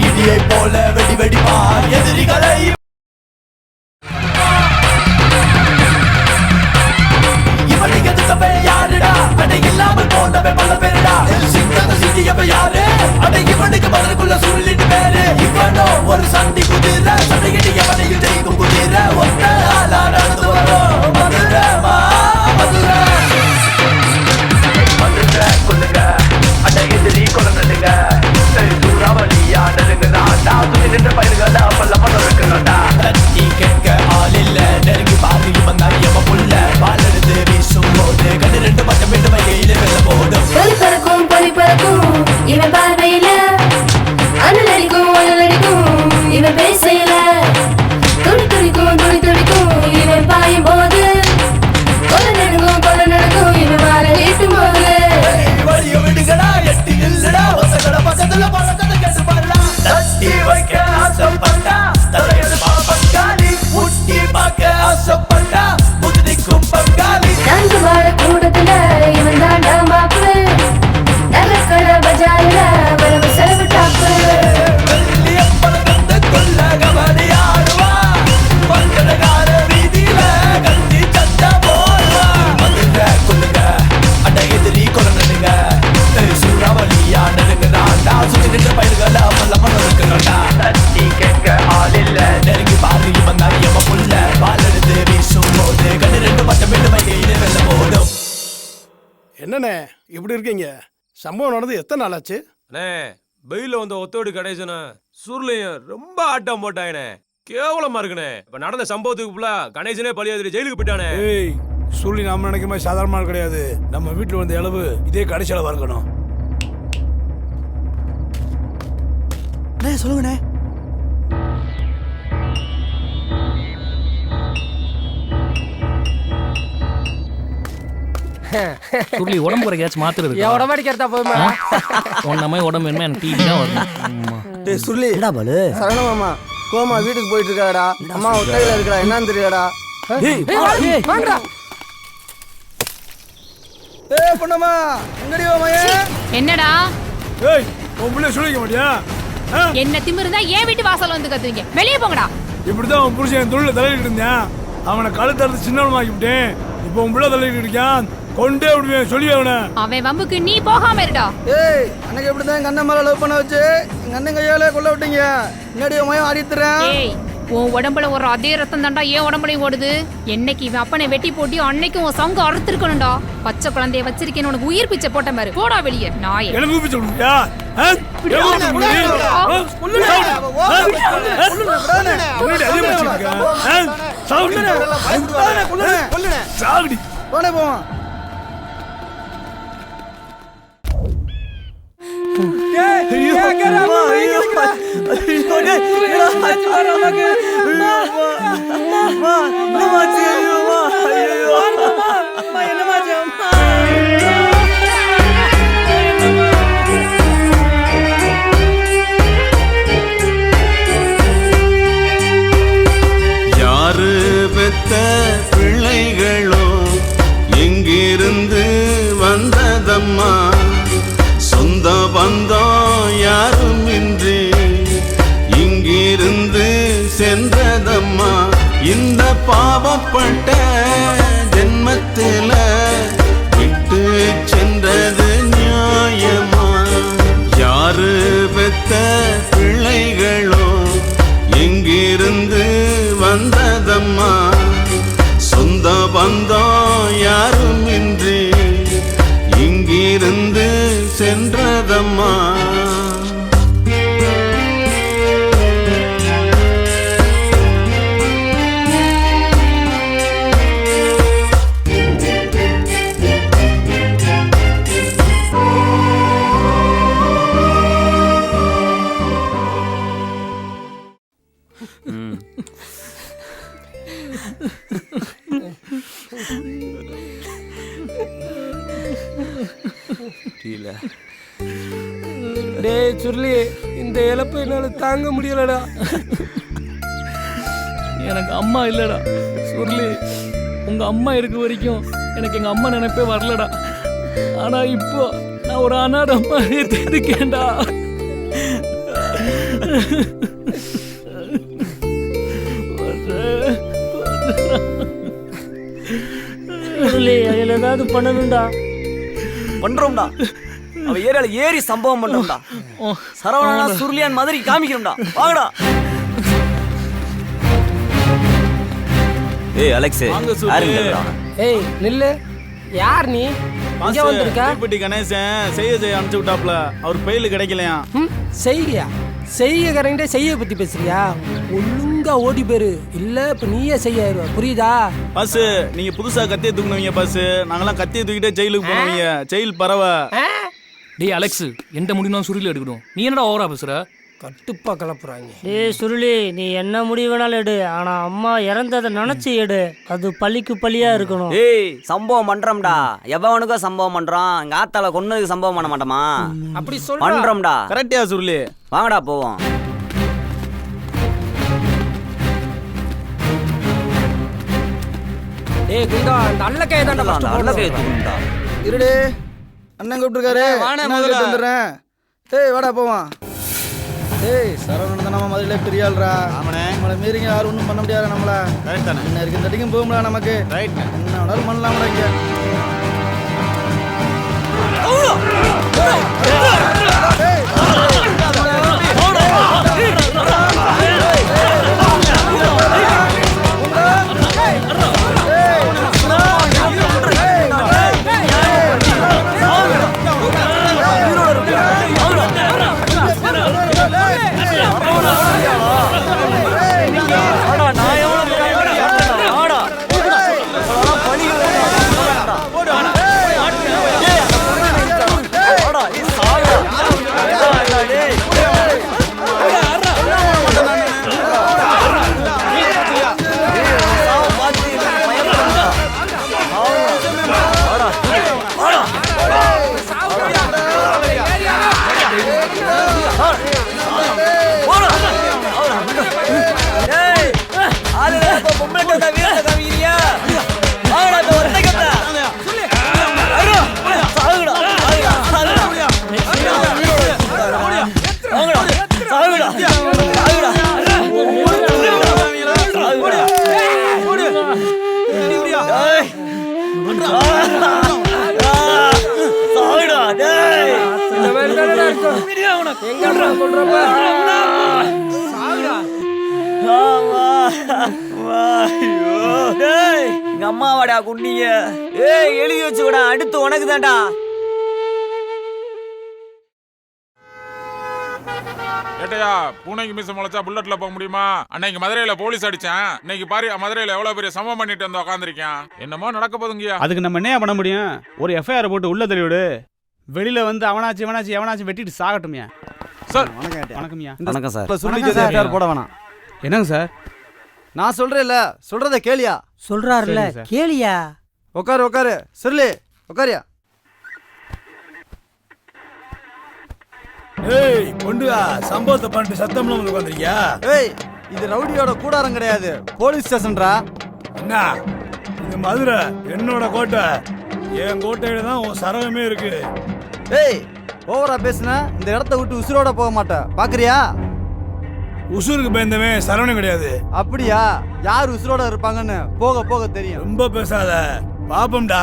இடியை போல வெடி வெடிப்பார் எதிரிகளை இவனுக்கு எதிர்த்தவன் யாருடா அடை இல்லாமல் போனவன் பல பேருடா சிங்காத சிட்டியவன் யாரு அடை இவனுக்கு பதிலுக்குள்ள சுருளின் பேரு இவனோ ஒரு சண்டி குதிரை சண்டையிட்டு எவனையும் ஜெயிக்கும் குதிரை ஒத்த ஆளா நடந்து வரும் மதுரை மதுரை மதுரை கொல்லுங்க அடை எதிரி கொலனுங்க சூறாவளியா நெருங்குறாண்டா சுத்தி நின்ற பயிர்கள பல்லம நொறுக்குறண்டா தட்டி கேட்க ஆள் இல்ல நெருங்கி பாதி வந்தா எம்ம புள்ள பால் எடுத்து வீசும் போது கண்டு ரெண்டு பட்டம் விட்டு கையில வெள்ள போடும் பொலி பறக்கும் இவன் பார்வையில அனல் அடிக்கும் இவன் பேசையில துடி துடிக்கும் இவன் பாயும் போது கொலை நடக்கும் இவன் வாழ நீட்டும் போது வழிய விடுகளா எட்டி இல்லடா வசகட பக்கத்துல பழக்கத்தை கேட்டு பாருடா தட்டி வைக்க ஆசைப்பட்டா தலையது பங்காளி முட்டி பார்க்க ஆசைப்பட்டா முதிக்கும் பங்காளி நான்கு வாழ கூடத்துல இவன் தாண்டா மாப்பு நகக்கட பஜாரில வரவு செலவு டாப்பு வெள்ளிய பழக்கத்தை கொள்ள கபடி ஆடுவா பஞ்சனகார வீதியில கட்டி சட்டா போடுவா மதுரை கொல்லுங்க அட எதிரி கொலனுங்க சூறாவளியா நெருங்குறாண்டா சுத்தி நின்ற பயிர்கள பல்லம நொறுக்குறண்டா தட்டி கேட்க ஆள் இல்ல நெருங்கி பாதி வந்தா எம்ம புள்ள பால் எடுத்து வீசும் போது கண்டு ரெண்டு பட்டம் விட்டு கையில வெள்ள போடும் என்னண்ணே இப்படி இருக்கீங்க சம்பவம் நடந்து எத்தனை நாள் ஆச்சு அண்ணே வெயில வந்த ஒத்தோடு கடைசன சுருளையும் ரொம்ப ஆட்டம் போட்டாங்கண்ணே கேவலமா இருக்குண்ணே இப்ப நடந்த சம்பவத்துக்கு ஃபுல்லா கணேசனே பழியாதிரி ஜெயிலுக்கு போயிட்டானே ஏய் சொல்லி நாம நினைக்கிற மாதிரி சாதாரணமா கிடையாது நம்ம வீட்டுல வந்த அளவு இதே கடைசியில வரக்கணும் சொல்லுங்கண்ணே சுருளி உடம்பு குறைக்காச்சும் மாத்துறது என் உடம்பு அடிக்கிறதா போதுமா உன்ன மாதிரி உடம்பு வேணுமா எனக்கு டிவி தான் வரும் டேய் சுருளி என்னடா பாலு சரண மாமா கோமா வீட்டுக்கு போயிட்டு இருக்காடா அம்மா ஒத்தையில இருக்கடா என்னன்னு தெரியாடா வாங்கடா பொண்ணம்மா எங்கடி மாயே என்னடா ஏய் உன் பிள்ளை சொல்லிக்க மாட்டியா என்ன திமிருந்தா ஏன் வீட்டு வாசல் வந்து கத்துவீங்க வெளியே போங்கடா இப்படிதான் உன் புருஷன் தொழில தலையிட்டு இருந்தேன் அவனை கழுத்து அறுத்து சின்னவனமாக்கி விட்டேன் இப்போ உன் பிள்ளை தலையிட்டு இருக்கான் கொண்டே விடுவேன் சொல்லி அவனை அவன் வம்புக்கு நீ போகாம இருடா ஏய் அன்னைக்கு எப்படிதான் எங்க அண்ணன் மேல லவ் பண்ண வச்சு எங்க அண்ணன் கையாலே கொல்ல விட்டீங்க என்னடி மாயம் ஆடித்துறேன் ஏய் உன் உடம்புல ஒரு அதே ரத்தம் தாண்டா ஏன் உடம்புலையும் ஓடுது என்னைக்கு இவன் அப்பனை வெட்டி போட்டி அன்னைக்கு உன் சங்கு அறுத்திருக்கணும்டா பச்சை குழந்தைய வச்சிருக்கேன்னு உனக்கு உயிர் பிச்சை போட்ட மாதிரி போடா வெளியே நாயே எனக்கு பிச்சை கொடுப்பியா போனே போவான் யாரு பெத்த பிள்ளைகளோ எங்கிருந்து வந்ததம்மா சொந்த பந்தம் யாரும் இன்றி இங்கிருந்து சென்றதம்மா இந்த பாவப்பட்ட டேய் சுருளி, இந்த இழப்பு என்னால தாங்க முடியலடா. எனக்கு அம்மா இல்லடா சுருளி. உங்க அம்மா இருக்க வரைக்கும் எனக்கு எங்க அம்மா நினைப்பே வரலடா. ஆனா இப்போ நான் ஒரு அனாதை அம்மாவே தெரிவிக்கேன்டா. அதில் ஏதாவது பண்ணணும்டா. பண்றோம்டா. அவ ஏரியால ஏறி சம்பவம் பண்ணோம்டா. சரவணா சுருளியான் மாதிரி காமிக்கிறோம்டா. வாங்கடா. ஏய் அலெக்ஸ், ஏய் நில்லு. யார் நீ? இங்க வந்திருக்க? தீப்பெட்டி கணேசன் செய்ய அனுப்பிச்சு விட்டாப்ல. அவர் பெயில் கிடைக்கலையா? செய்யா செய்ய கரெக்டா செய்ய பத்தி பேசுறியா? ஒழுங்கா ஓடி போயிரு, இல்ல இப்ப நீயே செய்ய. புரியுதா? பாஸ், நீங்க புதுசா கத்தியை தூக்குனவங்க பாஸ். நாங்கெல்லாம் கத்தியை தூக்கிட்டே ஜெயிலுக்கு போனவங்க. ஜெயில் பரவ. டேய் அலெக்ஸ், எந்த முடிவு சுருளி எடுக்கணும். நீ என்னடா ஓவரா பேசுற? கட்டுப்பா கலப்புறாங்க. டேய் சுருளி, நீ என்ன முடிவு வேணாலும் எடு. ஆனா அம்மா இறந்ததை நினைச்சு எடு. அது பழிக்கு பழியா இருக்கணும். ஏய் சம்பவம் பண்றோம்டா. எவனுக்கோ சம்பவம் பண்றோம். எங்க ஆத்தால கொன்னதுக்கு சம்பவம் பண்ண மாட்டோமா? அப்படி சொல்ற. பண்றோம்டா. கரெக்டா சுருளி. வாங்கடா போவோம். ஏய் குண்டா, நல்ல கை தான்டா. நல்ல கை தூக்குடா. இருடே, அண்ணன் கூப்பிட்டுருக்காரு. வந்துடுறேன். ஏய் வாடா போவான். ஏய் சரவணன் தான் நம்ம மதுரையில பெரிய ஆள்ரா. நம்மளை மீறிங்க யாரும் ஒன்றும் பண்ண முடியாது. நம்மள என்ன இருக்கு இந்த அடிக்கும் போகும்ல நமக்கு. என்ன வேணாலும் பண்ணலாம்டா இங்க. அம்மாவாடா குண்டிய. ஏய் எழுதி வச்சுக்கடா, அடுத்து உனக்கு தான்டா. ஏட்டையா, பூனைக்கு மீச முளைச்சா புல்லட்ல போக முடியுமா? அன்னைக்கு மதுரையில போலீஸ் அடிச்சேன். இன்னைக்கு பாரு மதுரையில எவ்வளவு பெரிய சம்பவம் பண்ணிட்டு வந்து உட்காந்துருக்கேன். என்னமோ நடக்க போதுங்கயா. அதுக்கு நம்ம என்ன பண்ண முடியும்? ஒரு எஃப்ஐஆர் போட்டு உள்ள தள்ளிவிடு. வெளியில வந்து அவனாச்சு எவனாச்சும் வெட்டிட்டு சாகட்டும்யா. சார் வணக்கம்யா. வணக்கம் சார். எஃப்ஐஆர் போட வேணாம். என்னங்க சார்? நான் சொல்றேன்ல, சொல்றத கேளியா? சொல்றாருல கேளியா? உட்காரு உட்காரு. சுருளி உட்காரியா? ஏய் பொண்டுவா, சம்பவத்தை பண்ணிட்டு சத்தம்ல வந்து உட்காந்துருக்கியா? ஏய் இது ரவுடியோட கூடாரம் கிடையாது, போலீஸ் ஸ்டேஷன்ரா. என்ன இது மதுரை என்னோட கோட்டை. என் கோட்டையில தான் உன் சரகமே இருக்கு. ஏய் ஓவரா பேசுன இந்த இடத்த விட்டு உசுரோட போக மாட்டேன், பாக்குறியா? உசுருக்கு பயந்தவன் சரவணன் கிடையாது. அப்படியா? யார் உசுரோட இருப்பாங்கன்னு போக போக தெரியும். ரொம்ப பேசாத, பாப்பம்டா.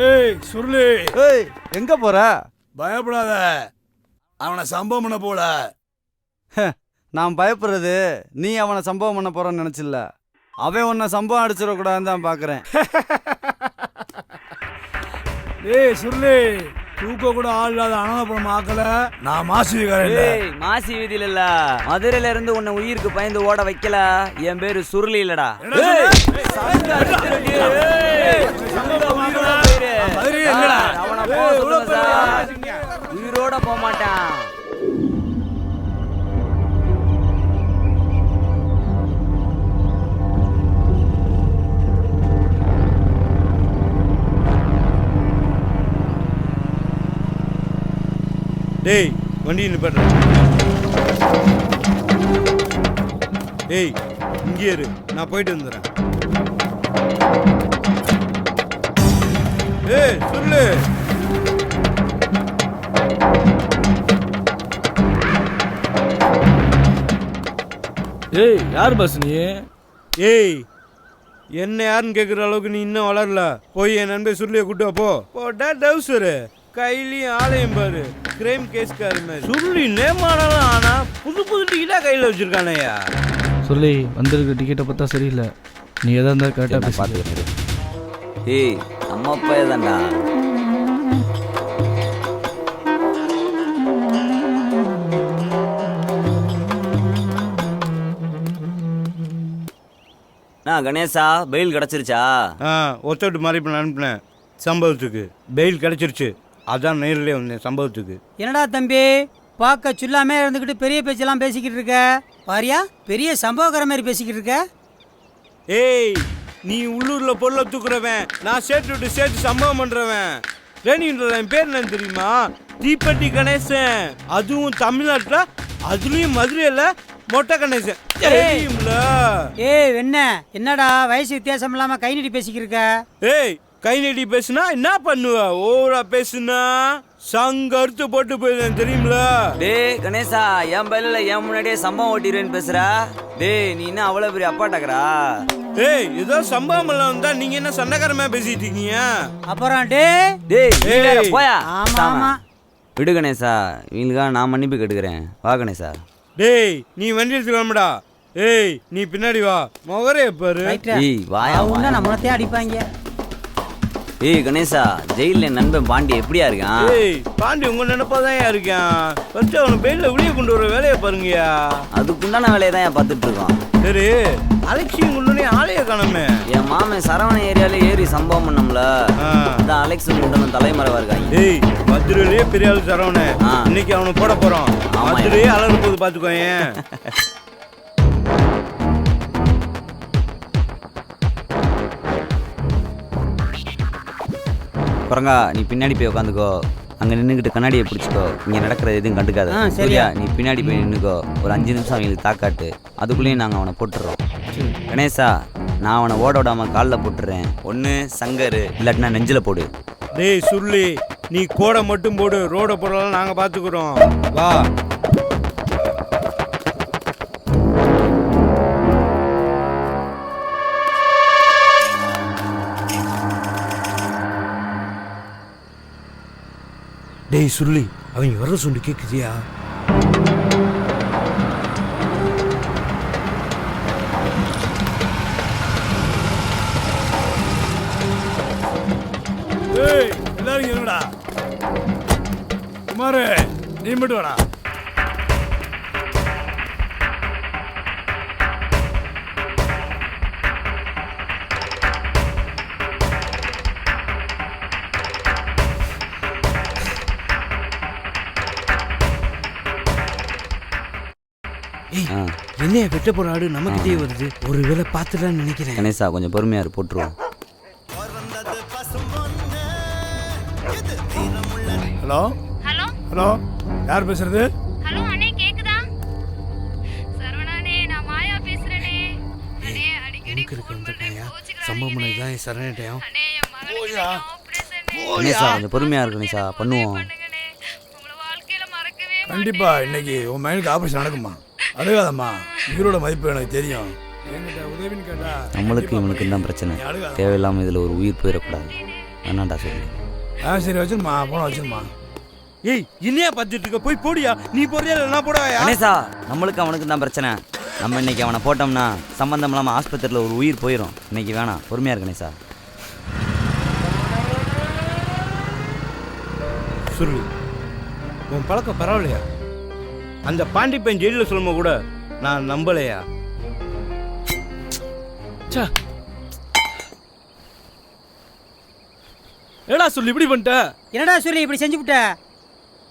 ஏய் சுருளி, ஏய் எங்க போற? பயப்படாத, அவனை சம்பவம் பண்ண போல. நான் பயப்படுறது நீ அவனை சம்பவம் பண்ண போறன்னு நினைச்சில்ல, அவன் உன்னை சம்பவம் அடிச்சிடக்கூடாதுன்னு தான் பாக்குறேன். ஏய் சுருளி, தூக்க கூட ஆள் இல்லாத அனாதபுரம் ஆக்கல நான் மாசி வீதிக்காரன். மாசி வீதியில இல்ல, மதுரையில இருந்து உன்னை உயிருக்கு பயந்து ஓட வைக்கல. என் பேரு சுருளி இல்லடா. உயிரோட போக மாட்டான். டேய் வண்டி நிப்பாட்டு. டேய் இங்கே இரு, நான் போயிட்டு வந்துடுறேன். ஏய் சொல்லு. ஏய் யார் பஸ் நீ? ஏய் என்ன யாருன்னு கேட்குற அளவுக்கு நீ இன்னும் வளரல. போய் என் நண்பர் சுருளியை கூட்டு வா. போட்டா டவுசரு கையிலையும் ஆலயம் பாரு, கிரைம் கேஸ்காரு மாதிரி. சுருளி நேமானாலும் ஆனா புது புது டிக்கெட்டா கையில் வச்சிருக்கானேயா. சொல்லி வந்திருக்க டிக்கெட்டை பார்த்தா சரியில்லை. நீ எதா இருந்தால் கரெக்டாக பார்த்துக்கிட்டு. ஏய் நம்ம அப்பா தான்டா. கணேசா பெயில் கிடச்சிருச்சா? ஒத்தோட்டு மாதிரி இப்போ அனுப்பினேன் சம்பவத்துக்கு. பெயில் கிடச்சிருச்சு, அதான் நேரிலே வந்தேன் சம்பவத்துக்கு. என்னடா தம்பி பார்க்க சொல்லாமே இருந்துக்கிட்டு பெரிய பேச்செல்லாம் பேசிக்கிட்டு இருக்க? பாரியா பெரிய சம்பவக்கார மாதிரி பேசிக்கிட்டு இருக்க. ஏய் நீ உள்ளூரில் பொருளை தூக்குறவன், நான் சேர்த்து சம்பவம் பண்ணுறவன். ரேணின்ற என் பேர் என்னன்னு தெரியுமா? தீப்பெட்டி கணேசன். அதுவும் தமிழ்நாட்டில், அதுலேயும் மதுரையில் மொட்டை கணேசன். ஏய் என்னடா வயசு வித்தியாசம் இல்லாம கை நீட்டி பேசிக்கிட்டு இருக்க? ஏய் கை நீட்டி பேசுனா என்ன பண்ணுவ? ஓவரா பேசுனா சங்க அறுத்து போட்டு போயிருந்தேன் தெரியுமில. டேய் கணேசா, என் பையில என் முன்னாடியே சம்பவம் ஓட்டிடுறேன்னு பேசுற. டேய் நீ என்ன அவ்வளவு பெரிய அப்பாட்டாக்குறா? ஏய் ஏதோ சம்பவம் எல்லாம் வந்தா நீங்க என்ன சண்டைக்காரமா பேசிட்டு இருக்கீங்க? அப்புறம் டேய் போயா. ஆமா விடு கணேசா, இவங்களுக்காக நான் மன்னிப்பு கேட்டுக்கிறேன். வா கணேசா. டேய் நீ வண்டி எடுத்துக்கலாமடா. ஏய் நீ பின்னாடி வா, முகரே பாரு. ஏய் வாயா, நம்மளத்தையே அடிப்பாங்க. ஏய் கணேசா, ஜெயில என் நண்பன் பாண்டி எப்படியா இருக்கான்? ஏய் பாண்டி உங்க நினைப்பாதான் இருக்கான். ஃபர்ஸ்ட் அவனை பெயில வெளியே கொண்டு வர வேலையை பாருங்கயா. அதுக்குண்டான வேலையை தான் பார்த்துட்டு இருக்கோம். சரி அலெக்ஸையும் கொண்டு ஆளைய காணமே. என் மாமன் சரவண ஏரியால ஏறி சம்பவம் பண்ணோம்ல, அதான் அலெக்ஸ் கொண்டு தலைமறைவா இருக்காங்க. ஏய் மதுரையிலேயே பெரிய ஆள் சரவண, இன்னைக்கு அவனை போட போறோம். மதுரையே அலற போது பாத்துக்கோங்க. குரங்கா நீ பின்னாடி போய் உட்காந்துக்கோ. அங்கே நின்றுக்கிட்டு கண்ணாடியை பிடிச்சிக்கோ. இங்கே நடக்கிறது எதுவும் கண்டுக்காது. சரியா? நீ பின்னாடி போய் நின்றுக்கோ. ஒரு 5 நிமிஷம் அவங்களுக்கு தாக்காட்டு. அதுக்குள்ளேயும் நாங்கள் அவனை போட்டுடுறோம். கணேசா, நான் அவனை ஓட விடாமல் காலில் போட்டுடுறேன். ஒன்று சங்கரு, இல்லாட்டினா நெஞ்சில் போடு. டேய் சுருளி, நீ கோடை மட்டும் போடு, ரோட போடலாம் நாங்கள் பார்த்துக்குறோம். வா. டேய் சுருளி, அவங்க வர சொல்லி கேட்குதியா? ஏய் எல்லாரும் என்னடா? குமாரு நீ மட்டும் வாடா. என்னைய வெட்ட போற ஆடு நமக்கிட்டே வருது. ஒரு வேளை பார்த்துதான் நினைக்கிறேன். கணேசா கொஞ்சம் பொறுமையா போட்டுருவோம். ஹலோ ஹலோ ஹலோ யார் பேசுறது? ஹலோ அண்ணே கேக்குதா? சரவணானே, நான் மாயா பேசுறேனே. அண்ணே அடிக்கடி சம்பவம் பண்ணதான் சரணடையும். கணேசா கொஞ்சம் பொறுமையா இருக்கு கணேசா, பண்ணுவோம். கண்டிப்பா இன்னைக்கு உன் மகனுக்கு ஆபரேஷன் நடக்குமா? அழுகாதம்மா, உயிரோட மதிப்பு எனக்கு தெரியும். என்கிட்ட உதவின்னு கேட்டா நம்மளுக்கு இவனுக்கு தான் பிரச்சனை. தேவையில்லாம இதுல ஒரு உயிர் போயிடக்கூடாது. வேணாண்டா சொல்லு. சரி வச்சிருமா, போன வச்சிருமா. ஏய் என்னையா பார்த்துட்டு இருக்க? போய் போடியா. நீ போறியா இல்லை நான் போடா? கணேசா, நம்மளுக்கு அவனுக்கு தான் பிரச்சனை. நம்ம இன்னைக்கு அவனை போட்டோம்னா சம்பந்தம் இல்லாமல் ஆஸ்பத்திரியில் ஒரு உயிர் போயிடும். இன்னைக்கு வேணாம், பொறுமையா இருக்கு கணேசா. சொல்லு, உன் பழக்கம் பரவாயில்லையா? அந்த பாண்டி பையன் ஜெயிலில் சொல்லும்போது கூட நான் நம்பலையா? ஏடா சொல்லி இப்படி பண்ணிட்ட? என்னடா சொல்லி இப்படி செஞ்சு விட்ட?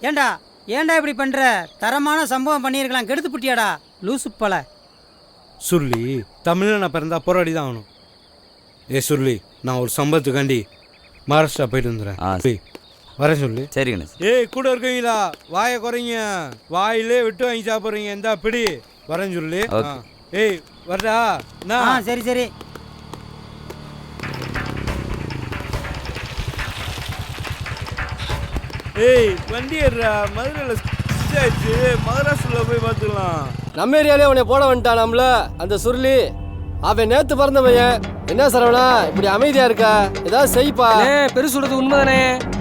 ஏண்டா இப்படி பண்ற? தரமான சம்பவம் பண்ணியிருக்கலாம், கெடுத்து புட்டியாடா லூசு பல. சுருளி, தமிழில் நான் பிறந்தா போராடி தான் ஆகணும். ஏ சுருளி, நான் ஒரு சம்பவத்துக்காண்டி மகாராஷ்டிரா போயிட்டு வந்துடுறேன். வர சொல்லு. சரி கணேஷ். ஏய் கூட இருக்கீங்களா, வாயை குறைங்க, வாயிலே விட்டு வாங்கி சாப்பிட்றீங்க, இந்தா பிடி. வரேன்னு சொல்லு. ஏய் வரடா. சரி சரி. ஏய் வண்டி ஏறா, மதுரையில் ஆச்சு, மகாராஷ்டிரில் போய் பார்த்துக்கலாம். நம்ம ஏரியாலே உன்னை போட வந்துட்டானாம்ல அந்த சுருளி. அவன் நேத்து பிறந்த பையன். என்ன சரவணா இப்படி அமைதியா இருக்கா? ஏதாவது செய்ப்பா. பெரு சொல்றது உண்மைதானே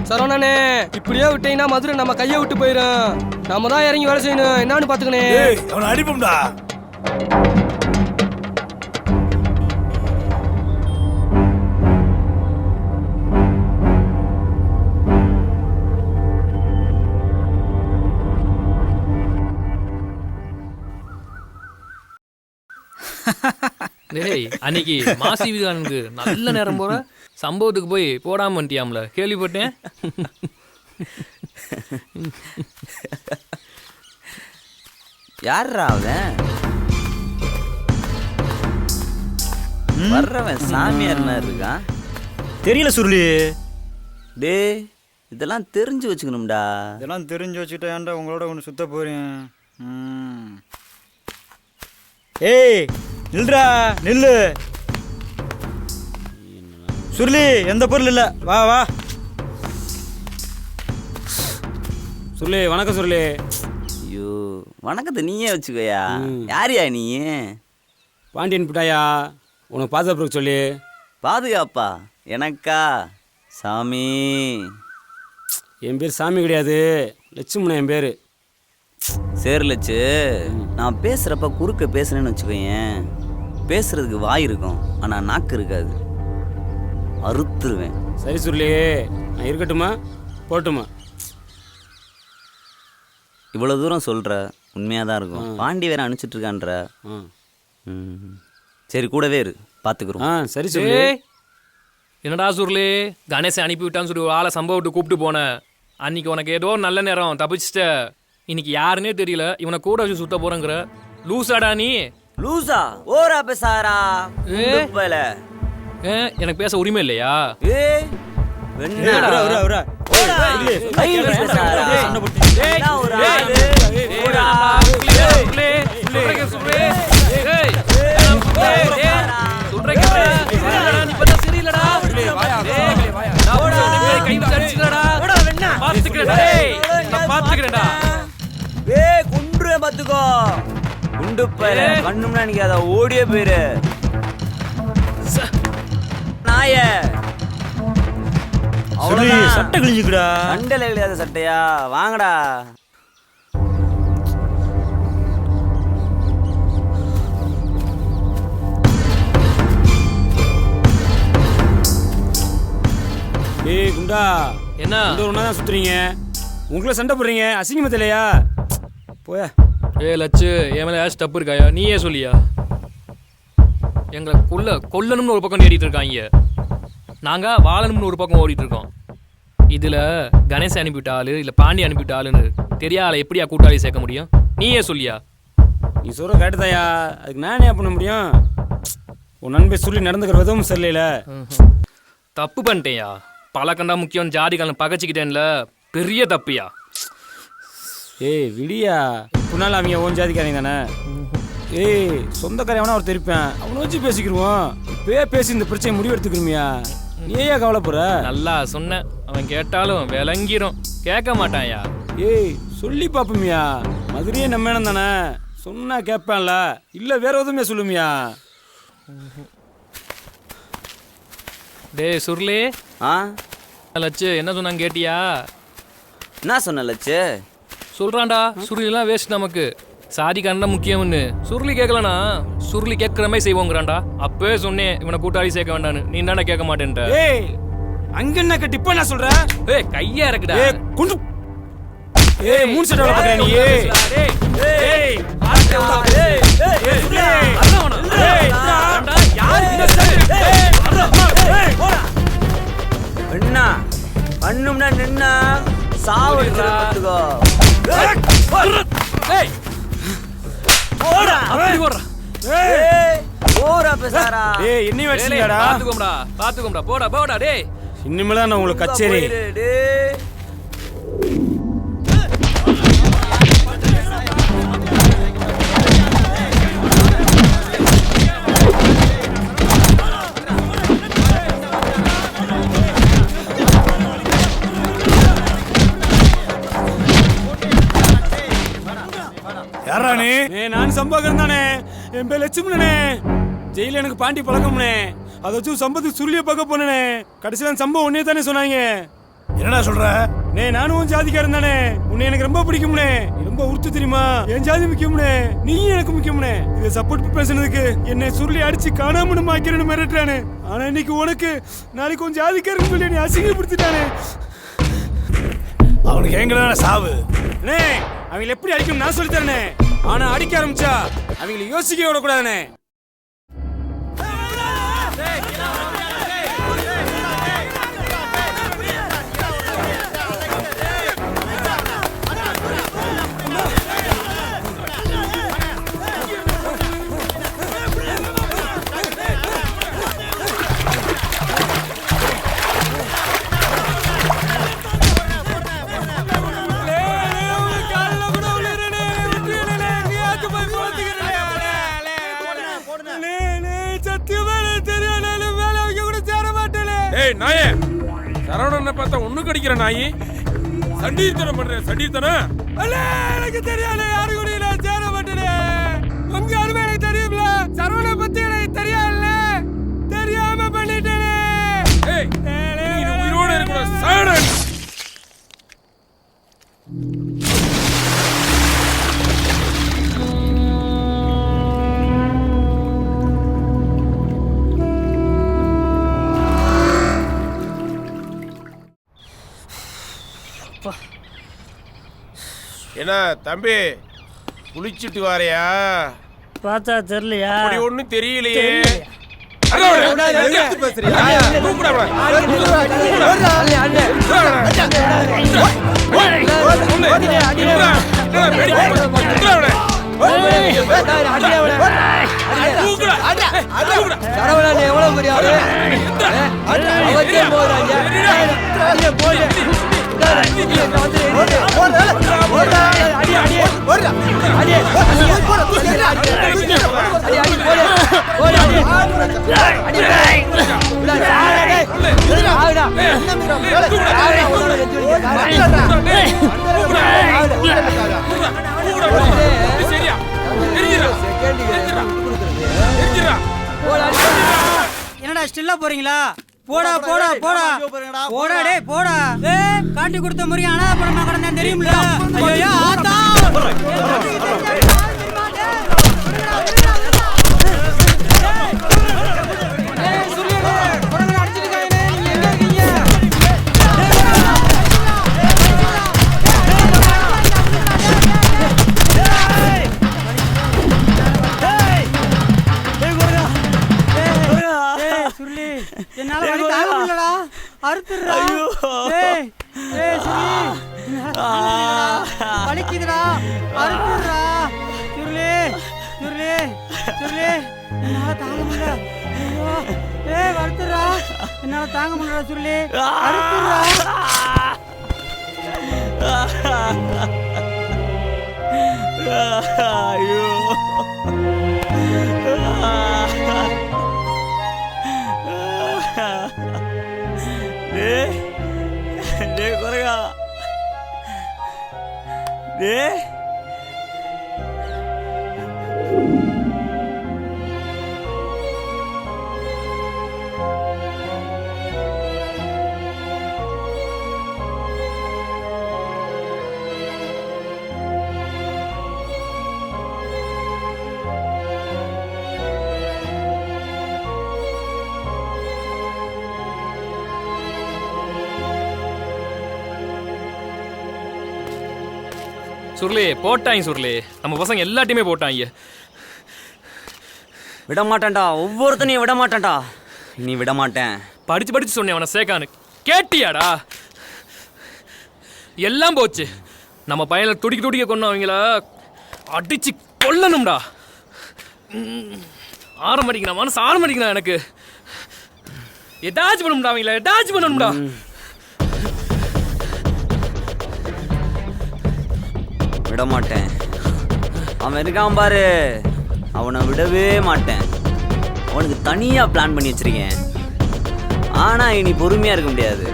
சரவணானே. இப்படியே விட்டீங்கன்னா மதுரை நம்ம கையை விட்டு போயிடும். நம்ம தான் இறங்கி வேலை செய்யணும். என்னன்னு பாத்துக்கணே. அவனை அடிப்போம்டா. டேய் அன்னைக்கு மாசி விதானுக்கு நல்ல நேரம் போற சம்பவத்துக்கு போய் போடாம வந்துட்டியாம்ல, கேள்விப்பட்டேன். யாரா அவன்? வர்றவன் சாமியார் மாதிரி இருக்கான். தெரியல சுருளி. டே இதெல்லாம் தெரிஞ்சு வச்சுக்கணும்டா. இதெல்லாம் தெரிஞ்சு வச்சுக்கிட்டா ஏன்டா உங்களோட ஒன்று சுத்த போறேன். ஏய் நில்றா நில்லு. சுருளி எந்த பொருள் இல்லை, வா வா. சுருளி வணக்கம் சுருளி. ஐயோ வணக்கத்தை நீயே வச்சுக்கோயா. யாரையா நீ? பாண்டியன் பிட்டாயா, உனக்கு பாதுகாப்பு சொல்லி. பாதுகாப்பா எனக்கா? சாமி என் பேர் சாமி கிடையாது, லட்சுமணன் என் பேர். சரி லட்சு, நான் பேசுகிறப்ப குறுக்க பேசுனேன்னு வச்சுக்கோயேன், பேசுறதுக்கு வாய் இருக்கும் ஆனால் நாக்கு இருக்காது, அறுத்துருவேன். சரி சுருளி, நான் இருக்கட்டுமா போட்டுமா? இவ்வளோ தூரம் சொல்கிற உண்மையாக தான் இருக்கும். பாண்டி வேற அனுப்பிச்சிட்டு இருக்கான்ற. சரி கூடவே இரு, பார்த்துக்குறோம். சரி சொல்லி. என்னடா சுருளி, கணேசன் அனுப்பி விட்டான்னு சொல்லி ஒரு ஆளை சம்பவத்துக்கு கூப்பிட்டு போனேன். அன்னைக்கு உனக்கு ஏதோ நல்ல நேரம் தப்பிச்சிட்ட. இன்னைக்கு யாருன்னே தெரியல, இவனை கூட வச்சு சுத்த போறங்கிற. லூசாடா நீ? லூசா? ஓரா பேசாரா? எனக்கு பேச உரிமை இல்லையா? பாத்துக்கோ குண்டு பயிர கண்ணும்னா நீங்க அத ஓடிய போயிரு நாய. சட்டை கிழிஞ்சுக்குடா. சண்டையில கிடையாது சட்டையா, வாங்கடா. ஏய் குண்டா, என்ன ஒன்னா தான் சுத்துறீங்க, உங்களை சண்டை போடுறீங்க, அசிங்கமா இல்லையா? போயா. லட்சு, என் மேலே ஏதாச்சும் தப்பு இருக்காயா? நீயே சொல்லியா? எங்களை கொல்லணும்னு ஒரு பக்கம் தேடிட்டு இருக்காங்க, நாங்கள் வாழணும்னு ஒரு பக்கம் ஓடிட்டு இருக்கோம். இதில் கணேசன் அனுப்பிவிட்ட ஆளு இல்லை பாண்டி அனுப்பிவிட்ட ஆளுன்னு தெரியாத எப்படியா கூட்டாளி சேர்க்க முடியும்? நீயே சொல்லியா? நீ சொல்ற கேட்டுதாயா, அதுக்கு நானே பண்ண முடியும்? உன் நண்பை சொல்லி நடந்துக்கிற விதமும் சரியில்ல. தப்பு பண்ணிட்டேயா, பழக்கண்டா முக்கியம், ஜாதி காலம் பகச்சிக்கிட்டேன்ல, பெரிய தப்பியா. ஏய் விடியா, புனால அவங்க ஓன் ஜாதிக்காரங்க தானே. ஏய் சொந்தக்காரன் அவனா ஒரு தெரிப்பேன், அவனை வச்சு பேசிக்கிடுவோம். இப்பயே பேசி இந்த பிரச்சனை முடிவெடுத்துக்கிறோமியா, நீ ஏயா கவலைப்படுற? நல்லா சொன்னேன், அவன் கேட்டாலும் விளங்கிரும், கேட்க மாட்டான்யா. ஏய் சொல்லி பாப்போமியா, மதுரையே நம்ம இடம் தானே, சொன்னா கேட்பேன்ல, இல்லை வேற எதுவுமே சொல்லுமியா. டேய் சுருளி. லட்சு என்ன சொன்னாங்க கேட்டியா? என்ன சொன்ன லட்சு? சொல்றான்டா, சுருளிலாம் வேஸ்ட், நமக்கு சாதிக்காரன் தான் முக்கியம்னு. சுருளி கேட்கலனா சுருளி கேட்குற மாதிரி செய்வோங்கிறான்டா. அப்பவே சொன்னேன் இவனை கூட்டாளி சேர்க்க வேண்டான்னு, நீ தானே கேட்க மாட்டேன்ற. ஏய் அங்க என்ன கட்டி இப்ப என்ன சொல்ற? ஏய் கையா இருக்குடா. ஏய் குண்டு. ஏய் மூணு செட் டெவலப் பண்ற நீ. ஏய் ஏய் ஏய் ஏய் அண்ணா ஏய் அண்ணா யார் இந்த செட்? ஏய் போடா. அண்ணா அண்ணும்னா நின்னா சாவடிக்குற பாத்துக்கோ. ஏய் போடா, அப்படி போடா. ஏய் ஓரா பேசாரா. ஏய் என்னி வச்சிங்கடா? பாத்துக்கோம்டா போடா போடா. டேய் இன்னிமேல நான் உங்களுக்கு கச்சேரி. டேய் யாரா நீ? நான் சம்பாகரன் தானே. என் பேர் லட்சுமணனே. ஜெயில எனக்கு பாண்டி பழக்கம்னே. அதை வச்சு சம்பத்து சுருளிய பார்க்க போனே. கடைசியில சம்பவம் உன்னே தானே சொன்னாங்க. என்னடா சொல்ற? நானும் ஜாதிக்காரன் தானே. உன்னை எனக்கு ரொம்ப பிடிக்கும்னே. ரொம்ப உறுத்து தெரியுமா? என் ஜாதி முக்கியம்னே, நீ எனக்கு முக்கியம்னே. இதை சப்போர்ட் பேசுனதுக்கு என்னை சுருளி அடிச்சு காணாமனு மாக்கிறேன்னு மிரட்டுறானே. ஆனா இன்னைக்கு உனக்கு நாளைக்கு கொஞ்சம் ஜாதிக்காரன் சொல்லி நீ அசிங்கப்படுத்திட்டானே. அவனுக்கு எங்கடா சாவு? அவங்களை எப்படி அடிக்கும் நான் சொல்லி தரேனே. ஆனா அடிக்க ஆரம்பிச்சா அவங்களை யோசிக்க விடக்கூடாதுனே. நாயே, சரவணனை பார்த்தா ஒண்ணு கடிக்கிற நாயி. சண்டீர்த்தனம் பண்றேன், சண்டீர்த்தனம். எனக்கு தெரியாது, யாரு கூட சேர மாட்டேன். உங்க அருமை எனக்கு தெரியும்ல. சரவணனை பத்தி எனக்கு தெரியாதுல்ல. தெரியாம பண்ணிட்டேனே. உயிரோட இருக்கிற சாணன். என்ன தம்பி, குளிச்சுட்டு வாரியா? பார்த்தா தெரியலையா? அப்படி ஒண்ணும் தெரியலையே. என்னடா ஸ்டில்லா போறீங்களா? போடா போடா போடா போடா டே போடா. காட்டி கொடுத்த முறை அனாதபுரமா கடந்தேன் தெரியும்ல. ஐயோ ஆத்தா. என்னால வலி தாங்க முடியலடா. அறுத்துறா. ஏய் ஏய் சுருளி, வலிக்குதுடா. அறுத்துறா சுருளி. சுருளி சுருளி, என்னால தாங்க முடியல. ஐயோ ஏய் அறுத்துறா. என்னால தாங்க முடியல சுருளி. அறுத்துறா. ஐயோ குறையா டே. சுருளி போட்டாங்க. சுருளி நம்ம பசங்க எல்லாத்தையுமே போட்டாங்க. விட மாட்டேன்டா, ஒவ்வொருத்தனையும் விட மாட்டேன்டா. நீ விட மாட்டேன். படிச்சு படிச்சு சொன்னேன் அவனை சேக்கான்னு. கேட்டியாடா? எல்லாம் போச்சு. நம்ம பையனை துடிக்க துடிக்க கொண்டு அவங்கள அடிச்சு கொல்லணும்டா. ஆரம்பிக்கணும் மனசு ஆரம்பிக்கணும். எனக்கு ஏதாச்சும் பண்ணணும்டா. அவங்கள ஏதாச்சும் பண்ணணும்டா. விட மாட்டேன். அவன் இருக்கான் பாரு, அவனை விடவே மாட்டேன். அவனுக்கு தனியா பிளான் பண்ணி வச்சிருக்கேன். ஆனா இனி பொறுமையா இருக்க முடியாது.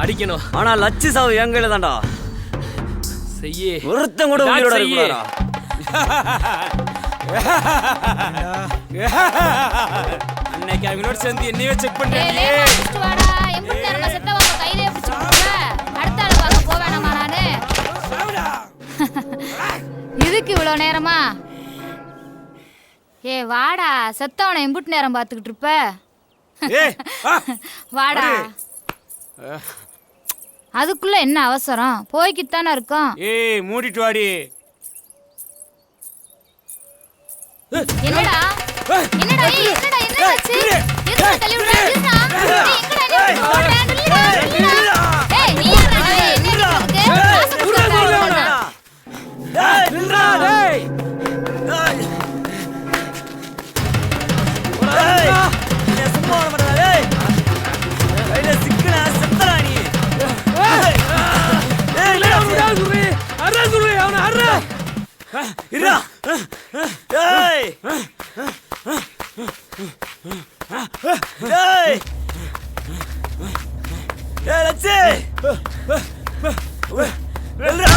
அடிக்கணும். ஆனா லட்சு சாவு என் கையில தான்டா. செய்யே. ஒருத்தன் கூட உயிரோட இருக்கக்கூடாதா? அன்னைக்கு அவங்களோட சேர்ந்து என்னையே செக் பண்றீங்க. இதுக்கு இவ்வளவு நேரமா? ஏ வாடா, செத்தவனை எம்புட்டு நேரம் பார்த்துக்கிட்டு இருப்ப. வாடா. அதுக்குள்ள என்ன அவசரம்? போய்கிட்டானே இருக்கோம். ஏய் மூடிட்டு வாடி. என்னடா என்னடா என்னடா என்னாச்சு? எதுக்கு தள்ளி விடுறா? ஏய் நீ யாரா? என்ன இருக்கு? காசு கொடுத்தா. டேய் நில்றா டேய். டேய் நீ சும்மா வர மாட்டடா டேய். கையில சிக்கனா செத்தடா நீ. டேய் இல்லடா சுரே. அரே சுரே அவன அரே. இருடா. டேய். டேய். டேய் லட்சே. நில்றா.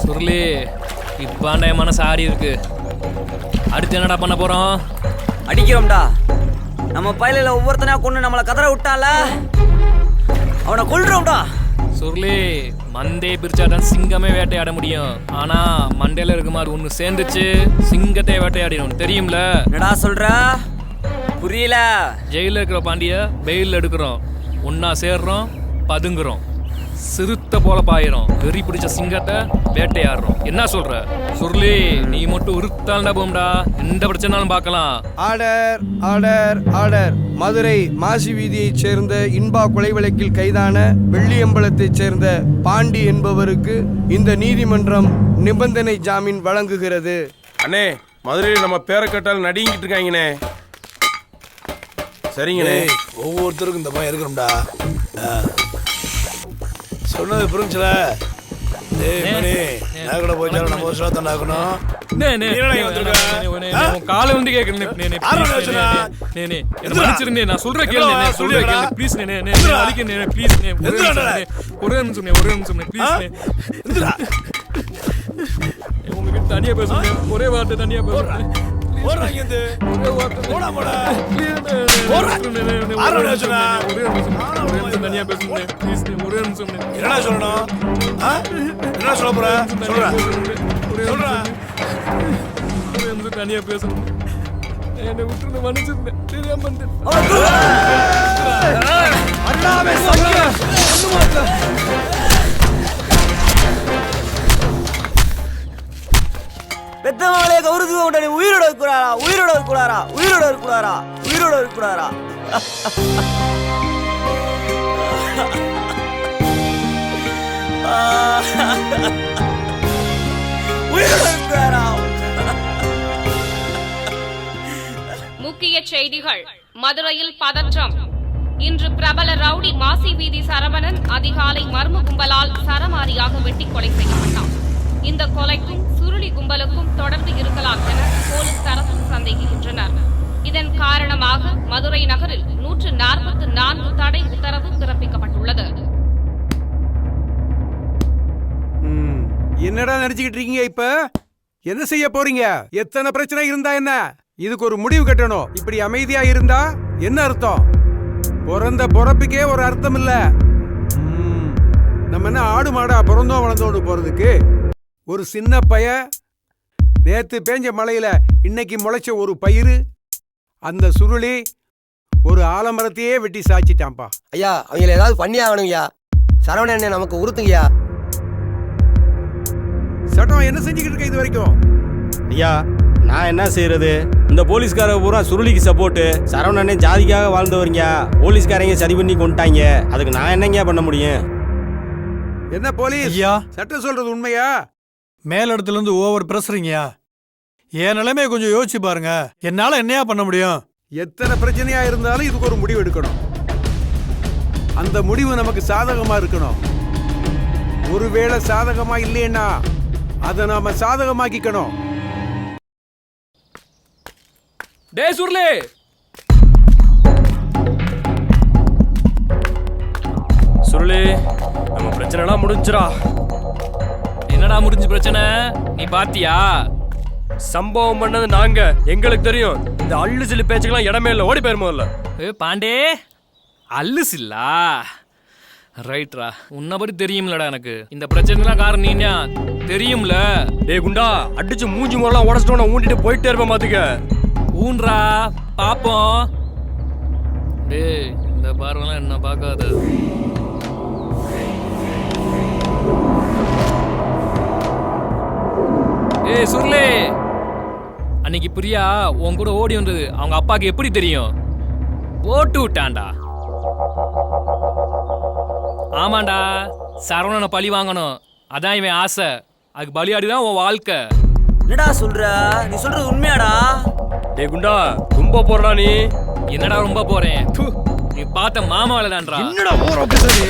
சுருளி இப்பாண்ட என் மனசு ஆடி இருக்கு. அடுத்து என்னடா பண்ண போறோம்? அடிக்கிறோம்டா. நம்ம பயில ஒவ்வொருத்தனா கொண்டு நம்மளை கதற விட்டால அவனை கொல்றோம்டா. சுருளி மண்டே பிரிச்சாதான் சிங்கமே வேட்டையாட முடியும். ஆனா மண்டையில இருக்க மாதிரி ஒண்ணு சேர்ந்துச்சு சிங்கத்தை வேட்டையாடிடும். தெரியும்ல? என்னடா சொல்ற? புரியல. ஜெயில இருக்கிற பாண்டிய பெயில் எடுக்கிறோம். ஒன்னா சேர்றோம், பதுங்குறோம், சிறுத்தை போல பாயிரும், வெறி பிடிச்ச சிங்கத்தை வேட்டையாடுறோம். என்ன சொல்ற சுருளி? நீ மட்டும் உருத்தாண்டா போம்டா, எந்த பிரச்சனாலும் பார்க்கலாம். Order order order. Madurai Masi வீதியைச் சேர்ந்த இன்பா கொலை வழக்கில் கைதான வெள்ளியம்பலத்தைச் சேர்ந்த பாண்டி என்பவருக்கு இந்த நீதிமன்றம் நிபந்தனை ஜாமீன் வழங்குகிறது. அண்ணே மதுரையில் நம்ம பேரை கேட்டால் நடிங்கிட்டு இருக்காங்கண்ணே. சரிங்கண்ணே. ஒவ்வொருத்தருக்கும் இந்த மாதிரி இருக்கணும்டா. சொன்னது புரிஞ்சுல? காலை வந்து கேக்குறேன். நான் சொல்றேன் கேளு. ப்ளீஸ் ப்ளீஸ் ஒரே நிமிஷம் ப்ளீஸ். உங்ககிட்ட தனியா பேசுறேன். ஒரே வார்த்தை தனியா பேசுறேன். என்ன சொல்லணும்? என்ன சொல்ல போற? தனியா பேசணும். என்னை விட்டு மன்னிச்சிருந்தேன். தெரியாம பெத்தவங்களே கௌரவ உடனே உயிரோட இருக்கிறாரா? உயிரோட இருக்கிறாரா? உயிரோட இருக்கிறாரா? உயிரோட இருக்கிறாரா? உயிரோட இருக்கிறாரா? முக்கிய செய்திகள். மதுரையில் பதற்றம். இன்று பிரபல ரவுடி மாசி வீதி சரவணன் அதிகாலை மர்ம கும்பலால் சரமாரியாக வெட்டி கொலை செய்யப்பட்டார். இந்த கொலைக்கும் சுருளி கும்பலுக்கும் தொடர்பு இருக்கலாம் என போலீஸ் தரப்பு சந்தேகிக்கின்றனர். இதன் காரணமாக மதுரை நகரில் 144 தடை உத்தரவு பிறப்பிக்கப்பட்டுள்ளது. என்னடா நினைச்சுக்கிட்டு இருக்கீங்க? இப்ப என்ன செய்ய போறீங்க? எத்தனை பிரச்சனை இருந்தா என்ன? இதுக்கு ஒரு முடிவு கட்டணும். இப்படி அமைதியா இருந்தா என்ன அர்த்தம்? பிறந்த பிறப்புக்கே ஒரு அர்த்தம் இல்ல. நம்ம என்ன ஆடு மாடா பிறந்தோம் வளர்ந்தோன்னு போறதுக்கு? ஒரு சின்ன பய நேத்து பேஞ்ச மழையில இன்னைக்கு முளைச்ச ஒரு பயிர், அந்த சுருளி ஒரு ஆலமரத்தையே வெட்டி சாய்ச்சிட்டான்ப்பா. ஐயா, அவங்கள ஏதாவது பண்ணி ஆகணுங்கய்யா. சரவணன் நமக்கு உறுத்துங்கய்யா. சட்டம் என்ன செஞ்சுக்கிட்டு இருக்க இது வரைக்கும்? ஐயா, நான் என்ன செய்யறது? இந்த போலீஸ்கார பூரா சுருளிக்கு சப்போர்ட்டு. சரவணனே ஜாதிக்காக வாழ்ந்தவருங்க. போலீஸ்காரங்க சரி பண்ணி கொண்டாங்க. அதுக்கு நான் என்னங்க பண்ண முடியும்? என்ன போலீஸ் ஐயா, சட்டம் சொல்றது உண்மையா? மேலிடத்துல இருந்து ஓவர் பிரஷருங்கய்யா. என் நிலைமையை கொஞ்சம் யோசிச்சு பாருங்க. என்னால என்னையா பண்ண முடியும்? எத்தனை பிரச்சனையா இருந்தாலும் இதுக்கு ஒரு முடிவு எடுக்கணும். அந்த முடிவு நமக்கு சாதகமா இருக்கணும். ஒருவேளை சாதகமா இல்லைன்னா அதை நாம சாதகமாக்கிக்கணும். டே சுருளே, சுருளே, நம்ம பிரச்சனைலாம் முடிஞ்சிரா. என்னடா முடிஞ்சு பிரச்சனை? நீ பாத்தியா? சம்பவம் பண்ணது நாங்க, எங்களுக்கு தெரியும். இந்த அள்ளு சில்லு பேச்சுக்கெல்லாம் இடமே இல்லை. ஓடி போயிருமோ இல்ல? பாண்டே, அல்லு சில்லா ரைட்ரா. உன்னை பத்தி தெரியும்லடா எனக்கு. இந்த பிரச்சனைலாம் காரணம் நீனா தெரியும்ல. டே குண்டா, அடிச்சு மூஞ்சி முறைலாம் உடச்சிட்டோம். ஊண்டிட்டு போயிட்டே இருப்பேன் பாத்துக்க. ஊன்றா பாப்போம். டே, இந்த பார்வெல்லாம் என்ன பார்க்காத. ஏய் சுருளே, அன்னைக்கு பிரியா உன் கூட ஓடி வந்தது அவங்க அப்பாக்கு எப்படி தெரியும்? போட்டு விட்டான்டா. ஆமாண்டா, சரவணனை பழி வாங்கணும். அதான் இவன் ஆசை. அதுக்கு பலியாடிதான் உன் வாழ்க்கை. என்னடா சொல்ற? நீ சொல்றது உண்மையாடா? டே குண்டா, ரொம்ப போறடா நீ. என்னடா ரொம்ப போறேன்? நீ பார்த்த மாமா வேலைதான்டா. என்னடா ஓவர் ஆபீசர் நீ?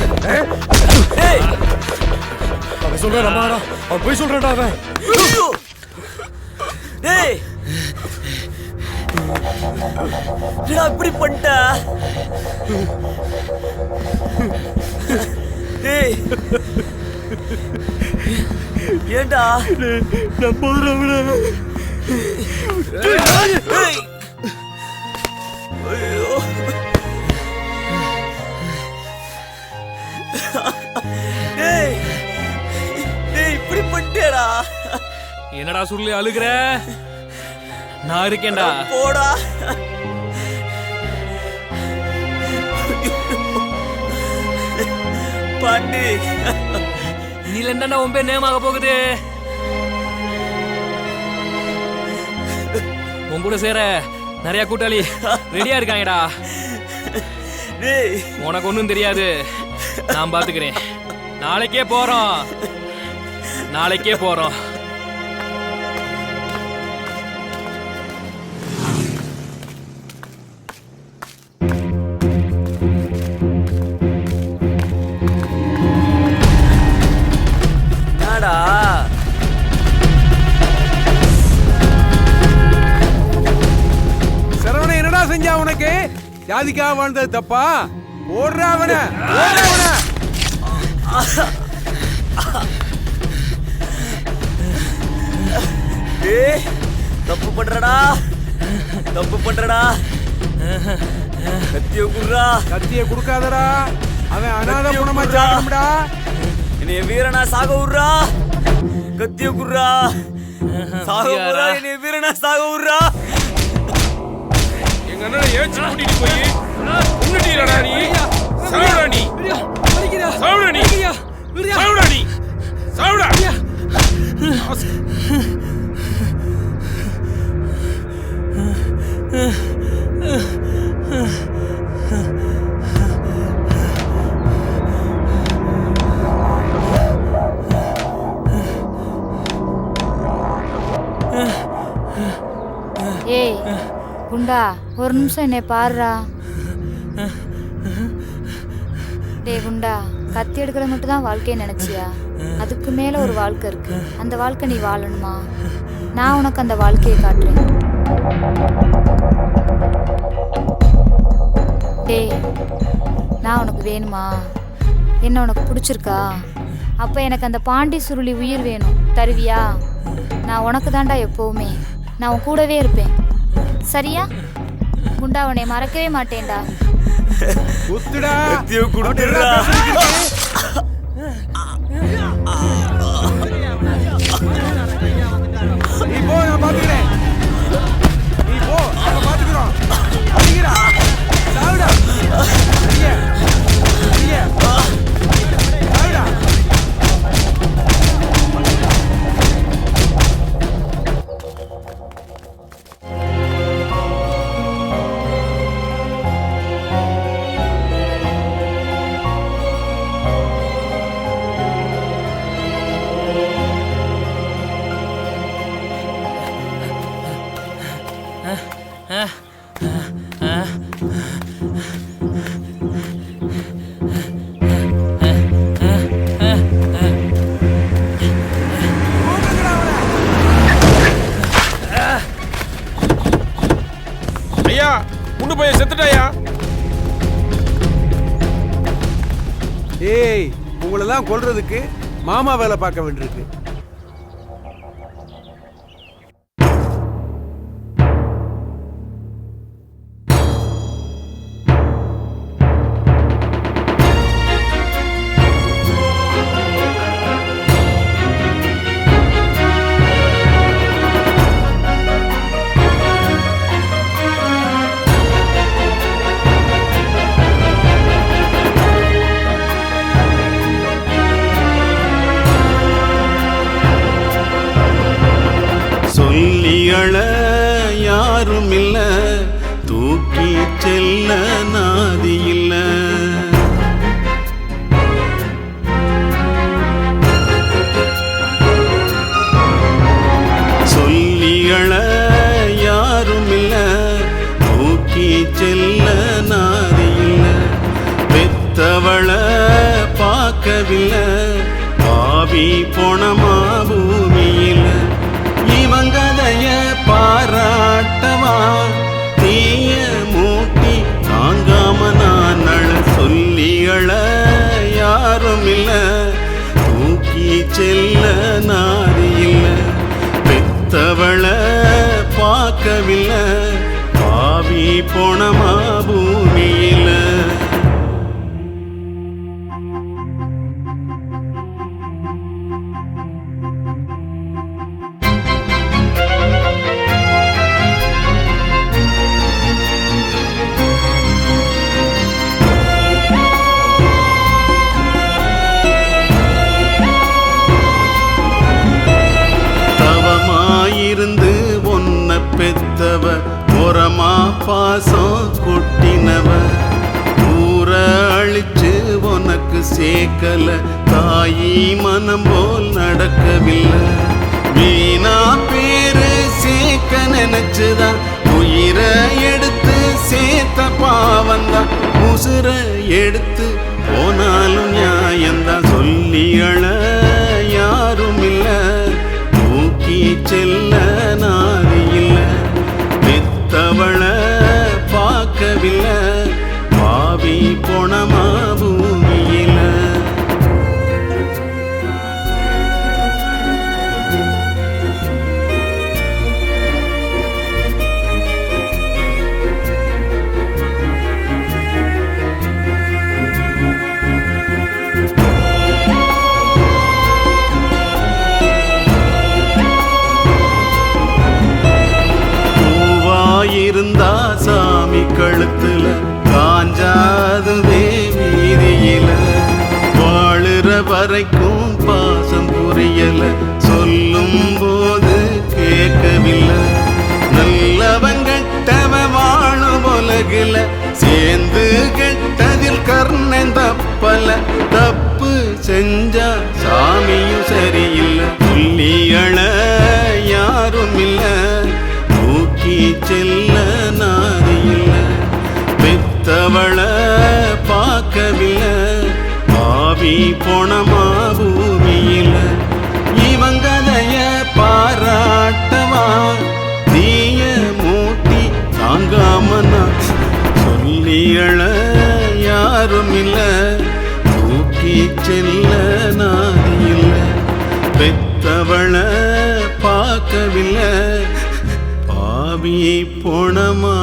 ஏய், அவன் சொல்றடா மாடா. அவன் போய் சொல்றடா அவன். டேய், என்னடா இப்படி பண்ணிட்ட? டேய், ஏண்டா நான் போறவனா? டேய், ஐயோ, டேய், டேய் இப்படி பண்ணிட்டேடா. என்னடா சொல்லி அழுகுற? நான் இருக்கேன்டா. போடா. பாண்டி, நீல என்னடா உன் பேர் நேமாக போகுது? உன் கூட சேர நிறைய கூட்டாளி ரெடியா இருக்காங்கடா. உனக்கு ஒன்றும் தெரியாது, நான் பாத்துக்கிறேன். நாளைக்கே போறோம், நாளைக்கே போறோம். சரவணன் என்னடா செஞ்சா உனக்கு? ஜாதிக்காக வாழ்ந்தது தப்பா? ஓடுறா அவன. தப்பு பண்றடா, தப்பு பண்றடா. கத்திய குடுறா. கத்திய குடுக்காதடா. அவன் அனாதை குணமா சாகணும்டா. என்னைய வீரனா சாக விடுறா. கத்திய குடுறா. சாக விடுறா. என்னைய வீரனா சாக விடுறா. எங்க அண்ணனை ஏச்சு கூட்டிட்டு போய் உன்னிட்டீரடா நீ. சாவுடா நீ. சாவுடா நீ. சாவுடா நீ. சாவுடா. குண்டா ஒரு நிமிஷம் என்னை பாருடா. டே குண்டா, கத்தி எடுக்கிறது மட்டும் தான் வாழ்க்கையை நினைச்சியா? அதுக்கு மேல ஒரு வாழ்க்கை இருக்கு. அந்த வாழ்க்கை நீ வாழணுமா? நான் உனக்கு அந்த வாழ்க்கையை காட்டுறேன். டே, நான் உனக்கு வேணுமா? என்ன உனக்கு பிடிச்சிருக்கா? அப்போ எனக்கு அந்த பாண்டி சுருளி உயிர் வேணும். தருவியா? நான் உனக்கு தாண்டா எப்போவுமே. நான் உன் கூடவே இருப்பேன். சரியா? குண்டா, உன்னை மறக்கவே மாட்டேன்டா. நீ போ, நான் பாத்துக்கிறேன். நீ போ, நாங்க பாத்துக்கிறோம். அடிக்கிறா, சாவுடா. அடிங்க, அடிங்க, சாவுடா. ஐயா, குண்டு பையன் செத்துட்டாயா? ஏய், உங்களெல்லாம் கொல்றதுக்கு மாமா வேலை பார்க்க வேண்டியிருக்கு. சொல்லியள யாரும் இல்ல, தூக்கி செல்ல நாதி இல்ல. சொல்லியள யாரும் இல்ல, தூக்கி செல்ல நாதி இல்ல. பெத்தவள பார்க்கவில்லை, பாவி போனமா பூமியில. இவங்கதைய பாராட்டவா, தீய மூட்டி தாங்காம நான் அழ. சொல்லியள யாரும் இல்ல, தூக்கி செல்ல நாதி இல்ல. பெத்தவள பார்க்கவில்லை, பாவி போனமா பூமியில. இருந்து ஒன்ன பெத்தவ, ஓரமா பாசம் கொட்டினவ. ஊர அழிச்சு உனக்கு சேர்க்கல, தாயி மனம் போல் நடக்கவில்லை. வீணா பேரு சேர்க்க நினைச்சுதான் உயிரை எடுத்து சேர்த்த பாவந்தான். உசுர எடுத்து போனாலும் நியாயந்தான். சொல்லி அழ யாரும் இல்ல, தூக்கி செல்ல நாதி இல்ல. பெத்தவள பார்க்கவில்லை, பாவி போனமா பூமியில. பாவி போனமா பூமியில இவன் கதைய பாராட்டவா தீய மூட்டி தாங்காமனா சொல்லியள யாரும் இல்ல தூக்கி செல்ல நாதி இல்ல பெத்தவள பார்க்கவில்லை பாவி போனமா